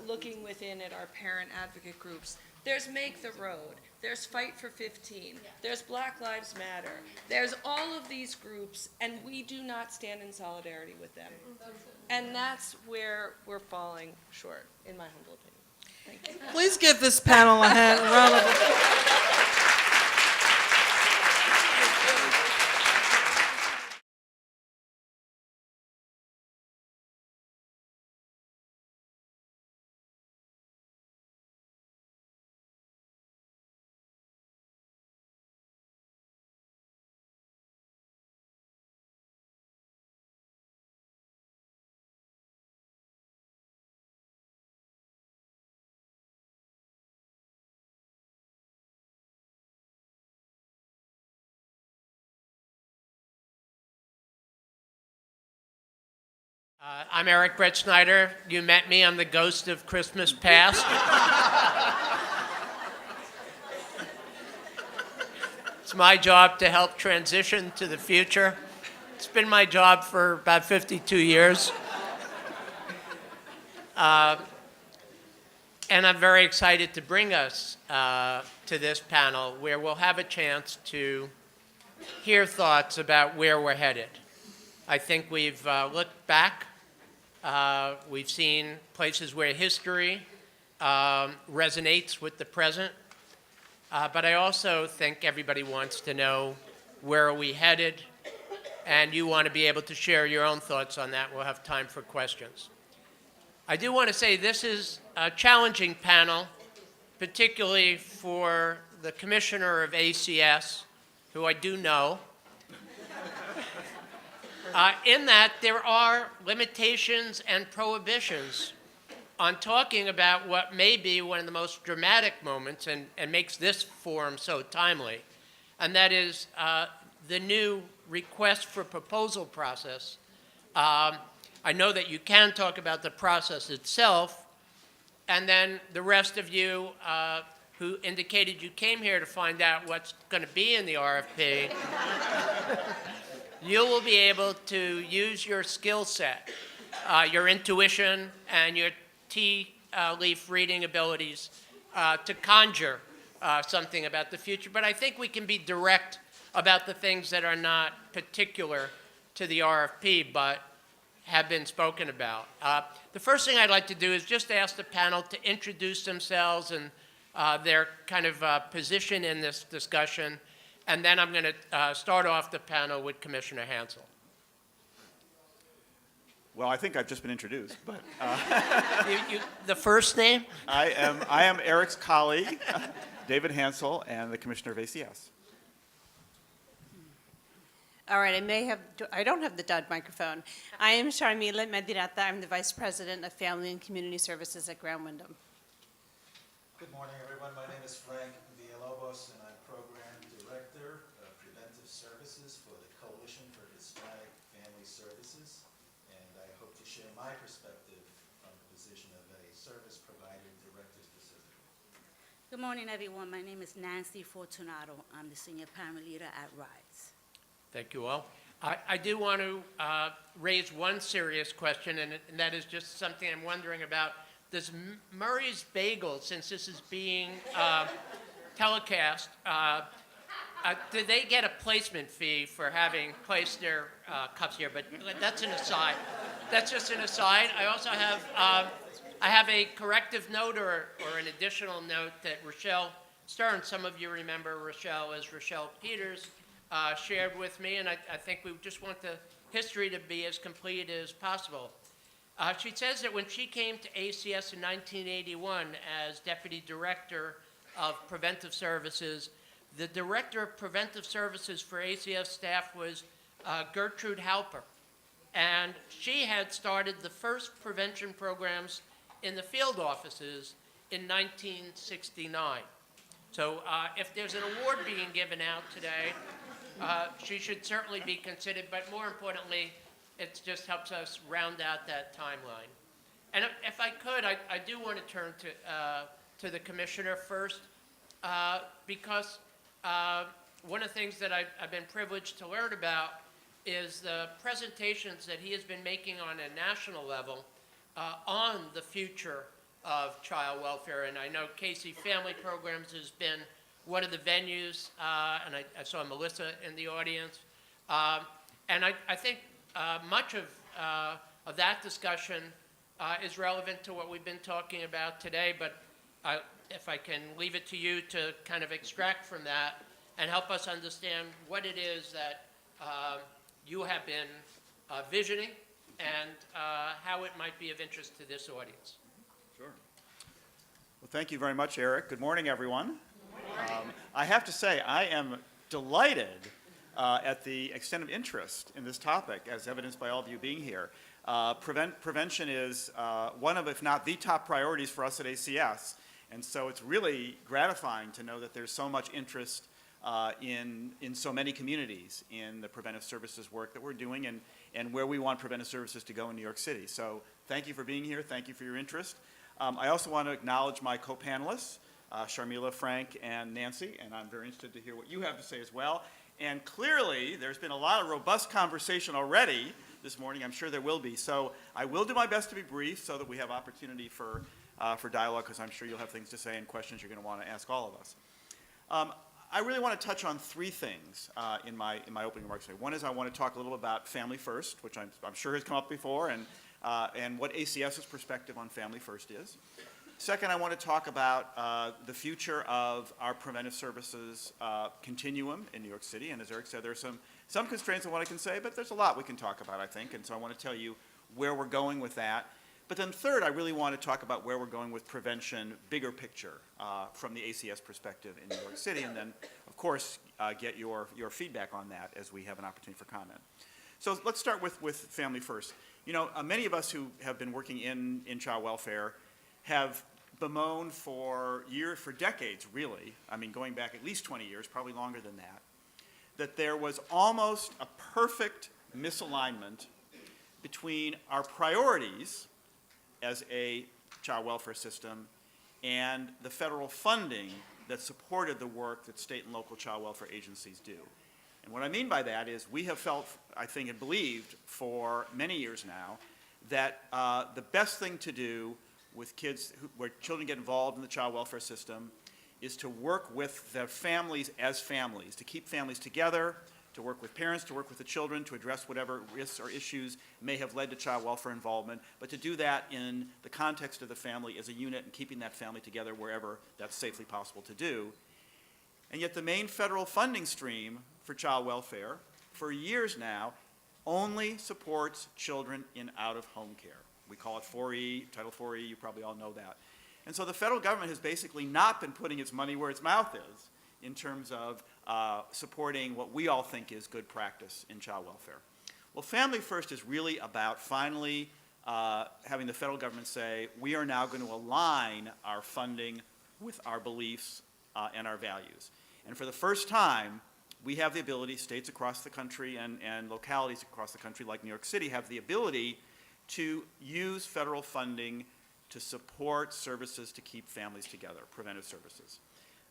looking within at our parent advocate groups. There's Make the Road. There's Fight for 15. There's Black Lives Matter. There's all of these groups, and we do not stand in solidarity with them. And that's where we're falling short, in my humble opinion. Thank you. please give this panel a round of applause. I'm Eric Brettschneider. You met me. I'm the ghost of Christmas past. It's my job to help transition to the future. It's been my job for about 52 years. And I'm very excited to bring us to this panel where we'll have a chance to hear thoughts about where we're headed. I think we've looked back. We've seen places where history resonates with the present. But I also think everybody wants to know where are we headed, and you want to be able to share your own thoughts on that. We'll have time for questions. I do want to say this is a challenging panel, particularly for the commissioner of ACS, who I do know. In that there are limitations and prohibitions on talking about what may be one of the most dramatic moments and makes this forum so timely, and that is the new request for proposal process. I know that you can talk about the process itself, and then the rest of you who indicated you came here to find out what's going to be in the RFP, you will be able to use your skill set, your intuition, and your tea leaf reading abilities to conjure something about the future. But I think we can be direct about the things that are not particular to the RFP, but have been spoken about. The first thing I'd like to do is just ask the panel to introduce themselves and their kind of position in this discussion. And then I'm going to start off the panel with Commissioner Hansell. Well, I think I've just been introduced, but The first name? I am Eric's colleague, David Hansell, and the Commissioner of ACS. All right, I don't have the dud microphone. I am Sharmeela Mediratta. I'm the Vice President of Family and Community Services at Grand Windham. Good morning, everyone. My name is Frank Villalobos, and I'm Program Director of Preventive Services for the Coalition for Hispanic Family Services. And I hope to share my perspective from the position of a service provider director specifically. Good morning, everyone. My name is Nancy Fortunato. I'm the Senior Parent Leader at RISE. Thank you all. I do want to raise one serious question, and that is just something I'm wondering about. Does Murray's Bagel, since this is being telecast, do they get a placement fee for having placed their cups here? But that's an aside. That's just an aside. I also have I have a corrective note or an additional note that Rochelle Stern, some of you remember Rochelle as Rochelle Peters, shared with me, and I think we just want the history to be as complete as possible. She says that when she came to ACS in 1981 as Deputy Director of Preventive Services. The Director of Preventive Services for ACS staff was Gertrude Halper. And she had started the first prevention programs in the field offices in 1969. So if there's an award being given out today, she should certainly be considered, but more importantly, it just helps us round out that timeline. And if I could, I do want to turn to the Commissioner first, because one of the things that I've been privileged to learn about is the presentations that he has been making on a national level on the future of child welfare. And I know Casey Family Programs has been one of the venues, and I saw Melissa in the audience. And I think much of that discussion is relevant to what we've been talking about today, but if I can leave it to you to kind of extract from that and help us understand what it is that you have been visioning and how it might be of interest to this audience. Sure. Well, thank you very much, Eric. Good morning, everyone. I have to say, I am delighted at the extent of interest in this topic, as evidenced by all of you being here. Prevention is one of, if not the top priorities for us at ACS, and so it's really gratifying to know that there's so much interest in so many communities in the preventive services work that we're doing and where we want preventive services to go in New York City. So thank you for being here. Thank you for your interest. I also want to acknowledge my co-panelists, Sharmeela, Frank, and Nancy, and I'm very interested to hear what you have to say as well. And clearly, there's been a lot of robust conversation already this morning. I'm sure there will be. So I will do my best to be brief so that we have opportunity for dialogue, because I'm sure you'll have things to say and questions you're going to want to ask all of us. I really want to touch on three things in my opening remarks today. One is I want to talk a little about Family First, which I'm sure has come up before, and what ACS's perspective on Family First is. Second, I want to talk about the future of our preventive services continuum in New York City. And as Eric said, there are some constraints on what I can say, but there's a lot we can talk about, I think. And so I want to tell you where we're going with that. But then third, I really want to talk about where we're going with prevention, bigger picture, from the ACS perspective in New York City. And then, of course, get your feedback on that as we have an opportunity for comment. So let's start with Family First. You know, many of us who have been working in child welfare have bemoaned for decades, really, I mean, going back at least 20 years, probably longer than that there was almost a perfect misalignment between our priorities as a child welfare system and the federal funding that supported the work that state and local child welfare agencies do. And what I mean by that is we have felt, I think, and believed for many years now that the best thing to do with kids where children get involved in the child welfare system is to work with their families as families, to keep families together, to work with parents, to work with the children, to address whatever risks or issues may have led to child welfare involvement, but to do that in the context of the family as a unit and keeping that family together wherever that's safely possible to do. And yet the main federal funding stream for child welfare for years now only supports children in out-of-home care. We call it 4E, Title 4E, you probably all know that. And so the federal government has basically not been putting its money where its mouth is in terms of supporting what we all think is good practice in child welfare. Well, Family First is really about finally having the federal government say, we are now going to align our funding with our beliefs and our values. And for the first time, we have the ability, states across the country and localities across the country like New York City have the ability to use federal funding to support services to keep families together, preventive services.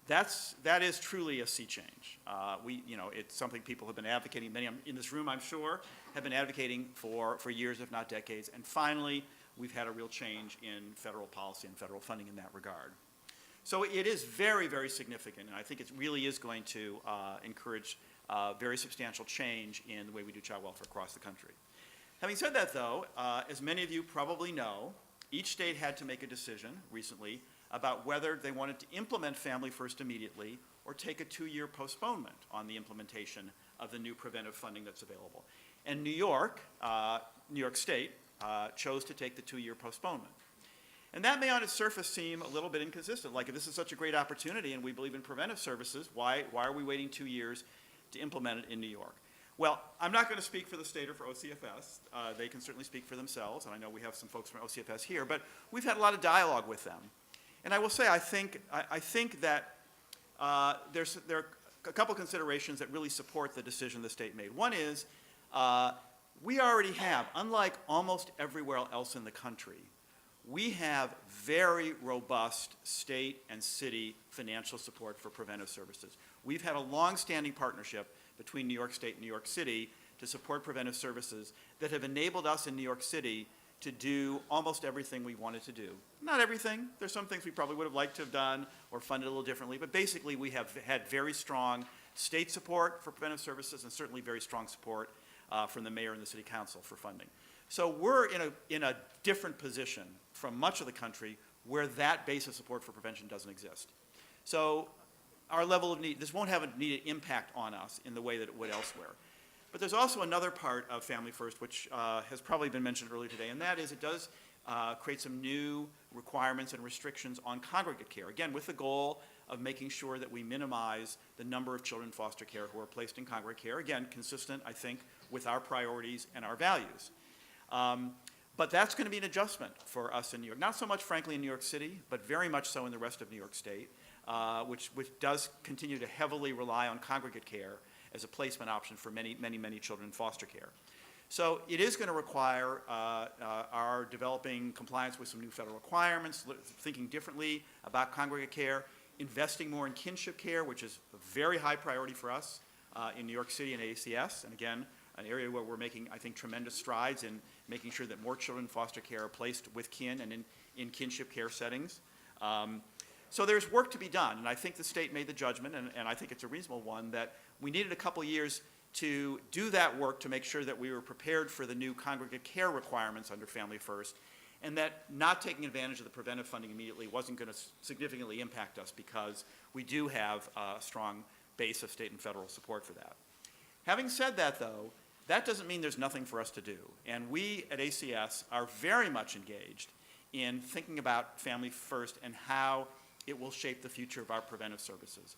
That is truly a sea change. It's something people have been advocating, many in this room, I'm sure, have been advocating for years, if not decades, and finally, we've had a real change in federal policy and federal funding in that regard. So it is very, very significant, and I think it really is going to encourage very substantial change in the way we do child welfare across the country. Having said that, though, as many of you probably know, each state had to make a decision recently about whether they wanted to implement Family First immediately or take a 2-year postponement on the implementation of the new preventive funding that's available. And New York State, chose to take the 2-year postponement. And that may on its surface seem a little bit inconsistent. Like if this is such a great opportunity and we believe in preventive services, why are we waiting 2 years to implement it in New York? Well, I'm not going to speak for the state or for OCFS. They can certainly speak for themselves, and I know we have some folks from OCFS here, but we've had a lot of dialogue with them. And I will say, I think that there are a couple considerations that really support the decision the state made. One is, we already have, unlike almost everywhere else in the country, we have very robust state and city financial support for preventive services. We've had a long-standing partnership between New York State and New York City to support preventive services that have enabled us in New York City to do almost everything we wanted to do. Not everything. There's some things we probably would have liked to have done or funded a little differently, but basically we have had very strong state support for preventive services and certainly very strong support from the mayor and the city council for funding. So we're in a different position from much of the country where that base of support for prevention doesn't exist. So our level of need, this won't have a needed impact on us in the way that it would elsewhere. But there's also another part of Family First, which has probably been mentioned earlier today, and that is it does create some new requirements and restrictions on congregate care, again, with the goal of making sure that we minimize the number of children in foster care who are placed in congregate care, again, consistent, I think, with our priorities and our values. But that's going to be an adjustment for us in New York. Not so much, frankly, in New York City, but very much so in the rest of New York State, which does continue to heavily rely on congregate care as a placement option for many, many, many children in foster care. So it is going to require our developing compliance with some new federal requirements, thinking differently about congregate care, investing more in kinship care, which is a very high priority for us in New York City and ACS, and again, an area where we're making, I think, tremendous strides in making sure that more children in foster care are placed with kin and in kinship care settings. So there's work to be done, and I think the state made the judgment, and I think it's a reasonable one, that we needed a couple years to do that work to make sure that we were prepared for the new congregate care requirements under Family First, and that not taking advantage of the preventive funding immediately wasn't going to significantly impact us because we do have a strong base of state and federal support for that. Having said that, though, that doesn't mean there's nothing for us to do, and we at ACS are very much engaged in thinking about Family First and how it will shape the future of our preventive services.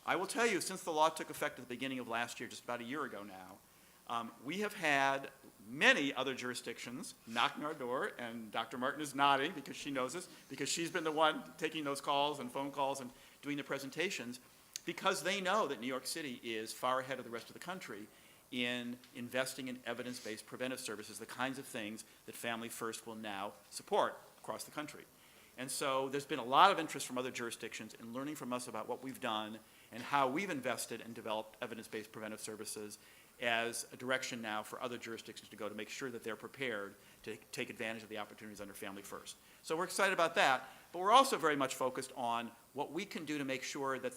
I will tell you, since the law took effect at the beginning of last year, just about a year ago now, we have had many other jurisdictions knocking our door, and Dr. Martin is nodding because she knows this, because she's been the one taking those calls and phone calls and doing the presentations, because they know that New York City is far ahead of the rest of the country in investing in evidence-based preventive services, the kinds of things that Family First will now support across the country. And so there's been a lot of interest from other jurisdictions in learning from us about what we've done and how we've invested and developed evidence-based preventive services as a direction now for other jurisdictions to go to make sure that they're prepared to take advantage of the opportunities under Family First. So we're excited about that, but we're also very much focused on what we can do to make sure that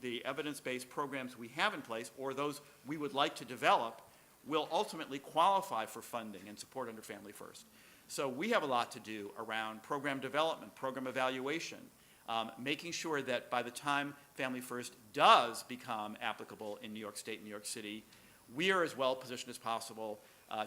the evidence-based programs we have in place, or those we would like to develop, will ultimately qualify for funding and support under Family First. So we have a lot to do around program development, program evaluation, making sure that by the time Family First does become applicable in New York State and New York City, we are as well positioned as possible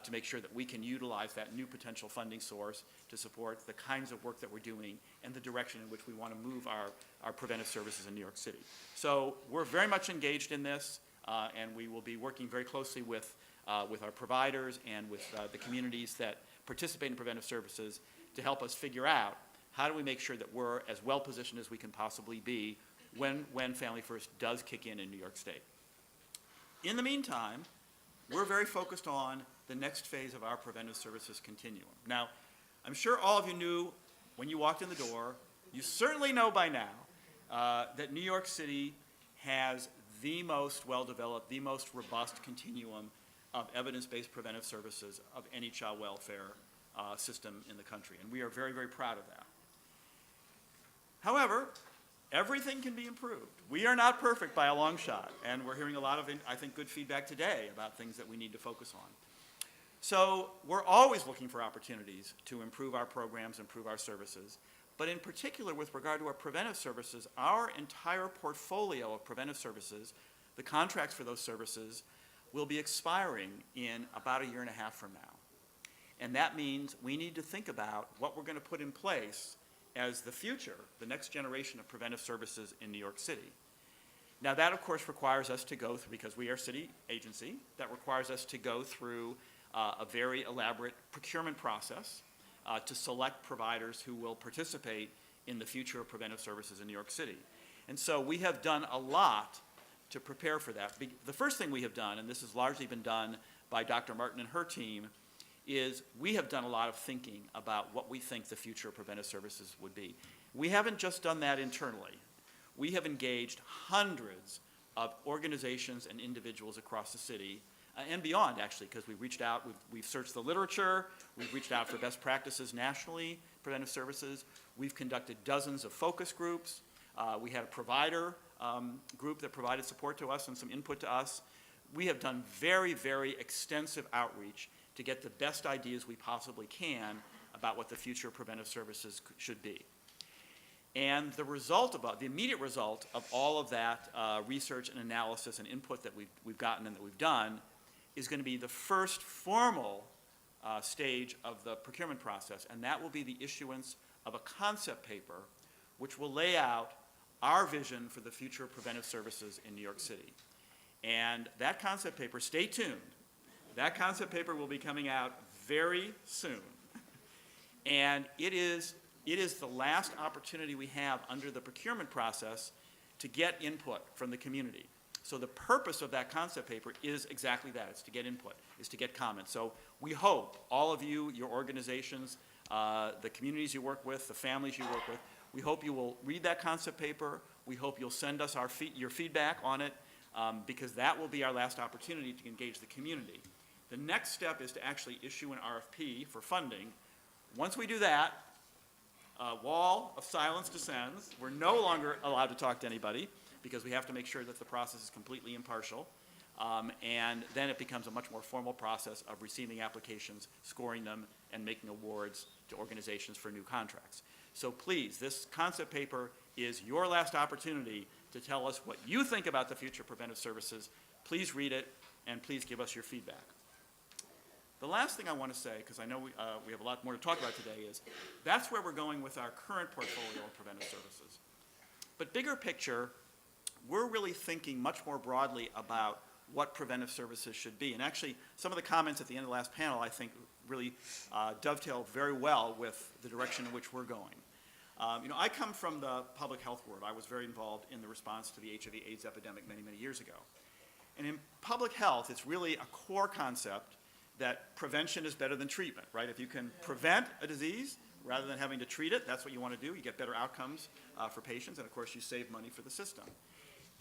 to make sure that we can utilize that new potential funding source to support the kinds of work that we're doing and the direction in which we want to move our preventive services in New York City. So we're very much engaged in this, and we will be working very closely with our providers and with the communities that participate in preventive services to help us figure out how do we make sure that we're as well positioned as we can possibly be when Family First does kick in New York State. In the meantime, we're very focused on the next phase of our preventive services continuum. Now, I'm sure all of you knew when you walked in the door, you certainly know by now that New York City has the most well-developed, the most robust continuum of evidence-based preventive services of any child welfare system in the country, and we are very, very proud of that. However, everything can be improved. We are not perfect by a long shot, and we're hearing a lot of, I think, good feedback today about things that we need to focus on. So we're always looking for opportunities to improve our programs, improve our services, but in particular with regard to our preventive services, our entire portfolio of preventive services, the contracts for those services, will be expiring in about a year and a half from now. And that means we need to think about what we're going to put in place as the future, the next generation of preventive services in New York City. Now that, of course, requires us to go through, because we are a city agency, that requires us to go through a very elaborate procurement process to select providers who will participate in the future of preventive services in New York City. And so we have done a lot to prepare for that. The first thing we have done, and this has largely been done by Dr. Martin and her team, is we have done a lot of thinking about what we think the future of preventive services would be. We haven't just done that internally. We have engaged hundreds of organizations and individuals across the city and beyond, actually, because we've reached out, we've searched the literature, we've reached out for best practices nationally, preventive services. We've conducted dozens of focus groups. We had a provider group that provided support to us and some input to us. We have done very, very extensive outreach to get the best ideas we possibly can about what the future of preventive services should be. And the immediate result of all of that research and analysis and input that we've gotten and that we've done is going to be the first formal stage of the procurement process, and that will be the issuance of a concept paper which will lay out our vision for the future of preventive services in New York City. And that concept paper, stay tuned, that concept paper will be coming out very soon. And it is the last opportunity we have under the procurement process to get input from the community. So the purpose of that concept paper is exactly that. It's to get input, is to get comments. So we hope all of you, your organizations, the communities you work with, the families you work with, we hope you will read that concept paper. We hope you'll send us your feedback on it because that will be our last opportunity to engage the community. The next step is to actually issue an RFP for funding. Once we do that, a wall of silence descends. We're no longer allowed to talk to anybody because we have to make sure that the process is completely impartial. And then it becomes a much more formal process of receiving applications, scoring them, and making awards to organizations for new contracts. So please, this concept paper is your last opportunity to tell us what you think about the future of preventive services. Please read it, and please give us your feedback. The last thing I want to say, because I know we have a lot more to talk about today, is that's where we're going with our current portfolio of preventive services. But bigger picture, we're really thinking much more broadly about what preventive services should be. And actually, some of the comments at the end of the last panel, I think, really dovetail very well with the direction in which we're going. I come from the public health world. I was very involved in the response to the HIV/AIDS epidemic many, many years ago. And in public health, it's really a core concept that prevention is better than treatment, right? If you can prevent a disease rather than having to treat it, that's what you want to do. You get better outcomes for patients, and of course, you save money for the system.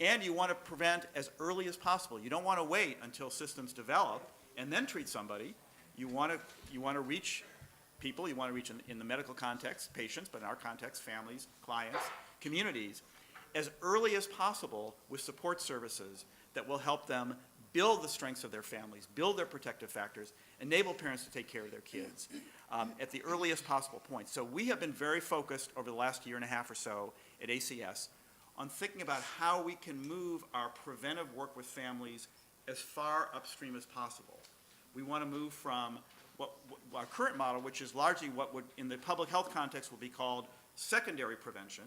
And you want to prevent as early as possible. You don't want to wait until systems develop and then treat somebody. You want to reach people. You want to reach, in the medical context, patients, but in our context, families, clients, communities, as early as possible with support services that will help them build the strengths of their families, build their protective factors, enable parents to take care of their kids at the earliest possible point. So we have been very focused over the last year and a half or so at ACS on thinking about how we can move our preventive work with families as far upstream as possible. We want to move from our current model, which is largely what would, in the public health context, will be called secondary prevention.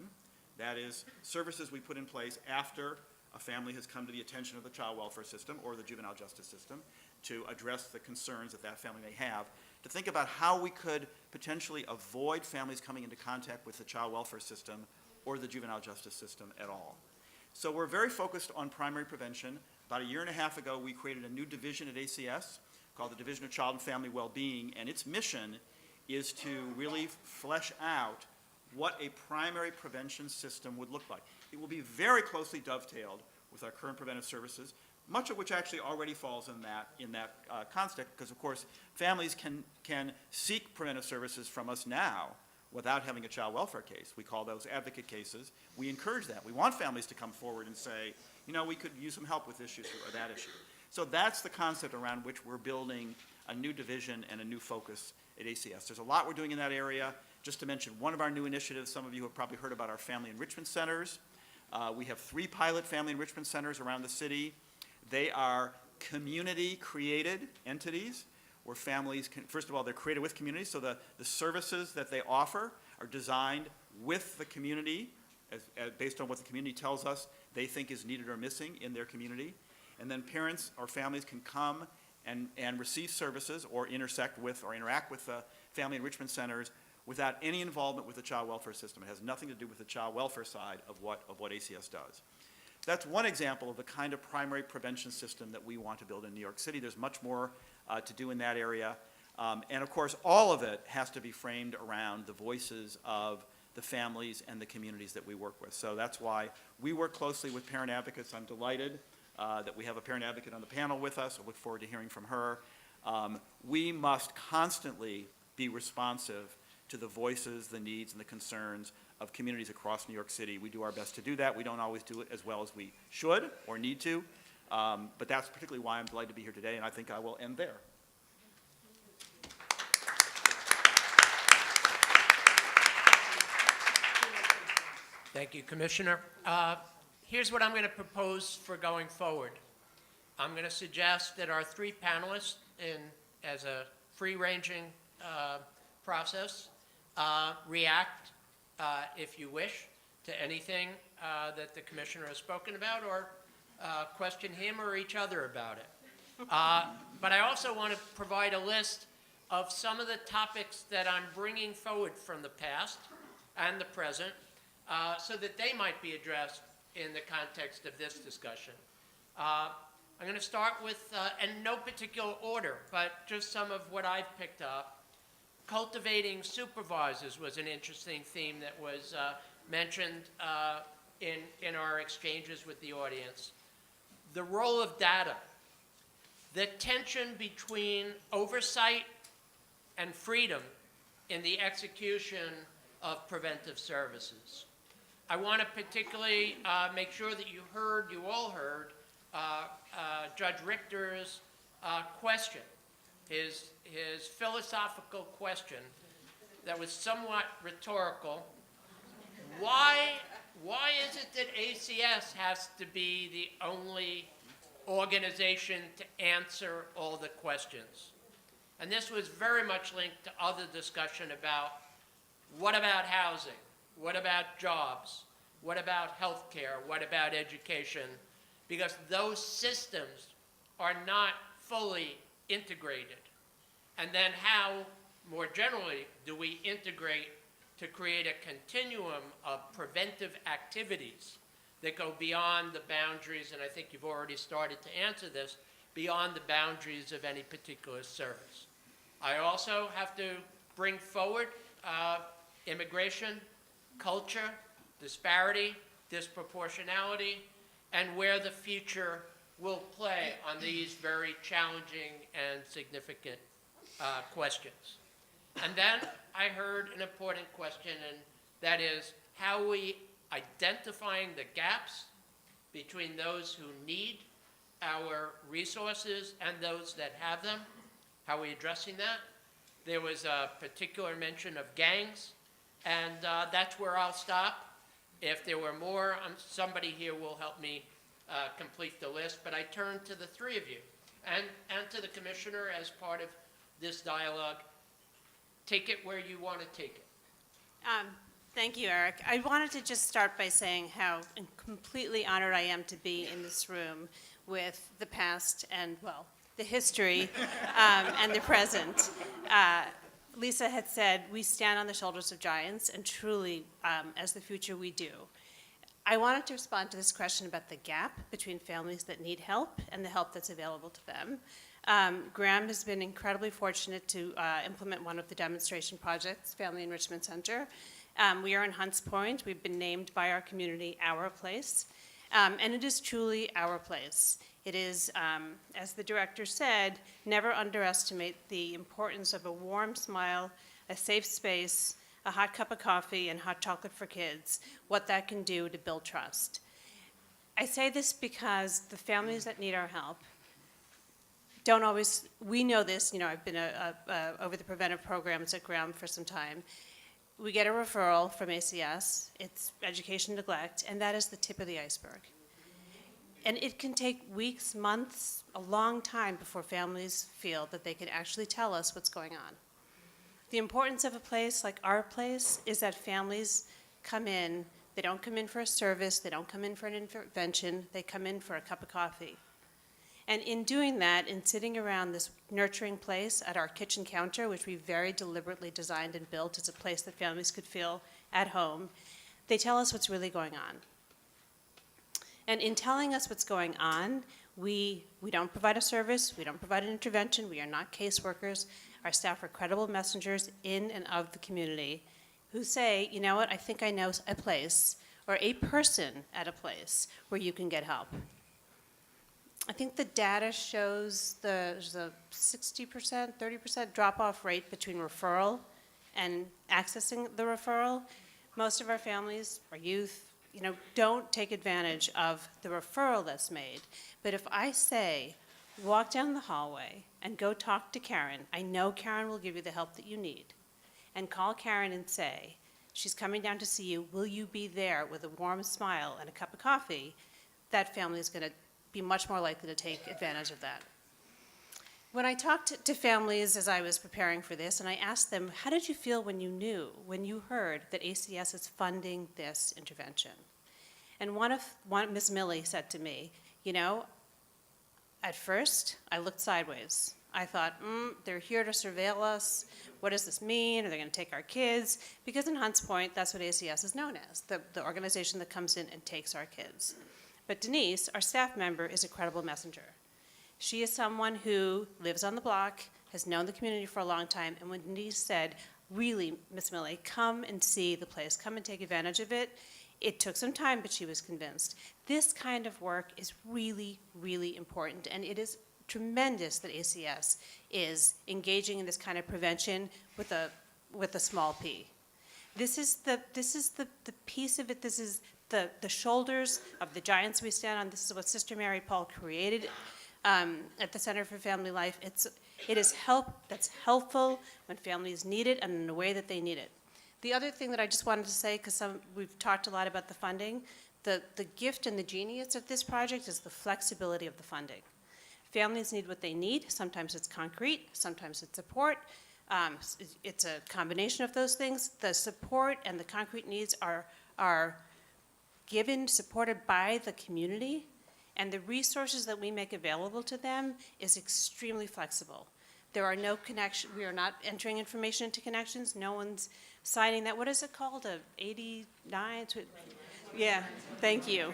That is, services we put in place after a family has come to the attention of the child welfare system or the juvenile justice system to address the concerns that that family may have, to think about how we could potentially avoid families coming into contact with the child welfare system or the juvenile justice system at all. So we're very focused on primary prevention. About a year and a half ago, we created a new division at ACS called the Division of Child and Family Wellbeing, and its mission is to really flesh out what a primary prevention system would look like. It will be very closely dovetailed with our current preventive services, much of which actually already falls in that context, because of course families can seek preventive services from us now without having a child welfare case. We call those advocate cases. We encourage that. We want families to come forward and say, we could use some help with this issue or that issue. So that's the concept around which we're building a new division and a new focus at ACS. There's a lot we're doing in that area. Just to mention one of our new initiatives, some of you have probably heard about our family enrichment centers. We have 3 pilot family enrichment centers around the city. They are community-created entities where families can, first of all, they're created with community, so the services that they offer are designed with the community, based on what the community tells us they think is needed or missing in their community. And then parents or families can come and receive services or intersect with or interact with the family enrichment centers without any involvement with the child welfare system. It has nothing to do with the child welfare side of what ACS does. That's one example of the kind of primary prevention system that we want to build in New York City. There's much more to do in that area. And of course, all of it has to be framed around the voices of the families and the communities that we work with. So that's why we work closely with parent advocates. I'm delighted that we have a parent advocate on the panel with us. I look forward to hearing from her. We must constantly be responsive to the voices, the needs, and the concerns of communities across New York City. We do our best to do that. We don't always do it as well as we should or need to, but that's particularly why I'm delighted to be here today, and I think I will end there. Thank you, Commissioner. Here's what I'm going to propose for going forward. I'm going to suggest that our three panelists, as a free-ranging process, react, if you wish, to anything that the Commissioner has spoken about, or question him or each other about it. But I also want to provide a list of some of the topics that I'm bringing forward from the past and the present, so that they might be addressed in the context of this discussion. I'm going to start with, in no particular order, but just some of what I've picked up. Cultivating supervisors was an interesting theme that was mentioned in our exchanges with the audience. The role of data, the tension between oversight and freedom in the execution of preventive services. I want to particularly make sure that you all heard Judge Richter's question, his philosophical question that was somewhat rhetorical. Why is it that ACS has to be the only organization to answer all the questions? And this was very much linked to other discussion about what about housing? What about jobs? What about health care? What about education? Because those systems are not fully integrated. And then how, more generally, do we integrate to create a continuum of preventive activities that go beyond the boundaries, and I think you've already started to answer this, beyond the boundaries of any particular service. I also have to bring forward immigration, culture, disparity, disproportionality, and where the future will play on these very challenging and significant questions. And then I heard an important question, and that is how we identifying the gaps between those who need our resources and those that have them. How are we addressing that? There was a particular mention of gangs, and that's where I'll stop. If there were more, somebody here will help me complete the list, but I turn to the three of you and to the Commissioner as part of this dialogue. Take it where you want to take it. Thank you, Eric. I wanted to just start by saying how completely honored I am to be in this room with the past and, well, the history and the present. Lisa had said, we stand on the shoulders of giants, and truly, as the future, we do. I wanted to respond to this question about the gap between families that need help and the help that's available to them. Graham has been incredibly fortunate to implement one of the demonstration projects, Family Enrichment Center. We are in Hunts Point. We've been named by our community Our Place, and it is truly our place. It is, as the director said, never underestimate the importance of a warm smile, a safe space, a hot cup of coffee, and hot chocolate for kids, what that can do to build trust. I say this because the families that need our help don't always, we know this, I've been over the preventive programs at Graham for some time. We get a referral from ACS, it's education neglect, and that is the tip of the iceberg. And it can take weeks, months, a long time before families feel that they can actually tell us what's going on. The importance of a place like our place is that families come in, they don't come in for a service, they don't come in for an intervention, they come in for a cup of coffee. And in doing that, in sitting around this nurturing place at our kitchen counter, which we very deliberately designed and built as a place that families could feel at home, they tell us what's really going on. And in telling us what's going on, we don't provide a service, we don't provide an intervention, we are not caseworkers. Our staff are credible messengers in and of the community who say, you know what, I think I know a place or a person at a place where you can get help. I think the data shows there's a 60%, 30% drop-off rate between referral and accessing the referral. Most of our families, our youth, don't take advantage of the referral that's made. But if I say, walk down the hallway and go talk to Karen, I know Karen will give you the help that you need. And call Karen and say, she's coming down to see you, will you be there with a warm smile and a cup of coffee? That family is going to be much more likely to take advantage of that. When I talked to families as I was preparing for this, and I asked them, how did you feel when you heard that ACS is funding this intervention? And Miss Millie said to me, at first, I looked sideways. I thought, they're here to surveil us. What does this mean? Are they going to take our kids? Because in Hunts Point, that's what ACS is known as, the organization that comes in and takes our kids. But Denise, our staff member, is a credible messenger. She is someone who lives on the block, has known the community for a long time, and when Denise said, really, Miss Millie, come and see the place, come and take advantage of it, it took some time, but she was convinced. This kind of work is really, really important, and it is tremendous that ACS is engaging in this kind of prevention with a small p. This is the piece of it. This is the shoulders of the giants we stand on. This is what Sister Mary Paul created at the Center for Family Life. It is help that's helpful when families need it and in the way that they need it. The other thing that I just wanted to say, because we've talked a lot about the funding, the gift and the genius of this project is the flexibility of the funding. Families need what they need. Sometimes it's concrete, sometimes it's support. It's a combination of those things. The support and the concrete needs are given, supported by the community, and the resources that we make available to them is extremely flexible. There are no connections. We are not entering information into connections. No one's signing that. What is it called? A 89? Yeah, thank you.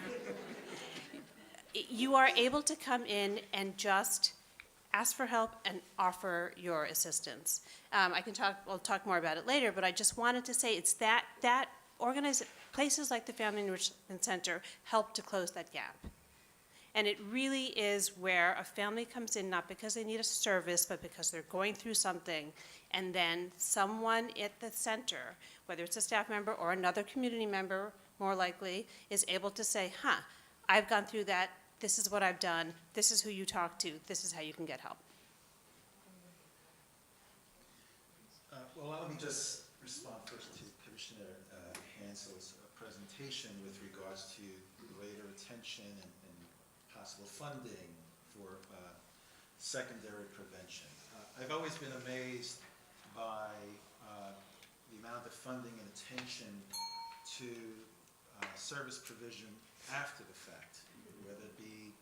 You are able to come in and just ask for help and offer your assistance. We'll talk more about it later, but I just wanted to say it's that places like the Family Enrichment Center help to close that gap. And it really is where a family comes in not because they need a service, but because they're going through something, and then someone at the center, whether it's a staff member or another community member, more likely, is able to say, I've gone through that, this is what I've done, this is who you talk to, this is how you can get help. Well, let me just respond first to Commissioner Hansell's presentation with regards to greater attention and possible funding for secondary prevention. I've always been amazed by the amount of funding and attention to service provision after the fact, whether it be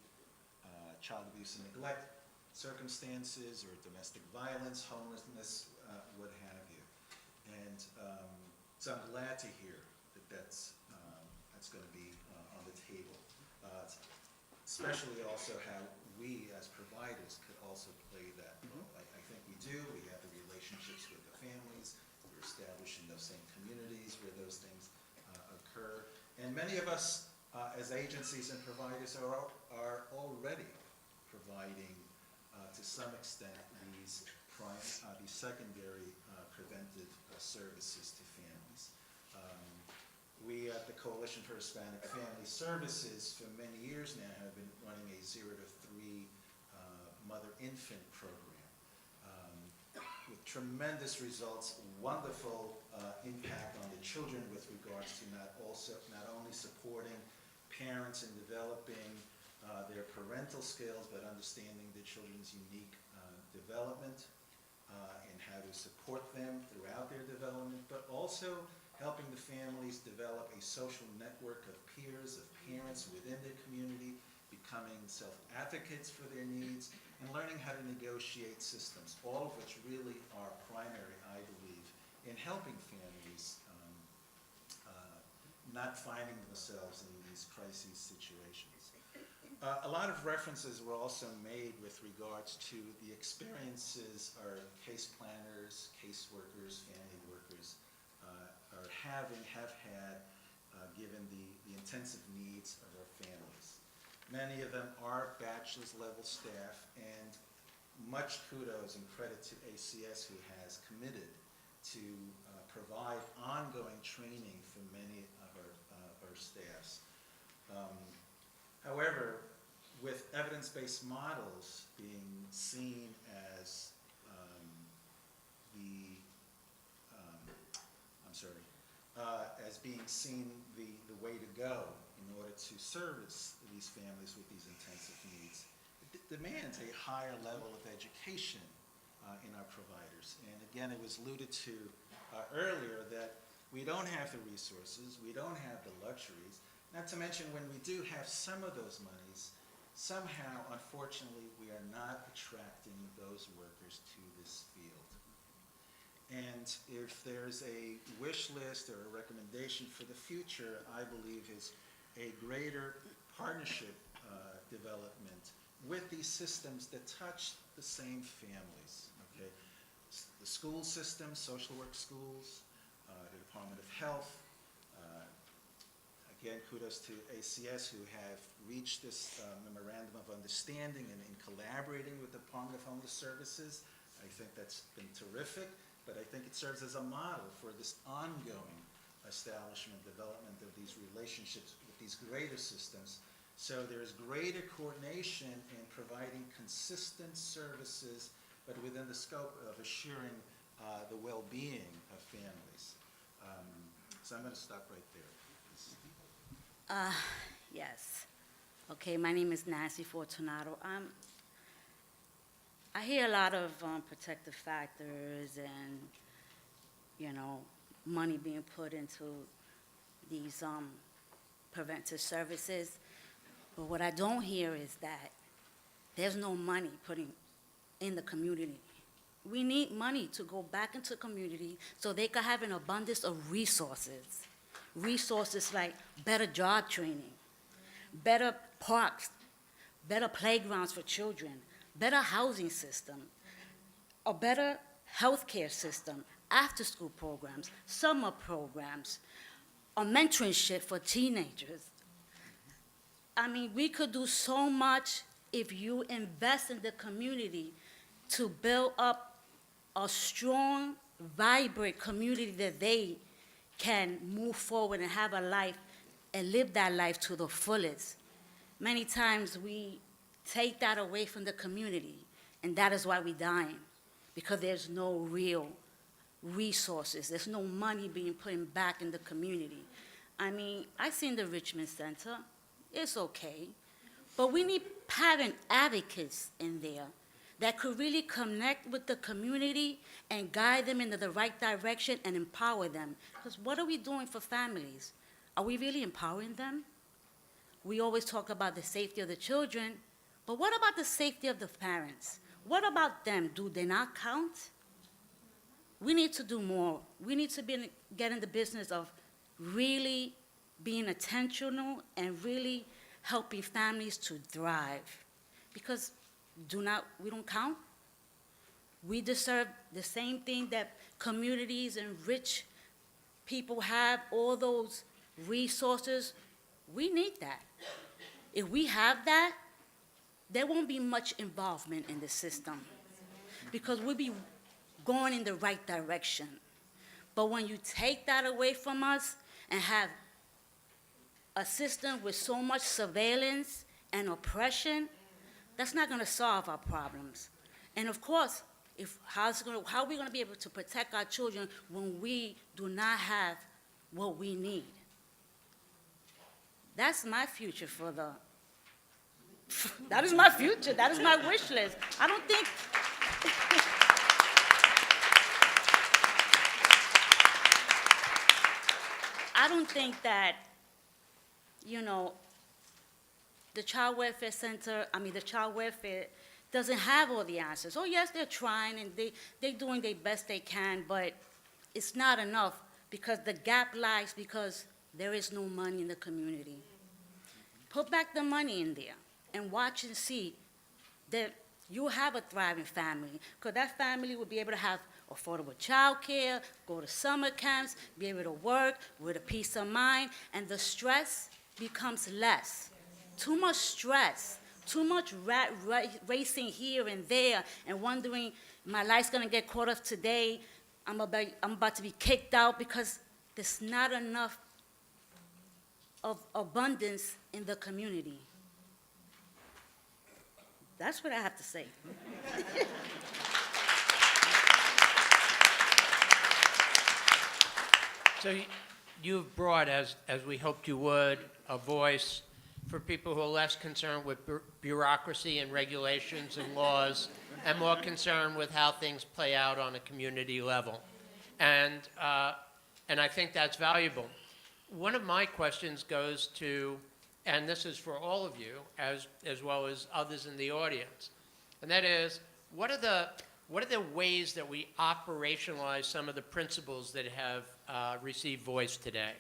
child abuse and neglect circumstances or domestic violence, homelessness, what have you. And so I'm glad to hear that that's going to be on the table. Especially also how we as providers could also play that role. I think we do. We have the relationships with the families. We're establishing those same communities where those things occur. And many of us as agencies and providers are already providing to some extent these secondary preventive services to families. We at the Coalition for Hispanic Family Services for many years now have been running a 0 to 3 mother-infant program with tremendous results, wonderful impact on the children with regards to not only supporting parents in developing their parental skills, but understanding the children's unique development and how to support them throughout their development, but also helping the families develop a social network of peers, of parents within their community, becoming self-advocates for their needs, and learning how to negotiate systems, all of which really are primary, I believe, in helping families not finding themselves in these crisis situations. A lot of references were also made with regards to the experiences our case planners, caseworkers, family workers have had given the intensive needs of our families. Many of them are bachelor's level staff, and much kudos and credit to ACS, who has committed to provide ongoing training for many of our staffs. However, with evidence-based models being seen as as being seen the way to go in order to service these families with these intensive needs, it demands a higher level of education in our providers. And again, it was alluded to earlier that we don't have the resources, we don't have the luxuries, not to mention when we do have some of those monies, somehow, unfortunately, we are not attracting those workers to this field. And if there's a wish list or a recommendation for the future, I believe is a greater partnership development with these systems that touch the same families, okay? The school system, social work schools, the Department of Health. Again, kudos to ACS, who have reached this memorandum of understanding and in collaborating with the Department of Homeless Services. I think that's been terrific, but I think it serves as a model for this ongoing establishment, development of these relationships with these greater systems. So there's greater coordination in providing consistent services, but within the scope of assuring the well-being of families. So I'm going to stop right there. Yes. Okay, my name is Nancy Fortunato. I hear a lot of protective factors and, you know, money being put into these preventive services. But what I don't hear is that there's no money putting in the community. We need money to go back into the community so they can have an abundance of resources. Resources like better job training, better parks, better playgrounds for children, better housing system, a better healthcare system, after-school programs, summer programs, a mentorship for teenagers. I mean, we could do so much if you invest in the community to build up a strong, vibrant community that they can move forward and have a life and live that life to the fullest. Many times we take that away from the community, and that is why we're dying, because there's no real resources. There's no money being put back in the community. I mean, I seen the Richmond Center. It's okay. But we need parent advocates in there that could really connect with the community and guide them into the right direction and empower them. Because what are we doing for families? Are we really empowering them? We always talk about the safety of the children, but what about the safety of the parents? What about them? Do they not count? We need to do more. We need to get in the business of really being intentional and really helping families to thrive. Because we don't count. We deserve the same thing that communities and rich people have, all those resources. We need that. If we have that, there won't be much involvement in the system because we'll be going in the right direction. But when you take that away from us and have a system with so much surveillance and oppression, that's not going to solve our problems. And of course, how are we going to be able to protect our children when we do not have what we need? That's my future for the That is my future. That is my wish list. I don't think. I don't think that, the child welfare center, the child welfare doesn't have all the answers. Oh, yes, they're trying and they're doing their best they can, but it's not enough because the gap lies because there is no money in the community. Put back the money in there and watch and see that you have a thriving family, because that family will be able to have affordable child care, go to summer camps, be able to work with a peace of mind, and the stress becomes less. Too much stress, too much racing here and there, and wondering, my life's gonna get caught up today, I'm about to be kicked out, because there's not enough of abundance in the community. That's what I have to say. So you've brought, as we hoped you would, a voice for people who are less concerned with bureaucracy and regulations and laws and more concerned with how things play out on a community level. And I think that's valuable. One of my questions goes to, and this is for all of you, as well as others in the audience, and that is, what are the ways that we operationalize some of the principles that have received voice today?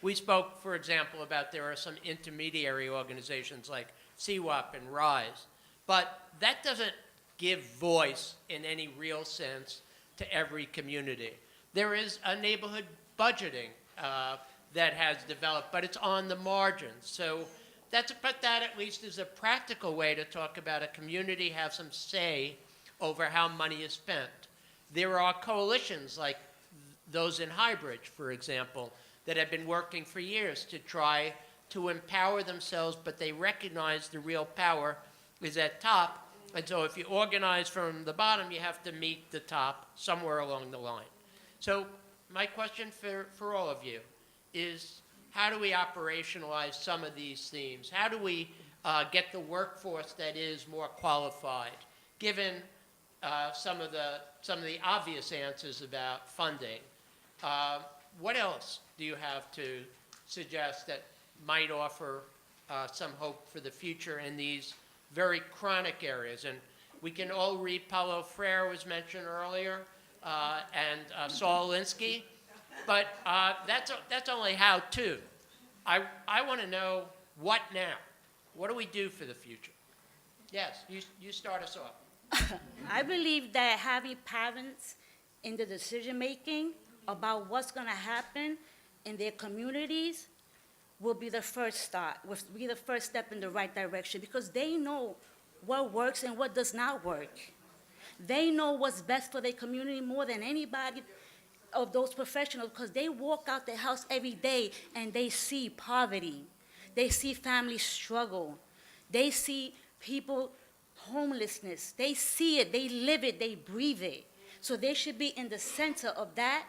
We spoke, for example, about there are some intermediary organizations like CWAP and RISE, but that doesn't give voice in any real sense to every community. There is a neighborhood budgeting that has developed, but it's on the margins. So but that at least is a practical way to talk about a community have some say over how money is spent. There are coalitions like those in Highbridge, for example, that have been working for years to try to empower themselves, but they recognize the real power is at top. And so if you organize from the bottom, you have to meet the top somewhere along the line. So my question for all of you is, how do we operationalize some of these themes? How do we get the workforce that is more qualified, given some of the obvious answers about funding? What else do you have to suggest that might offer some hope for the future in these very chronic areas? And we can all read Paulo Freire was mentioned earlier, and Saul Alinsky, but that's only how to. I want to know what now. What do we do for the future? Yes, you start us off. I believe that having parents in the decision-making about what's going to happen in their communities will be the first start, will be the first step in the right direction, because they know what works and what does not work. They know what's best for their community more than anybody of those professionals, because they walk out their house every day and they see poverty. They see families struggle. They see people homelessness. They see it, they live it, they breathe it. So they should be in the center of that,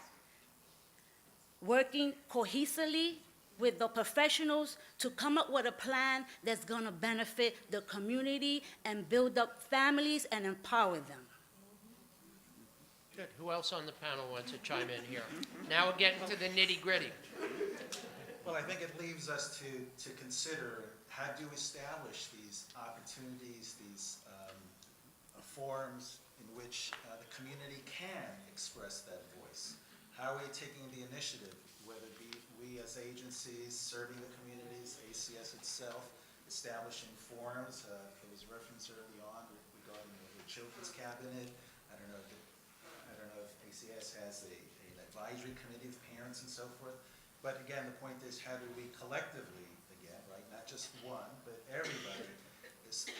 working cohesively with the professionals to come up with a plan that's going to benefit the community and build up families and empower them. Good. Who else on the panel wants to chime in here? Now we're getting to the nitty-gritty. Well, I think it leaves us to consider, how do you establish these opportunities, these forums in which the community can express that voice? How are we taking the initiative, whether it be we as agencies serving the communities, ACS itself, establishing forums? There was reference early on regarding the Children's Cabinet. I don't know if ACS has an advisory committee of parents and so forth. But again, the point is, how do we collectively, again, right, not just one, but everybody,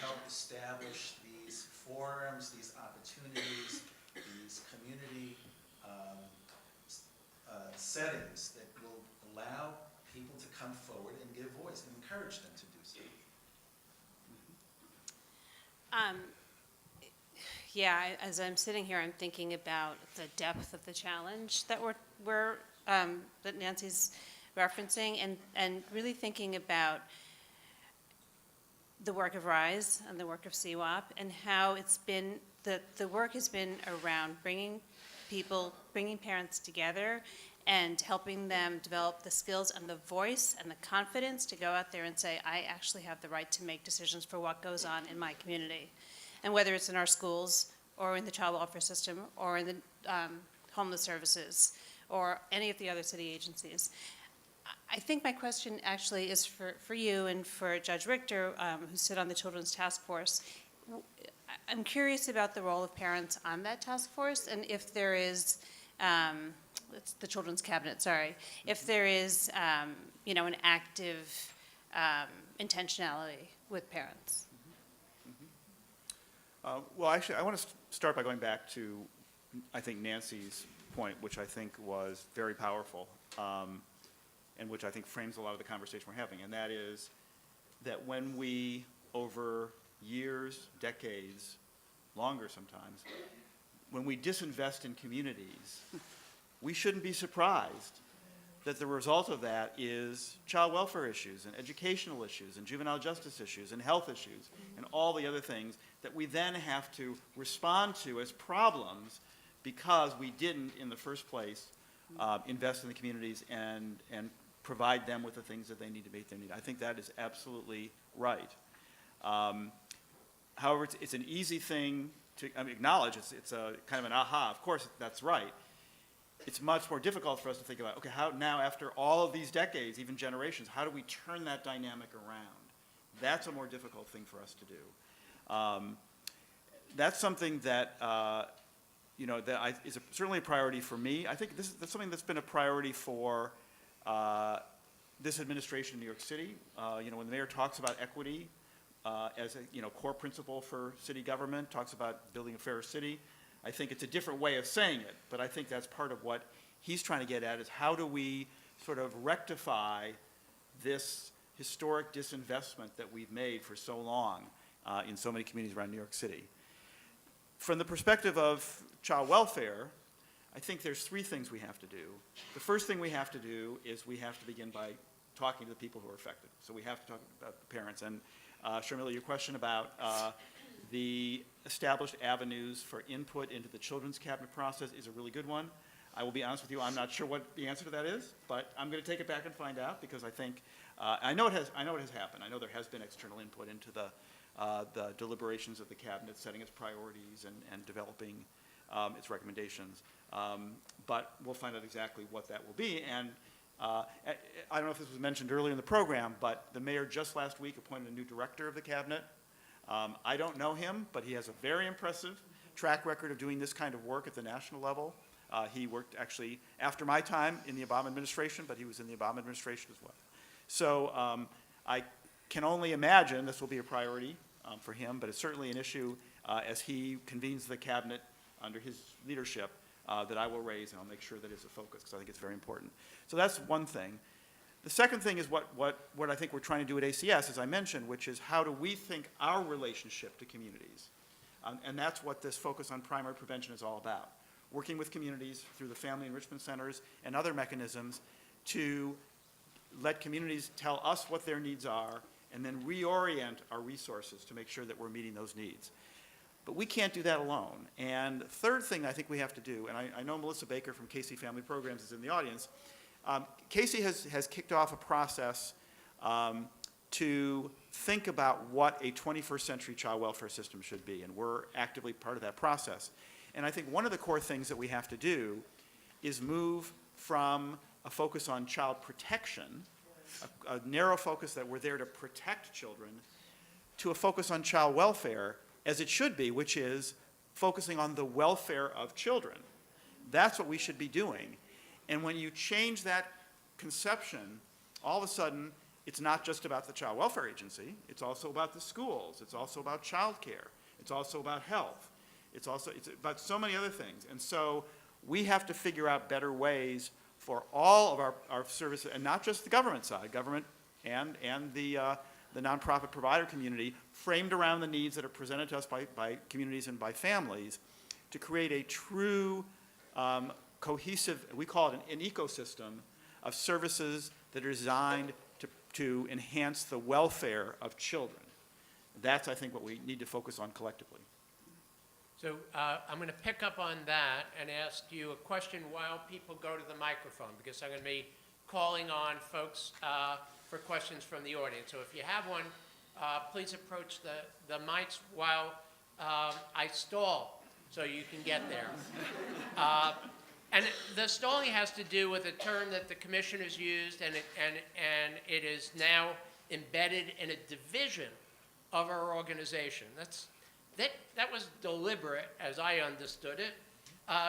help establish these forums, these opportunities, these community settings that will allow people to come forward and give voice and encourage them to do so. Yeah, as I'm sitting here, I'm thinking about the depth of the challenge that that Nancy's referencing, and really thinking about the work of RISE and the work of CWAP, and how it's been, the work has been around bringing parents together and helping them develop the skills and the voice and the confidence to go out there and say, I actually have the right to make decisions for what goes on in my community. And whether it's in our schools, or in the child welfare system, or in the homeless services, or any of the other city agencies. I think my question actually is for you and for Judge Richter, who sit on the Children's Task Force. I'm curious about the role of parents on that task force, and if there is, it's the Children's Cabinet, sorry, if there is, an active intentionality with parents. Well, actually, I want to start by going back to, I think, Nancy's point, which I think was very powerful, and which I think frames a lot of the conversation we're having, and that is that when we, over years, decades, longer sometimes, when we disinvest in communities, we shouldn't be surprised that the result of that is child welfare issues and educational issues and juvenile justice issues and health issues and all the other things that we then have to respond to as problems because we didn't, in the first place, invest in the communities and provide them with the things that they need to meet their need. I think that is absolutely right. However, it's an easy thing to acknowledge. It's a kind of an aha. Of course, that's right. It's much more difficult for us to think about, okay, how now, after all of these decades, even generations, how do we turn that dynamic around? That's a more difficult thing for us to do. That's something that, is certainly a priority for me. I think that's something that's been a priority for this administration in New York City. When the mayor talks about equity as a core principle for city government, talks about building a fairer city, I think it's a different way of saying it, but I think that's part of what he's trying to get at, is how do we sort of rectify this historic disinvestment that we've made for so long in so many communities around New York City. From the perspective of child welfare, I think there's three things we have to do. The first thing we have to do is we have to begin by talking to the people who are affected. So we have to talk about the parents. And Sharmeela, your question about the established avenues for input into the Children's Cabinet process is a really good one. I will be honest with you, I'm not sure what the answer to that is, but I'm going to take it back and find out, because I think, I know it has happened. I know there has been external input into the deliberations of the Cabinet, setting its priorities and developing its recommendations. But we'll find out exactly what that will be. And I don't know if this was mentioned earlier in the program, but the mayor just last week appointed a new director of the Cabinet. I don't know him, but he has a very impressive track record of doing this kind of work at the national level. He worked actually after my time in the Obama administration, but he was in the Obama administration as well. So I can only imagine this will be a priority for him, but it's certainly an issue as he convenes the Cabinet under his leadership that I will raise, and I'll make sure that it's a focus, because I think it's very important. So that's one thing. The second thing is what I think we're trying to do at ACS, as I mentioned, which is how do we think our relationship to communities? And that's what this focus on primary prevention is all about. Working with communities through the family enrichment centers and other mechanisms to let communities tell us what their needs are and then reorient our resources to make sure that we're meeting those needs. But we can't do that alone. And the third thing I think we have to do, and I know Melissa Baker from Casey Family Programs is in the audience. Casey has kicked off a process to think about what a 21st century child welfare system should be, and we're actively part of that process. And I think one of the core things that we have to do is move from a focus on child protection, a narrow focus that we're there to protect children, to a focus on child welfare, as it should be, which is focusing on the welfare of children. That's what we should be doing. And when you change that conception, all of a sudden, it's not just about the child welfare agency, it's also about the schools, it's also about childcare, it's also about health, it's about so many other things. And so we have to figure out better ways for all of our services, and not just the government side, government and the nonprofit provider community, framed around the needs that are presented to us by communities and by families, to create a true cohesive, we call it an ecosystem of services that are designed to enhance the welfare of children. That's, I think, what we need to focus on collectively. So I'm going to pick up on that and ask you a question while people go to the microphone, because I'm going to be calling on folks for questions from the audience. So if you have one, please approach the mics while I stall so you can get there. And the stalling has to do with a term that the commissioners used, and it is now embedded in a division of our organization. That was deliberate, as I understood it,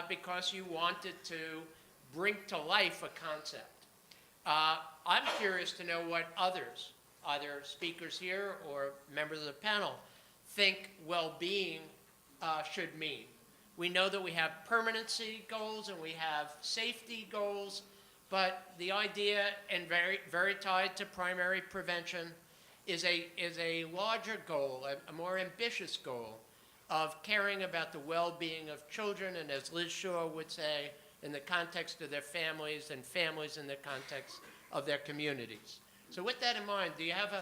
because you wanted to bring to life a concept. I'm curious to know what others, either speakers here or members of the panel, think well-being should mean. We know that we have permanency goals and we have safety goals, but the idea, and very tied to primary prevention, is a larger goal, a more ambitious goal of caring about the well-being of children, and as Liz Shaw would say, in the context of their families, and families in the context of their communities. So with that in mind, do you have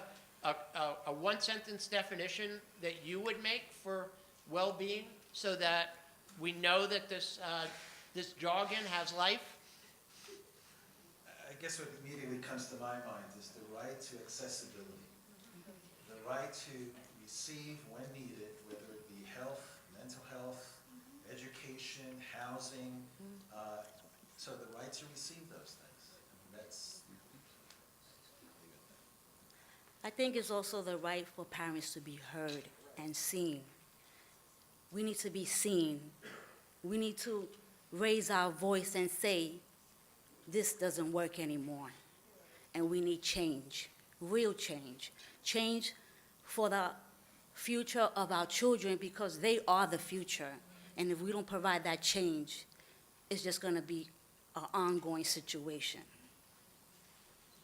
a one-sentence definition that you would make for well-being so that we know that this jargon has life? I guess what immediately comes to my mind is the right to accessibility, the right to receive when needed, whether it be health, mental health, education, housing, so the right to receive those things. I mean, I think it's also the right for parents to be heard and seen. We need to be seen. We need to raise our voice and say, this doesn't work anymore. And we need change, real change. Change for the future of our children, because they are the future. And if we don't provide that change, it's just going to be an ongoing situation.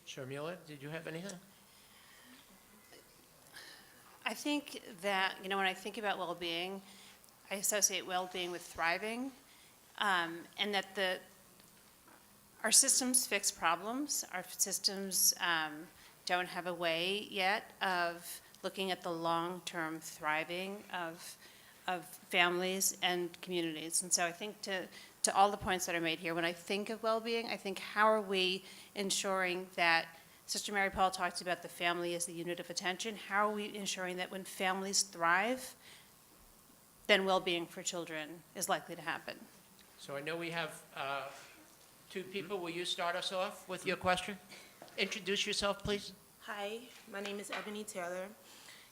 Sharmeela, did you have anything? I think that, when I think about well-being, I associate well-being with thriving, and that our systems fix problems. Our systems don't have a way yet of looking at the long-term thriving of families and communities. And so I think to all the points that are made here, when I think of well-being, I think how are we ensuring that Sister Mary Paul talked about the family as the unit of attention. How are we ensuring that when families thrive, then well-being for children is likely to happen? So I know we have two people. Will you start us off with your question? Introduce yourself, please. Hi, my name is Ebony Taylor.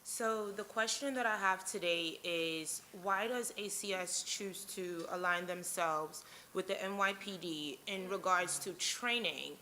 So the question that I have today is, why does ACS choose to align themselves with the NYPD in regards to training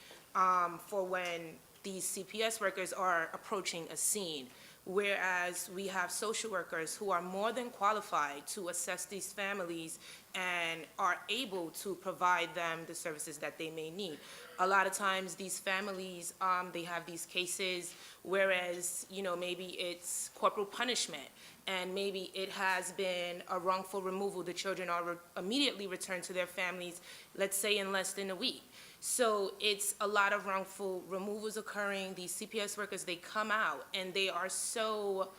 for when these CPS workers are approaching a scene, whereas we have social workers who are more than qualified to assess these families and are able to provide them the services that they may need? A lot of times these families, they have these cases, whereas, maybe it's corporal punishment, and maybe it has been a wrongful removal. The children are immediately returned to their families, let's say in less than a week. So it's a lot of wrongful removals occurring. These CPS workers, they come out and they are so,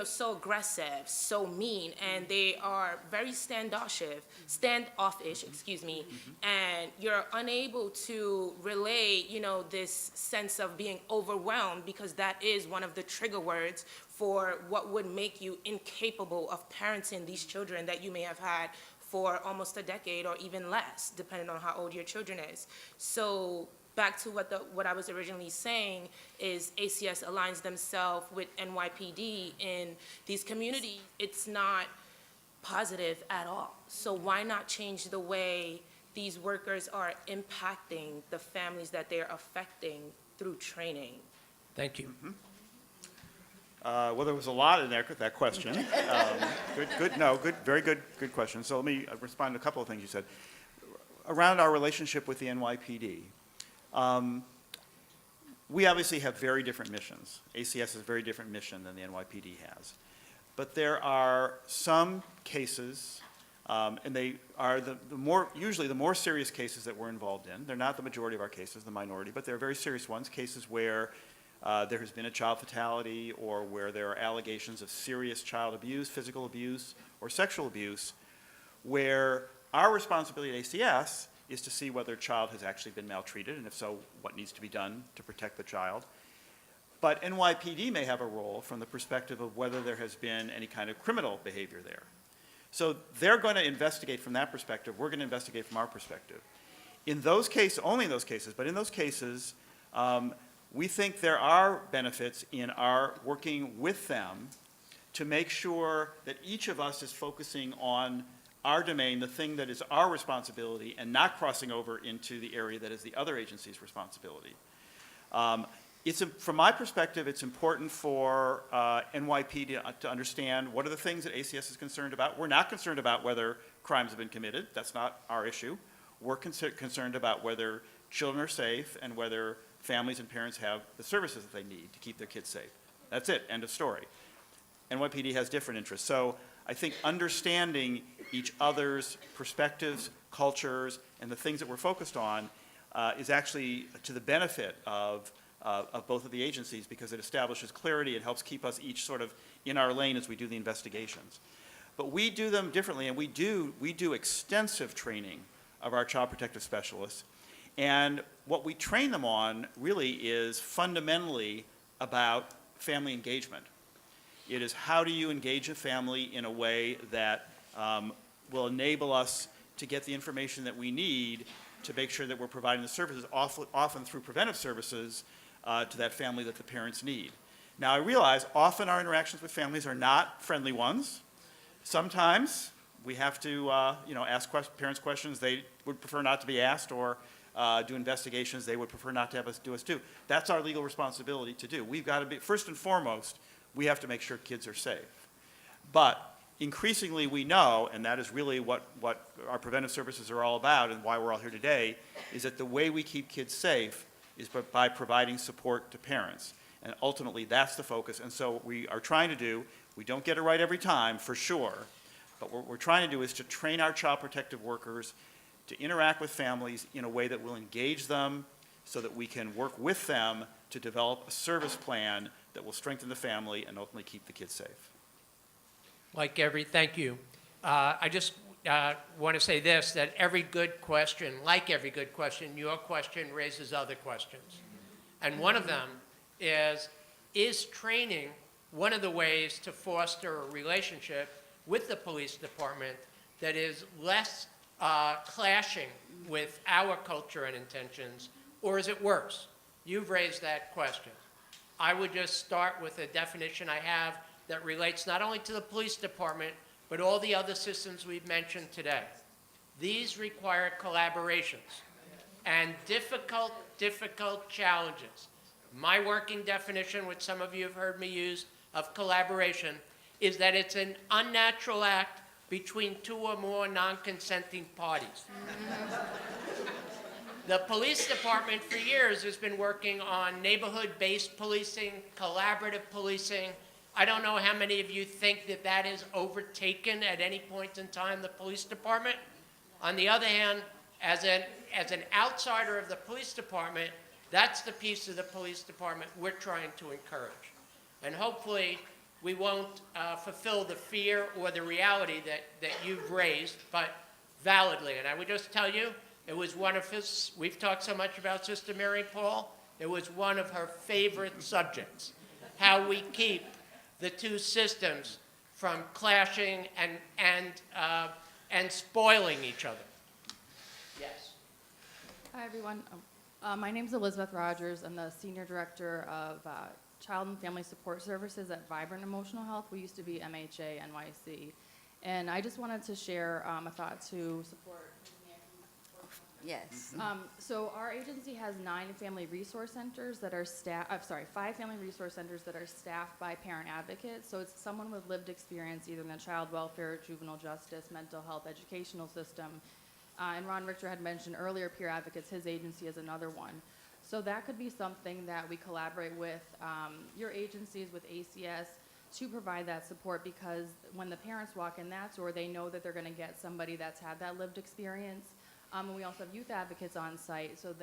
so aggressive, so mean, and they are very standoffish, and you're unable to relay, this sense of being overwhelmed, because that is one of the trigger words for what would make you incapable of parenting these children that you may have had for almost a decade or even less, depending on how old your children is. So back to what I was originally saying is ACS aligns themselves with NYPD in these communities. It's not positive at all. So why not change the way these workers are impacting the families that they're affecting through training? Thank you. Mm-hmm. Well, there was a lot in there, that question. Very good question. So let me respond to a couple of things you said. Around our relationship with the NYPD, we obviously have very different missions. ACS has a very different mission than the NYPD has. But there are some cases, and they are usually the more serious cases that we're involved in. They're not the majority of our cases, the minority, but they're very serious ones, cases where there has been a child fatality or where there are allegations of serious child abuse, physical abuse, or sexual abuse, where our responsibility at ACS is to see whether a child has actually been maltreated, and if so, what needs to be done to protect the child. But NYPD may have a role from the perspective of whether there has been any kind of criminal behavior there. So they're going to investigate from that perspective. We're going to investigate from our perspective. In those cases, only in those cases, but in those cases, we think there are benefits in our working with them to make sure that each of us is focusing on our domain, the thing that is our responsibility, and not crossing over into the area that is the other agency's responsibility. From my perspective, it's important for NYPD to understand what are the things that ACS is concerned about. We're not concerned about whether crimes have been committed. That's not our issue. We're concerned about whether children are safe and whether families and parents have the services that they need to keep their kids safe. That's it, end of story. NYPD has different interests. So I think understanding each other's perspectives, cultures, and the things that we're focused on is actually to the benefit of both of the agencies, because it establishes clarity. It helps keep us each sort of in our lane as we do the investigations. But we do them differently, and we do extensive training of our child protective specialists. And what we train them on really is fundamentally about family engagement. It is how do you engage a family in a way that will enable us to get the information that we need to make sure that we're providing the services, often through preventive services, to that family that the parents need. Now, I realize often our interactions with families are not friendly ones. Sometimes we have to ask parents questions they would prefer not to be asked, or do investigations they would prefer not to have us do. That's our legal responsibility to do. We've got to be, first and foremost, we have to make sure kids are safe. But increasingly we know, and that is really what our preventive services are all about and why we're all here today, is that the way we keep kids safe is by providing support to parents. And ultimately that's the focus. And so what we are trying to do, we don't get it right every time, for sure, but what we're trying to do is to train our child protective workers to interact with families in a way that will engage them so that we can work with them to develop a service plan that will strengthen the family and ultimately keep the kids safe. Thank you. I just want to say this, that every good question, your question raises other questions. And one of them is training one of the ways to foster a relationship with the police department that is less clashing with our culture and intentions, or is it worse? You've raised that question. I would just start with a definition I have that relates not only to the police department, but all the other systems we've mentioned today. These require collaborations and difficult challenges. My working definition, which some of you have heard me use, of collaboration is that it's an unnatural act between two or more non-consenting parties. The police department for years has been working on neighborhood-based policing, collaborative policing. I don't know how many of you think that that is overtaken at any point in time, the police department. On the other hand, as an outsider of the police department, that's the piece of the police department we're trying to encourage. And hopefully, we won't fulfill the fear or the reality that you've raised, but validly. And I would just tell you, it was one of his, we've talked so much about Sister Mary Paul, it was one of her favorite subjects, how we keep the two systems from clashing and spoiling each other. Yes. Hi, everyone. My name is Elizabeth Rogers. I'm the Senior Director of Child and Family Support Services at Vibrant Emotional Health. We used to be MHA NYC. And I just wanted to share a thought to support. Yes. So our agency has 5 family resource centers that are staffed by parent advocates. So it's someone with lived experience either in the child welfare, juvenile justice, mental health, educational system. And Ron Richter had mentioned earlier peer advocates, his agency is another one. So that could be something that we collaborate with your agencies, with ACS, to provide that support, because when the parents walk in that door, they know that they're going to get somebody that's had that lived experience. And we also have youth advocates on site, so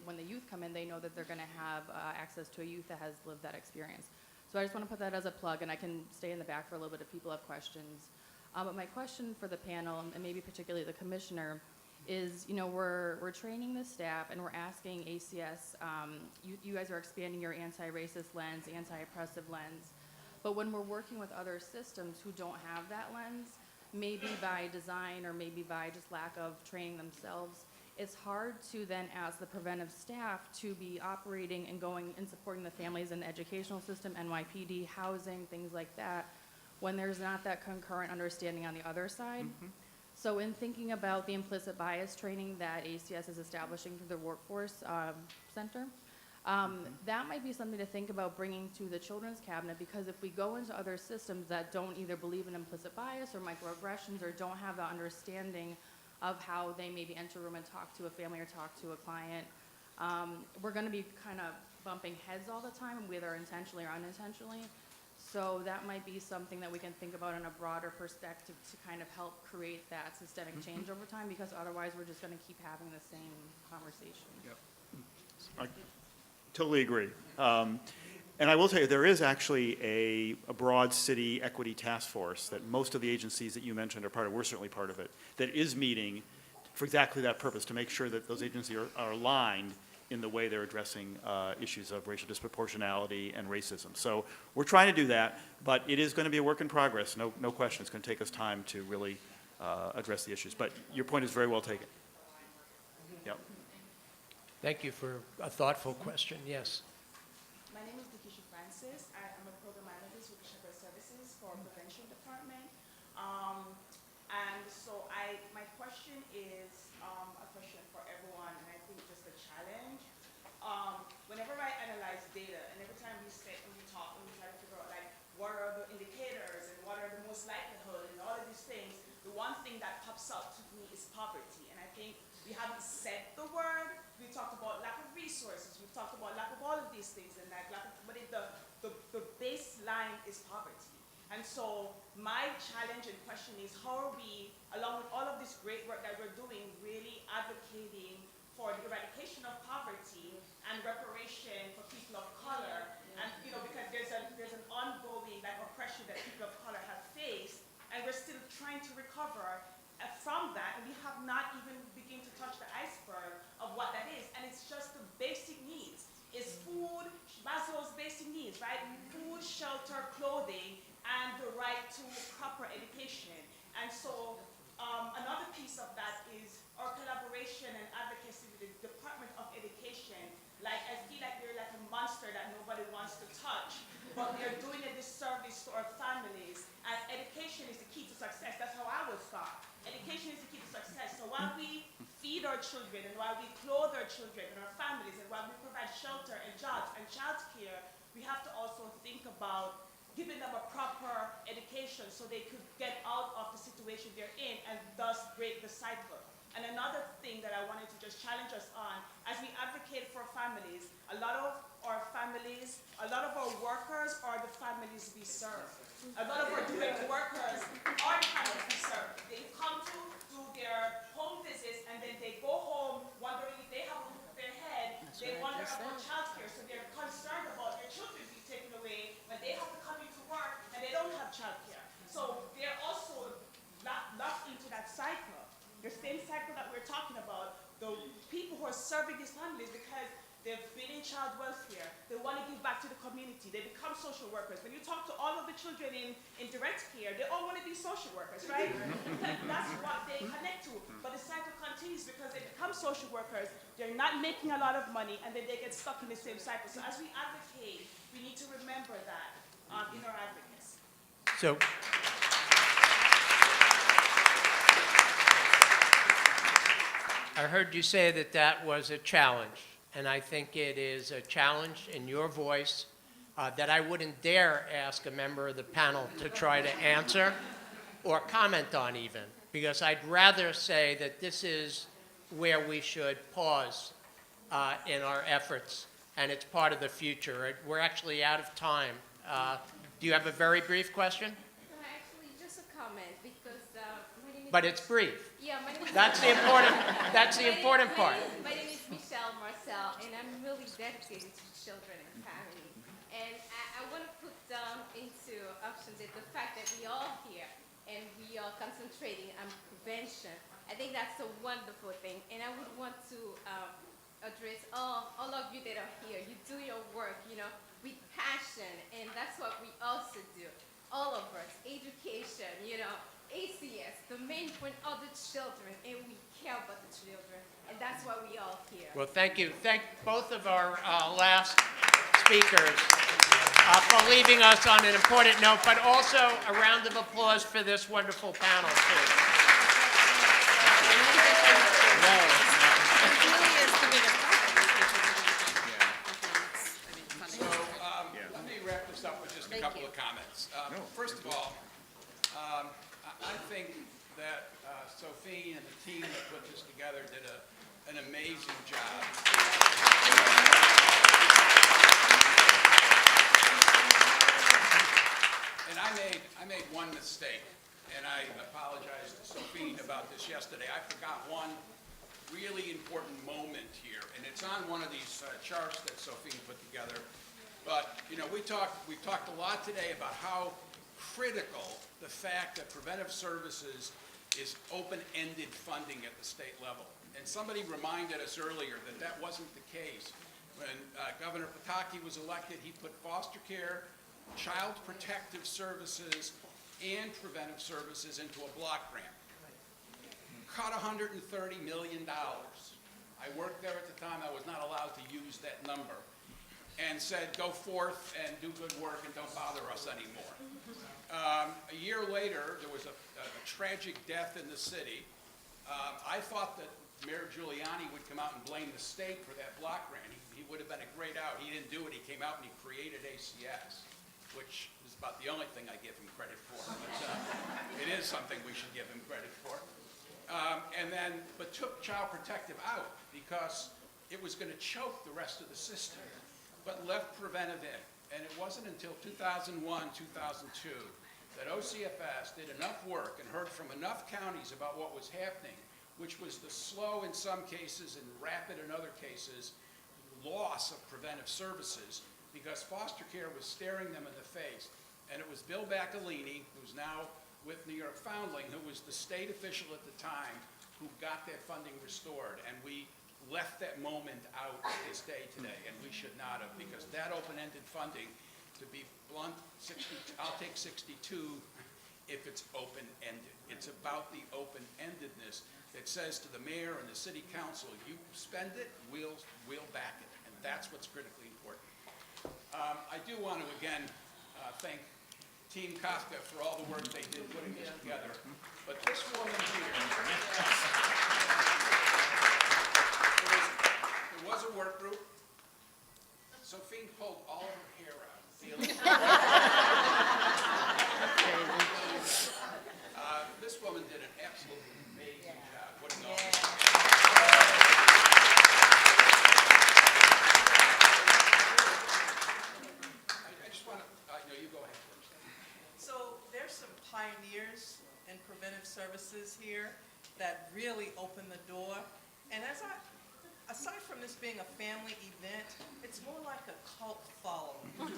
when the youth come in, they know that they're going to have access to a youth that has lived that experience. So I just want to put that as a plug, and I can stay in the back for a little bit if people have questions. But my question for the panel, and maybe particularly the commissioner, is, we're training the staff and we're asking ACS, you guys are expanding your anti-racist lens, anti-oppressive lens, but when we're working with other systems who don't have that lens, maybe by design or maybe by just lack of training themselves, it's hard to then ask the preventive staff to be operating and going and supporting the families in the educational system, NYPD, housing, things like that, when there's not that concurrent understanding on the other side. So in thinking about the implicit bias training that ACS is establishing through the workforce center, that might be something to think about bringing to the children's cabinet, because if we go into other systems that don't either believe in implicit bias or microaggressions or don't have the understanding of how they maybe enter a room and talk to a family or talk to a client, we're going to be kind of bumping heads all the time, whether intentionally or unintentionally. So that might be something that we can think about in a broader perspective to kind of help create that systemic change over time, because otherwise we're just going to keep having the same conversation. Yep. I totally agree. And I will tell you, there is actually a broad city equity task force that most of the agencies that you mentioned are part of, we're certainly part of it, that is meeting for exactly that purpose, to make sure that those agencies are aligned in the way they're addressing issues of racial disproportionality and racism. So we're trying to do that, but it is going to be a work in progress, no question. It's going to take us time to really address the issues. But your point is very well taken. Yep. Thank you for a thoughtful question. Yes. My name is Francis. I am a program manager with Preventive Services for Prevention Department. And so my question is a question for everyone, and I think just a challenge. Whenever I analyze data, and every time we sit and we talk and we try to figure out like what are the indicators and what are the most likelihood and all of these things, the one thing that pops up to me is poverty. And I think we haven't said the word. We talked about lack of resources. We've talked about lack of all of these things, and like lack of, but the baseline is poverty. And so my challenge and question is, how are we, along with all of this great work that we're doing, really advocating for the eradication of poverty and reparation for people of color? And because there's an ongoing like oppression that people of color have faced, and we're still trying to recover from that, and we have not even begun to touch the iceberg of what that is. And it's just the basic needs. It's food, Maslow's basic needs, right? Food, shelter, clothing, and the right to proper education. And so another piece of that is our collaboration and advocacy with the Department of Education. Like, I feel like we're like a monster that nobody wants to touch, but we are doing a disservice to our families. And education is the key to success. That's how I was taught. Education is the key to success. So while we feed our children, and while we clothe our children and our families, and while we provide shelter and jobs and child care, we have to also think about giving them a proper education so they could get out of the situation they're in and thus break the cycle. And another thing that I wanted to just challenge us on, as we advocate for families, a lot of our families, a lot of our workers are the families we serve. A lot of our direct workers are the families we serve. They come to do their home visits, and then they go home wondering if they have a roof over their head. They wonder about childcare, so they're concerned about their children being taken away when they have to come into work and they don't have childcare. So they're also locked into that cycle. The same cycle that we're talking about, the people who are serving these families because they've been in child welfare, they want to give back to the community, they become social workers. When you talk to all of the children in direct care, they all want to be social workers, right? Because that's what they connect to. But the cycle continues because they become social workers, they're not making a lot of money, and then they get stuck in the same cycle. So as we advocate, we need to remember that in our advocacy. So. I heard you say that that was a challenge, and I think it is a challenge in your voice that I wouldn't dare ask a member of the panel to try to answer or comment on even, because I'd rather say that this is where we should pause in our efforts, and it's part of the future. We're actually out of time. Do you have a very brief question? Actually, just a comment, because my name is but it's brief. Yeah, my name is That's the important part. My name is Michelle Marcel, and I'm really dedicated to children and family. And I want to put down into option that the fact that we all here and we are concentrating on prevention. I think that's a wonderful thing, and I would want to address all of you that are here. You do your work, with passion, and that's what we also do. All of us, education, ACS, the main point are the children, and we care about the children, and that's why we all here. Well, thank you. Thank both of our last speakers for leaving us on an important note, but also a round of applause for this wonderful panel, too. Let me wrap this up with just a couple of comments. First of all, I think that Sophie and the team that put this together did an amazing job. And I made one mistake, and I apologized to Sophie about this yesterday. I forgot one really important moment here, and it's on one of these charts that Sophie put together. But we've talked a lot today about how critical the fact that Preventive Services is open-ended funding at the state level. And somebody reminded us earlier that that wasn't the case. When Governor Pataki was elected, he put foster care, child protective services, and preventive services into a block grant. Cut $130 million. I worked there at the time. I was not allowed to use that number. And said, go forth and do good work and don't bother us anymore. A year later, there was a tragic death in the city. I thought that Mayor Giuliani would come out and blame the state for that block grant. He would have been a great out. He didn't do it. He came out and he created ACS, which is about the only thing I give him credit for. But it is something we should give him credit for. But took Child Protective out because it was going to choke the rest of the system, but left preventive in. And it wasn't until 2001, 2002 that OCFS did enough work and heard from enough counties about what was happening, which was the slow in some cases and rapid in other cases loss of preventive services, because foster care was staring them in the face. And it was Bill Bacalini, who's now with New York Foundling, who was the state official at the time, who got that funding restored. And we left that moment out to this day today, and we should not have, because that open-ended funding, to be blunt, I'll take 62 if it's open-ended. It's about the open-endedness that says to the mayor and the city council, you spend it, we'll back it, and that's what's critically important. I do want to again thank Team Kafka for all the work they did putting this together, but this woman here, there was a work group. Sophie pulled all of her hair out. This woman did an absolutely amazing job putting all this together. I just want to, you go ahead first. So there's some pioneers in preventive services here that really opened the door. And aside from this being a family event, it's more like a cult following.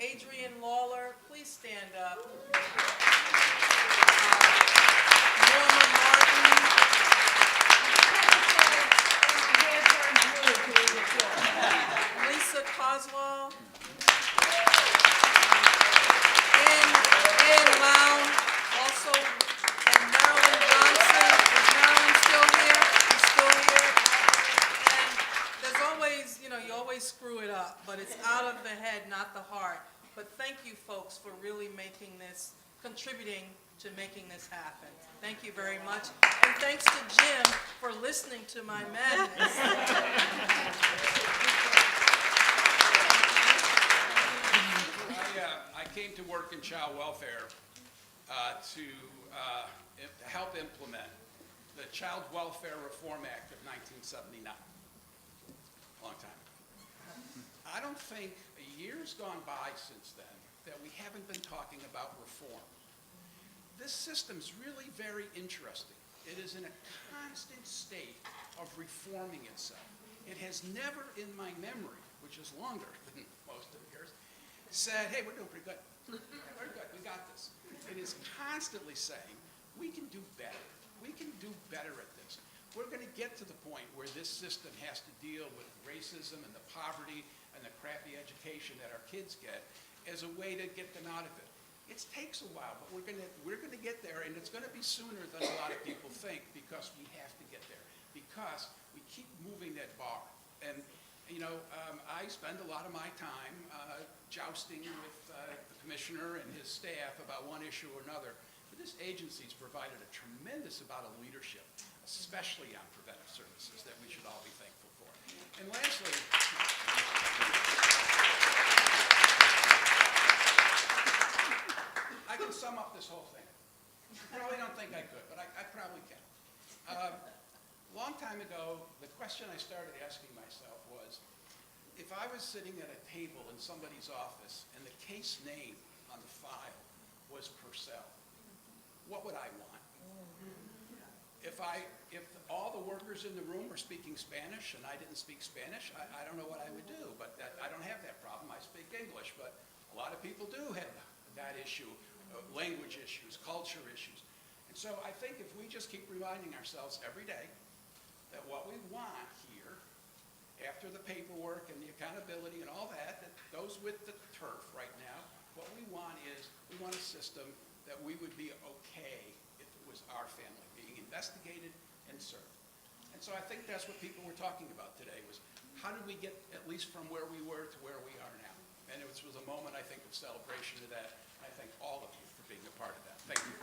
Adrian Lawler, please stand up. Norma Martin. Lisa Coswell. Ann Lown, also, and Marilyn Johnson. Is Marilyn still here? She's still here. And there's always, you always screw it up, but it's out of the head, not the heart. But thank you, folks, for really contributing to making this happen. Thank you very much. And thanks to Jim for listening to my madness. I came to work in child welfare to help implement the Child Welfare Reform Act of 1979. Long time. I don't think a year's gone by since then that we haven't been talking about reform. this system's really very interesting. It is in a constant state of reforming itself. It has never in my memory, which is longer than most of yours, said, hey, we're doing pretty good. We're good, we got this. It is constantly saying, we can do better. We can do better at this. We're going to get to the point where this system has to deal with racism and the poverty and the crappy education that our kids get as a way to get them out of it. It takes a while, but we're going to get there, and it's going to be sooner than a lot of people think, because we have to get there, because we keep moving that bar. And you know, I spend a lot of my time jousting with the commissioner and his staff about one issue or another. But this agency's provided a tremendous amount of leadership, especially on preventive services, that we should all be thankful for. And lastly, I can sum up this whole thing. I probably don't think I could, but I probably can. A long time ago, the question I started asking myself was, if I was sitting at a table in somebody's office and the case name on the file was Purcell, what would I want? If all the workers in the room were speaking Spanish and I didn't speak Spanish, I don't know what I would do, but I don't have that problem. I speak English, but a lot of people do have that issue, language issues, culture issues. And so I think if we just keep reminding ourselves every day that what we want here, after the paperwork and the accountability and all that goes with the turf right now, what we want is, we want a system that we would be okay if it was our family being investigated and served. And so I think that's what people were talking about today, was how did we get at least from where we were to where we are now? And it was a moment, I think, of celebration of that. I thank all of you for being a part of that. Thank you.